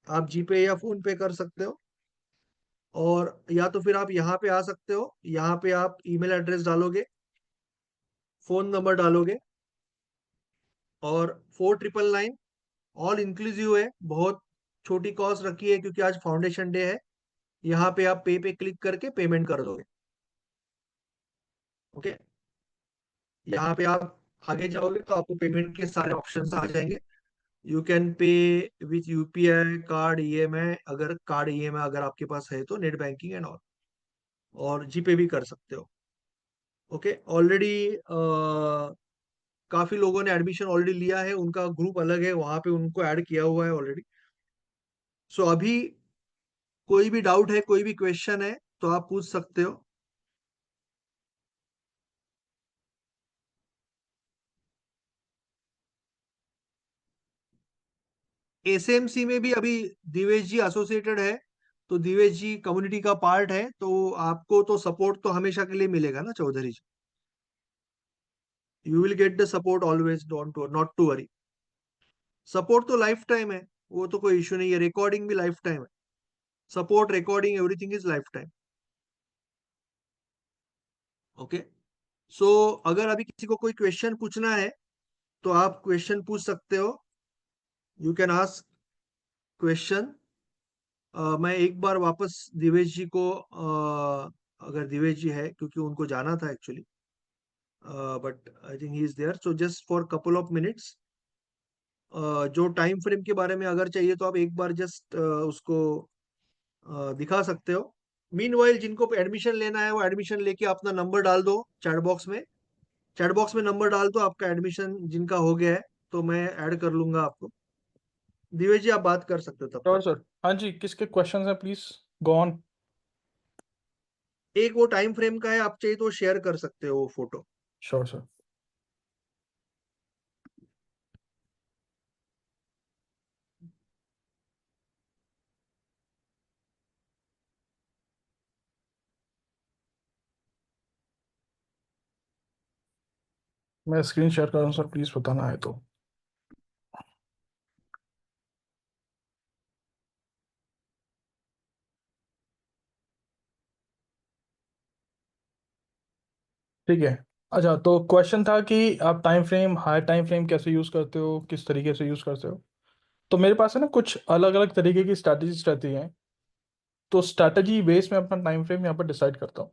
आप जीपे या फोन पे कर सकते हो, और या तो फिर आप यहाँ पे आ सकते हो। यहाँ पे आप ईमेल एड्रेस डालोगे, फोन नंबर डालोगे, और 4999 ऑल इंक्लूसिव है, बहुत छोटी कॉस्ट रखी है क्योंकि आज फाउंडेशन डे है। यहाँ पे आप पे क्लिक करके पेमेंट कर दोगे। ओके, यहाँ पे आप आगे जाओगे तो आपको पेमेंट के सारे ऑप्शंस आ जाएंगे। You can pay with UPI card, EMI, अगर कार्ड ईएमआई अगर आपके पास है तो, नेट बैंकिंग एंड ऑल, और जीपे भी कर सकते हो। ओके, ऑलरेडी काफी लोगों ने एडमिशन ऑलरेडी लिया है, उनका ग्रुप अलग है, वहां पे उनको ऐड किया हुआ है ऑलरेडी। सो अभी कोई भी डाउट है, कोई भी क्वेश्चन है तो आप पूछ सकते हो। एसएमसी में भी अभी दिवेश जी एसोसिएटेड है, तो दिवेश जी कम्युनिटी का पार्ट है, तो आपको तो सपोर्ट तो हमेशा के लिए मिलेगा ना Chaudhary ji. You will get the support always, don't not to worry. Support तो लाइफ टाइम है, वो तो कोई इश्यू नहीं है। रिकॉर्डिंग भी लाइफ टाइम है, support, recording, everything is lifetime. Okay, so अगर अभी किसी को कोई क्वेश्चन पूछना है तो आप क्वेश्चन पूछ सकते हो। You can ask question. मैं एक बार वापस दिवेश जी को, अगर दिवेश जी है, क्योंकि उनको जाना था actually, but I think he is there, so just for couple of minutes, जो टाइम फ्रेम के बारे में अगर चाहिए तो आप एक बार जस्ट उसको दिखा सकते हो। मीनवाइल जिनको एडमिशन लेना है वो एडमिशन लेके अपना नंबर डाल दो चैट बॉक्स में। चैट बॉक्स में नंबर डाल दो, आपका एडमिशन जिनका हो गया है तो मैं ऐड कर लूंगा आपको। दिवेश जी आप बात कर सकते हो तब श्योर तक। सर। हाँ जी, किसके क्वेश्चंस हैं प्लीज गो ऑन। एक वो टाइम फ्रेम का है, आप चाहिए तो शेयर कर सकते हो वो फोटो। Sure sir. मैं स्क्रीन शेयर कर रहा हूँ सर, प्लीज बताना है तो। ठीक है। अच्छा, तो क्वेश्चन था कि आप time frame, high time frame कैसे यूज़ करते हो, किस तरीके से यूज़ करते हो। तो मेरे पास है ना कुछ अलग अलग तरीके की स्ट्रैटेजीज रहती हैं। तो स्ट्रैटेजी बेस में अपना टाइम फ्रेम यहाँ पर डिसाइड करता हूँ।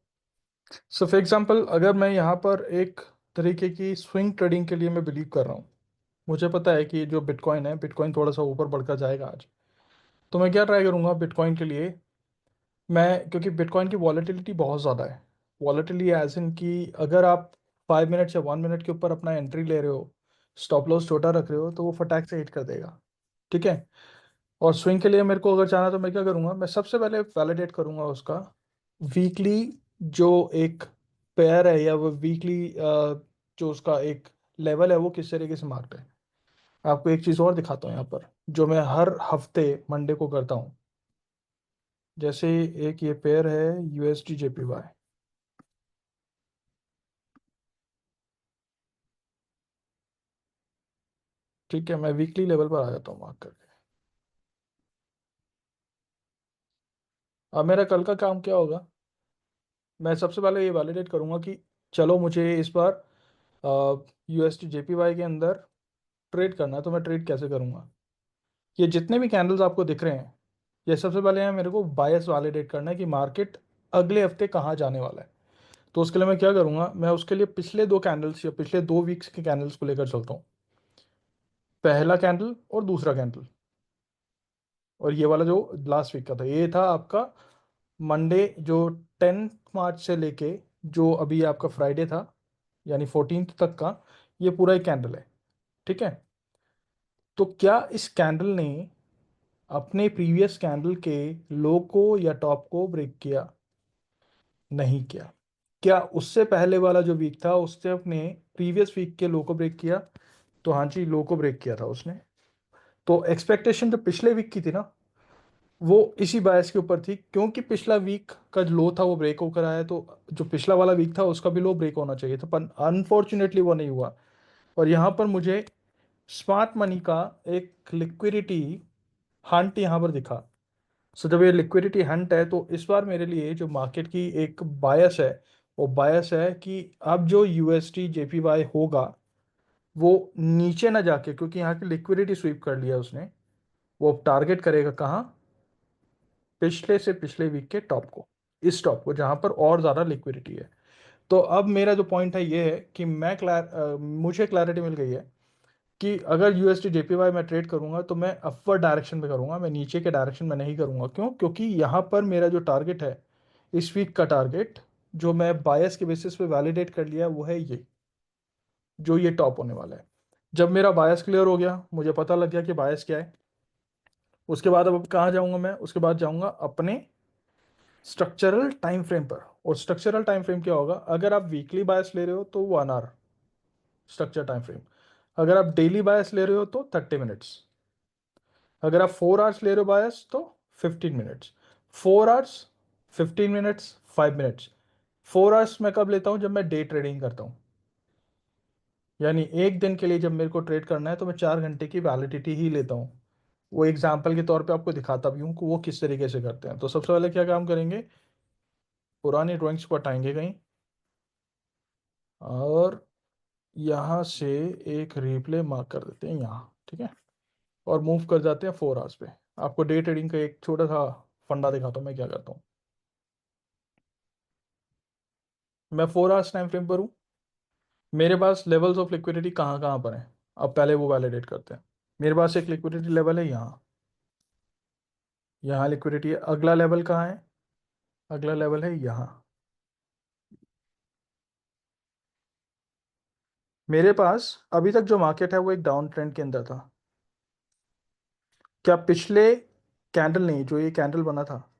सो फॉर एग्जांपल, अगर मैं यहाँ पर एक तरीके की स्विंग ट्रेडिंग के लिए मैं बिलीव कर रहा हूँ, मुझे पता है कि जो बिटकॉइन है, बिटकॉइन थोड़ा सा ऊपर बढ़कर जाएगा आज। तो मैं क्या ट्राई करूँगा बिटकॉइन के लिए, मैं, क्योंकि बिटकॉइन की वॉलेटिलिटी बहुत ज़्यादा है। वॉलेटिलिटी एज इन कि अगर आप 5 मिनट या 1 मिनट के ऊपर अपना एंट्री ले रहे हो, स्टॉप लॉस छोटा रख रहे हो, तो वो फटाक से हिट कर देगा। ठीक है। और स्विंग के लिए मेरे को अगर चाहना तो मैं क्या करूँगा, मैं सबसे पहले वैलिडेट करूँगा उसका वीकली जो एक पेयर है, या वो वीकली जो उसका एक लेवल है वो किस तरीके से मार्क है। आपको एक चीज़ और दिखाता हूँ यहाँ पर, जो मैं हर हफ्ते मंडे को करता हूँ। जैसे एक ये पेयर है यूएसडी जेपीवाई। ठीक है, मैं वीकली लेवल पर आ जाता हूँ मार्क करके। अब मेरा कल का काम क्या होगा, मैं सबसे पहले ये वैलिडेट करूँगा कि चलो मुझे इस बार यूएसडी जेपीवाई के अंदर ट्रेड करना है, तो मैं ट्रेड कैसे करूँगा। ये जितने भी कैंडल्स आपको दिख रहे हैं, ये सबसे पहले है मेरे को बायस वैलिडेट करना है कि मार्केट अगले हफ्ते कहाँ जाने वाला है। तो उसके लिए मैं क्या करूँगा, मैं उसके लिए पिछले 2 कैंडल्स या पिछले 2 वीक्स के कैंडल्स को लेकर चलता हूँ। पहला कैंडल और दूसरा कैंडल, और ये वाला जो लास्ट वीक का था, ये था आपका मंडे जो 10 मार्च से लेके जो अभी आपका फ्राइडे था, यानी 14th तक का, ये पूरा एक कैंडल है। ठीक है। तो क्या इस कैंडल ने अपने प्रीवियस कैंडल के लो को या टॉप को ब्रेक किया? नहीं किया। क्या उससे पहले वाला जो वीक था उसने अपने प्रीवियस वीक के लो को ब्रेक किया? तो हाँ जी, लो को ब्रेक किया था उसने। तो एक्सपेक्टेशन जो पिछले वीक की थी ना, वो इसी बायस के ऊपर थी, क्योंकि पिछला वीक का जो लो था वो ब्रेक होकर आया, तो जो पिछला वाला वीक था उसका भी लो ब्रेक होना चाहिए था, पर अनफॉर्चुनेटली वो नहीं हुआ। और यहाँ पर मुझे स्मार्ट मनी का एक लिक्विडिटी हंट यहाँ पर दिखा। सो जब ये लिक्विडिटी हंट है, तो इस बार मेरे लिए जो मार्केट की एक बायस है, वो बायस है कि अब जो यूएसटी जेपीवाई होगा वो नीचे ना जाके, क्योंकि यहाँ की लिक्विडिटी स्वीप कर लिया उसने, वो टारगेट करेगा कहाँ? पिछले से पिछले वीक के टॉप को, इस टॉप को जहाँ पर और ज़्यादा लिक्विडिटी है। तो अब मेरा जो पॉइंट है ये है कि मुझे क्लैरिटी मिल गई है कि अगर यूएसडी जेपीवाई मैं ट्रेड करूंगा तो मैं अपवर्ड डायरेक्शन में करूंगा, मैं नीचे के डायरेक्शन में नहीं करूंगा। क्यों? क्योंकि यहाँ पर मेरा जो टारगेट है, इस वीक का टारगेट जो मैं बायस के बेसिस पे वैलिडेट कर लिया, वो है ये, जो ये टॉप होने वाला है। जब मेरा बायस क्लियर हो गया, मुझे पता लग गया कि बायस क्या है, उसके बाद अब कहाँ जाऊंगा मैं? उसके बाद जाऊंगा अपने स्ट्रक्चरल टाइम फ्रेम पर। और स्ट्रक्चरल टाइम फ्रेम क्या होगा? अगर आप वीकली बायस ले रहे हो तो 1 आवर स्ट्रक्चर टाइम फ्रेम, अगर आप डेली बायस ले रहे हो तो 30 मिनट्स, अगर आप 4 आवर्स ले रहे हो बायस तो 15 minutes. 4 hours, 15 minutes, 5 minutes. 4 hours मैं कब लेता हूँ? जब मैं डे ट्रेडिंग करता हूँ, यानी एक दिन के लिए जब मेरे को ट्रेड करना है तो मैं 4 घंटे की वैलिडिटी ही लेता हूँ। वो एग्जाम्पल के तौर पे आपको दिखाता भी हूँ कि वो किस तरीके से करते हैं। तो सबसे पहले क्या काम करेंगे, पुरानी ड्राइंग्स को हटाएंगे कहीं, और यहाँ से एक रिप्ले मार्क कर देते हैं यहाँ, ठीक है, और मूव कर जाते हैं 4 आवर्स पे। आपको डे ट्रेडिंग का एक छोटा सा फंडा दिखाता हूँ मैं क्या करता हूँ। मैं 4 आवर्स टाइम फ्रेम पर हूँ, मेरे पास लेवल्स ऑफ लिक्विडिटी कहाँ कहाँ पर हैं, अब पहले वो वैलिडेट करते हैं। मेरे पास एक लिक्विडिटी लेवल है यहाँ, यहाँ लिक्विडिटी है। अगला लेवल कहाँ है? अगला लेवल है यहाँ। मेरे पास अभी तक जो मार्केट है वो एक डाउन ट्रेंड के अंदर था। क्या पिछले कैंडल ने, जो ये कैंडल बना था,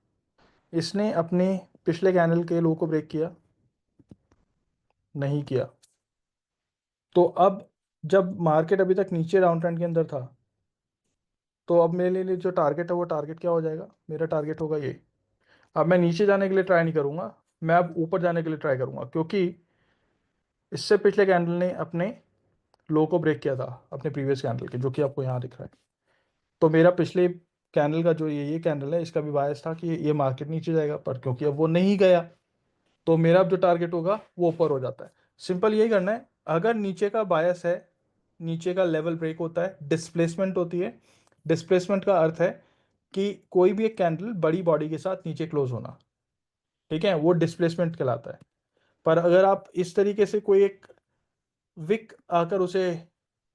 इसने अपने पिछले कैंडल के लो को ब्रेक किया? नहीं किया। तो अब जब मार्केट अभी तक नीचे डाउन ट्रेंड के अंदर था, तो अब मेरे लिए जो टारगेट है वो टारगेट क्या हो जाएगा? मेरा टारगेट होगा ये। अब मैं नीचे जाने के लिए ट्राई नहीं करूंगा, मैं अब ऊपर जाने के लिए ट्राई करूंगा, क्योंकि इससे पिछले कैंडल ने अपने लो को ब्रेक किया था, अपने प्रीवियस कैंडल के, जो कि आपको यहाँ दिख रहा है। तो मेरा पिछले कैंडल का जो ये कैंडल है, इसका भी बायस था कि ये मार्केट नीचे जाएगा, पर क्योंकि अब वो नहीं गया, तो मेरा अब जो टारगेट होगा वो ऊपर हो जाता है। सिंपल यही करना है। अगर नीचे का बायस है, नीचे का लेवल ब्रेक होता है, डिस्प्लेसमेंट होती है। डिस्प्लेसमेंट का अर्थ है कि कोई भी एक कैंडल बड़ी बॉडी के साथ नीचे क्लोज होना, ठीक है, वो डिस्प्लेसमेंट कहलाता है। पर अगर आप इस तरीके से कोई एक विक आकर उसे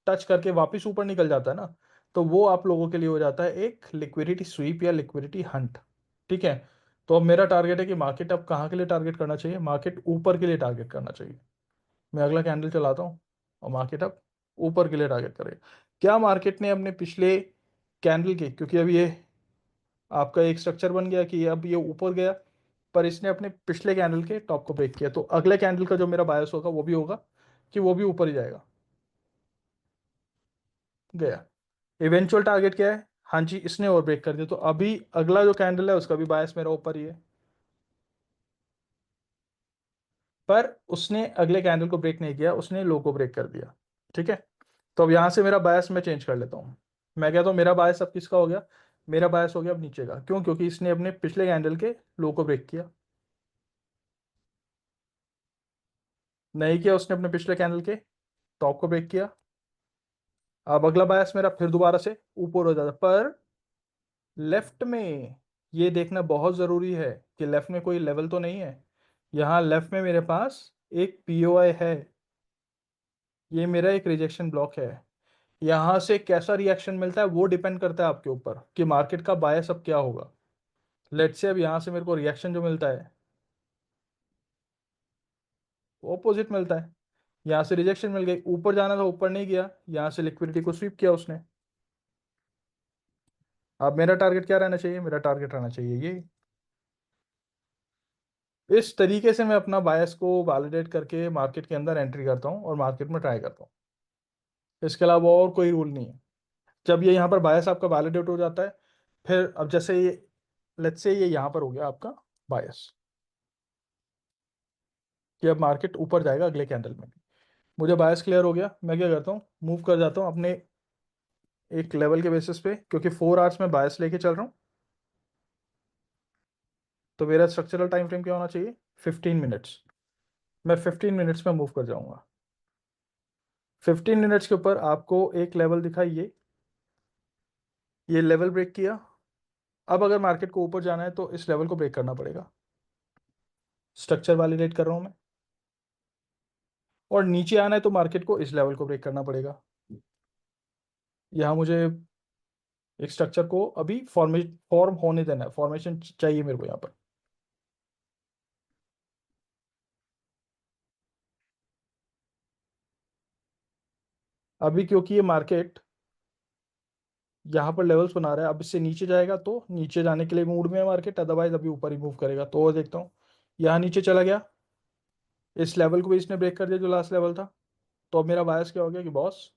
टच करके वापस ऊपर निकल जाता है ना, तो वो आप लोगों के लिए हो जाता है एक लिक्विडिटी स्वीप या लिक्विडिटी हंट, ठीक है। तो अब मेरा टारगेट है कि मार्केट अब कहाँ के लिए टारगेट करना चाहिए? मार्केट ऊपर के लिए टारगेट करना चाहिए। मैं अगला कैंडल चलाता हूँ और मार्केट अब ऊपर के लिए टारगेट करेगा। क्या मार्केट ने अपने पिछले कैंडल के, क्योंकि अब ये आपका एक स्ट्रक्चर बन गया कि अब ये ऊपर गया, पर इसने अपने पिछले कैंडल के टॉप को ब्रेक किया, तो अगले कैंडल का जो मेरा बायस होगा वो भी होगा कि वो भी ऊपर ही जाएगा। गया। इवेंचुअल टारगेट क्या है? हाँ जी, इसने और ब्रेक कर दिया, तो अभी अगला जो कैंडल है उसका भी बायस मेरा ऊपर ही है, पर उसने अगले कैंडल को ब्रेक नहीं किया, उसने लो को ब्रेक कर दिया, ठीक है। तो अब यहां से मेरा बायस मैं चेंज कर लेता हूं। मैं कहता हूं मेरा बायस अब किसका हो गया? मेरा बायस हो गया अब नीचे का। क्यों? क्योंकि इसने अपने पिछले कैंडल के लो को ब्रेक किया। नहीं किया उसने अपने पिछले कैंडल के टॉप को ब्रेक किया। अब अगला बायस मेरा फिर दोबारा से ऊपर हो जाता, पर लेफ्ट में ये देखना बहुत ज़रूरी है कि लेफ्ट में कोई लेवल तो नहीं है। यहाँ लेफ्ट में मेरे पास एक पीओआई है, ये मेरा एक रिजेक्शन ब्लॉक है। यहाँ से कैसा रिएक्शन मिलता है वो डिपेंड करता है आपके ऊपर कि मार्केट का बायस अब क्या होगा। लेट्स से अब यहाँ से मेरे को रिएक्शन जो मिलता है वो अपोजिट मिलता है। यहाँ से रिजेक्शन मिल गई, ऊपर जाना था ऊपर नहीं गया, यहाँ से लिक्विडिटी को स्वीप किया उसने। अब मेरा टारगेट क्या रहना चाहिए? मेरा टारगेट रहना चाहिए ये। इस तरीके से मैं अपना बायस को वैलिडेट करके मार्केट के अंदर एंट्री करता हूँ और मार्केट में ट्राई करता हूँ। इसके अलावा और कोई रूल नहीं है। जब ये यहाँ पर बायस आपका वैलिडेट हो जाता है, फिर अब जैसे ये लेट्स से ये यहाँ पर हो गया आपका बायस कि अब मार्केट ऊपर जाएगा अगले कैंडल में। मुझे बायस क्लियर हो गया, मैं क्या करता हूँ, मूव कर जाता हूँ अपने एक लेवल के बेसिस पे, क्योंकि 4 आवर्स में बायस लेके चल रहा हूँ। तो मेरा स्ट्रक्चरल टाइम फ्रेम क्या होना चाहिए, 15 मिनट्स। मैं 15 मिनट्स में मूव कर जाऊंगा। 15 मिनट्स के ऊपर आपको एक लेवल दिखाई, ये लेवल ब्रेक किया। अब अगर मार्केट को ऊपर जाना है तो इस लेवल को ब्रेक करना पड़ेगा। स्ट्रक्चर वैलिडेट कर रहा हूं मैं। और नीचे आना है तो मार्केट को इस लेवल को ब्रेक करना पड़ेगा। यहाँ मुझे एक स्ट्रक्चर को अभी फॉर्म होने देना है, फॉर्मेशन चाहिए मेरे को यहाँ पर। अभी क्योंकि ये मार्केट यहाँ पर लेवल्स बना रहा है, अब इससे नीचे जाएगा तो नीचे जाने के लिए मूड में है मार्केट, अदरवाइज अभी ऊपर ही मूव करेगा। तो और देखता हूँ, यहाँ नीचे चला गया, इस लेवल को भी इसने ब्रेक कर दिया जो लास्ट लेवल था। तो अब मेरा बायस क्या हो गया कि बॉस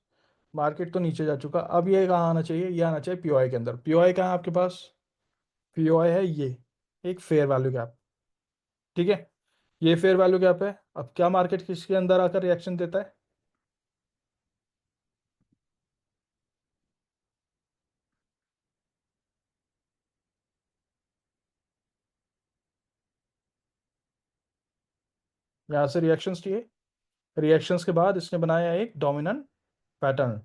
मार्केट तो नीचे जा चुका, अब ये कहाँ आना चाहिए, ये आना चाहिए पीओआई के अंदर। पीओआई कहाँ है आपके पास, पीओआई है ये एक फेयर वैल्यू गैप, ठीक है। ये फेयर वैल्यू गैप है। अब क्या मार्केट किसके अंदर आकर रिएक्शन देता है, यहाँ से रिएक्शंस दिए। रिएक्शंस के बाद इसने बनाया एक डोमिनेंट पैटर्न,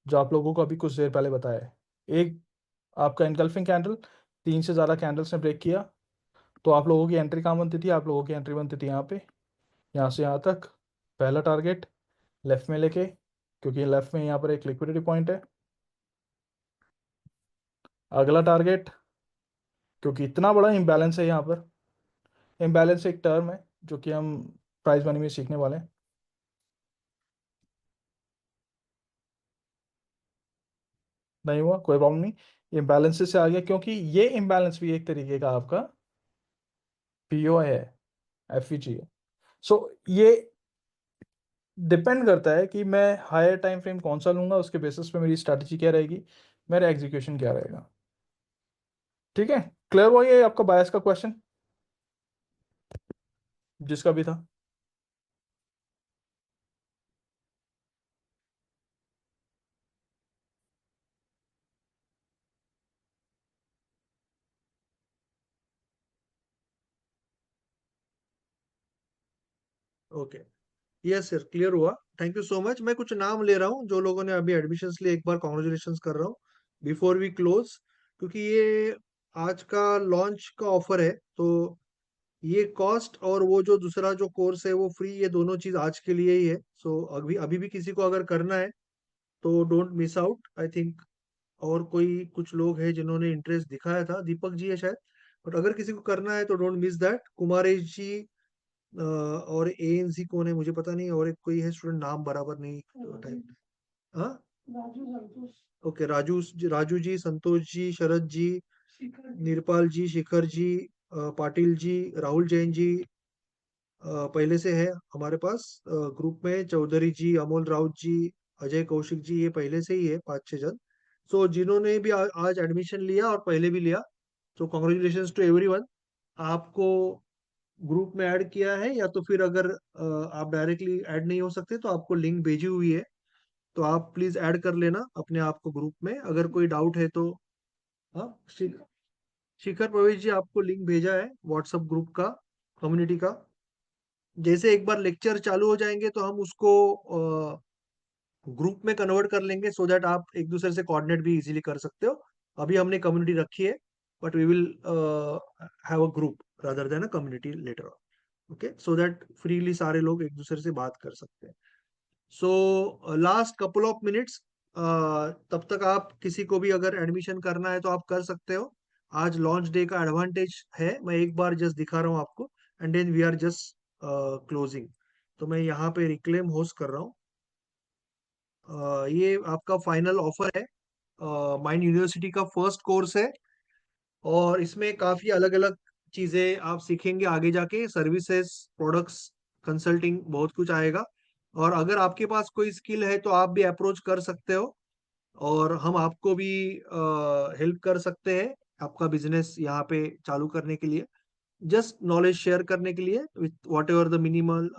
जो आप लोगों को अभी कुछ देर पहले बताया है। एक आपका एनगल्फिंग कैंडल, 3 से ज़्यादा कैंडल्स ने ब्रेक किया। तो आप लोगों की एंट्री कहाँ बनती थी, आप लोगों की एंट्री बनती थी यहाँ पे, यहाँ से यहाँ तक। पहला टारगेट लेफ्ट में लेके, क्योंकि लेफ्ट में यहाँ पर एक लिक्विडिटी पॉइंट है। अगला टारगेट, क्योंकि इतना बड़ा इम्बैलेंस है यहाँ पर, इम्बैलेंस एक टर्म है जो कि हम प्राइस मनी में सीखने वाले हैं। नहीं हुआ कोई प्रॉब्लम नहीं, इम्बैलेंस से आ गया, क्योंकि ये इम्बैलेंस भी एक तरीके का आपका पीओ है, एफईजी है। सो ये डिपेंड करता है कि मैं हायर टाइम फ्रेम कौन सा लूंगा, उसके बेसिस पे मेरी स्ट्रैटेजी क्या रहेगी, मेरा एग्जीक्यूशन क्या रहेगा। ठीक है, क्लियर हुआ ये आपका बायस का क्वेश्चन जिसका भी था। ओके, यस सर, क्लियर हुआ। Thank you so much. मैं कुछ नाम ले रहा हूँ जो लोगों ने अभी एडमिशन्स लिए, एक बार कॉन्ग्रेचुलेशन कर रहा हूँ बिफोर वी क्लोज, क्योंकि ये आज का लॉन्च का ऑफर है। तो ये कॉस्ट और वो जो दूसरा जो कोर्स है वो फ्री, ये दोनों चीज आज के लिए ही है। सो अभी अभी भी किसी को अगर करना है तो don't miss out, I think. और कोई कुछ लोग हैं जिन्होंने इंटरेस्ट दिखाया था, दीपक जी है शायद। बट अगर किसी को करना है तो डोंट मिस दैट। कुमारेश जी और एएनसी कौन है मुझे पता नहीं, और एक कोई है स्टूडेंट, नाम बराबर नहीं टाइप। हाँ, ओके, राजू जी, संतोष जी, शरद जी, निरपाल जी, शिखर जी, पाटिल जी, राहुल जैन जी पहले से है हमारे पास ग्रुप में। चौधरी जी, अमोल राउत जी, अजय कौशिक जी, ये पहले से ही है 5-6 जन। सो जिन्होंने भी आज एडमिशन लिया और पहले भी लिया, तो कॉन्ग्रेचुलेशन टू एवरीवन। आपको ग्रुप में ऐड किया है, या तो फिर अगर आप डायरेक्टली ऐड नहीं हो सकते तो आपको लिंक भेजी हुई है, तो आप प्लीज ऐड कर लेना अपने आप को ग्रुप में, अगर कोई डाउट है तो। हाँ, शिखर प्रवेश जी आपको लिंक भेजा है व्हाट्सएप ग्रुप का, कम्युनिटी का। जैसे एक बार लेक्चर चालू हो जाएंगे तो हम उसको ग्रुप में कन्वर्ट कर लेंगे, सो दैट आप एक दूसरे से कोऑर्डिनेट भी इजीली कर सकते हो। अभी हमने कम्युनिटी रखी है, but we will have a group rather than a community later on. Okay, so that freely सारे लोग एक दूसरे से बात कर सकते हैं। So last couple of minutes, तब तक आप किसी को भी अगर एडमिशन करना है तो आप कर सकते हो। आज लॉन्च डे का एडवांटेज है, मैं एक बार जस्ट दिखा रहा हूँ आपको, and then we are just closing. तो मैं यहाँ पे रिक्लेम होस्ट कर रहा हूँ। ये आपका फाइनल ऑफर है, माइंड यूनिवर्सिटी का फर्स्ट कोर्स है, और इसमें काफी अलग अलग चीजें आप सीखेंगे आगे जाके, सर्विसेज, प्रोडक्ट्स, कंसल्टिंग, बहुत कुछ आएगा। और अगर आपके पास कोई स्किल है तो आप भी अप्रोच कर सकते हो, और हम आपको भी हेल्प कर सकते हैं आपका बिजनेस यहाँ पे चालू करने के लिए, जस्ट नॉलेज शेयर करने के लिए with what ever the minimal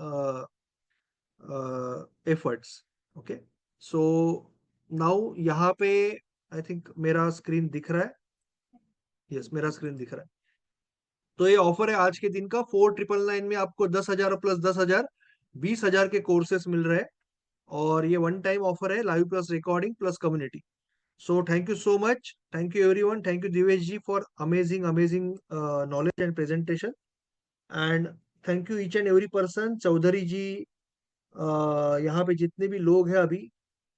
efforts. Okay, so now यहाँ पे आई थिंक मेरा स्क्रीन दिख रहा है। यस, मेरा स्क्रीन दिख रहा है। तो ये ऑफर है आज के दिन का, 4999 में आपको 10,000 प्लस 10,000 20,000 के कोर्सेस मिल रहे हैं। और ये वन टाइम ऑफर है, live plus recording plus community. So thank you so much. Thank you everyone. Thank you Divesh ji for amazing knowledge and presentation. And thank you each and every person. Chaudhary ji, यहाँ पे जितने भी लोग हैं अभी,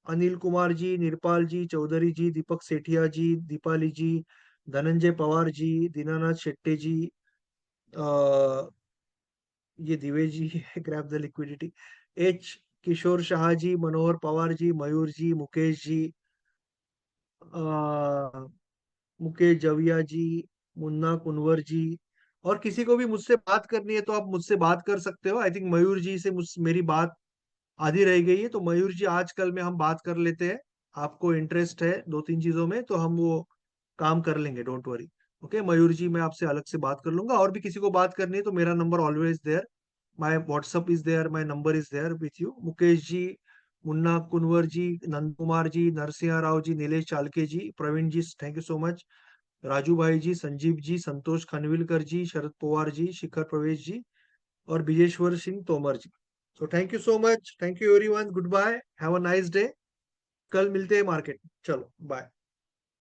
अनिल कुमार जी, निरपाल जी, चौधरी जी, दीपक सेठिया जी, दीपाली जी, धनंजय पवार जी, दीनानाथ शेट्टे जी, ये दिवेश जी grab the liquidity, H किशोर शाह जी, मनोहर पवार जी, मयूर जी, मुकेश जी, मुकेश जविया जी, मुन्ना कुनवर जी। और किसी को भी मुझसे बात करनी है तो आप मुझसे बात कर सकते हो। आई थिंक मयूर जी से मेरी बात आधी रह गई है, तो मयूर जी आजकल में हम बात कर लेते हैं। आपको इंटरेस्ट है 2-3 चीजों में तो हम वो काम कर लेंगे, डोंट वरी। ओके मयूर जी, मैं आपसे अलग से बात कर लूंगा। और भी किसी को बात करनी है तो मेरा number always there, my WhatsApp is there, my number is there with you. Mukesh ji, Munna Kunwar ji, Nand Kumar ji, Narsingh Rao ji, Nilesh Chalke ji, Praveen ji, thank you so much, Raju भाई जी, संजीव जी, संतोष खानविलकर जी, शरद पवार जी, शिखर प्रवेश जी, और Bijeshwar Singh Tomar ji. So thank you so much, thank you everyone, goodbye, have a nice day. कल मिलते हैं market, चलो bye.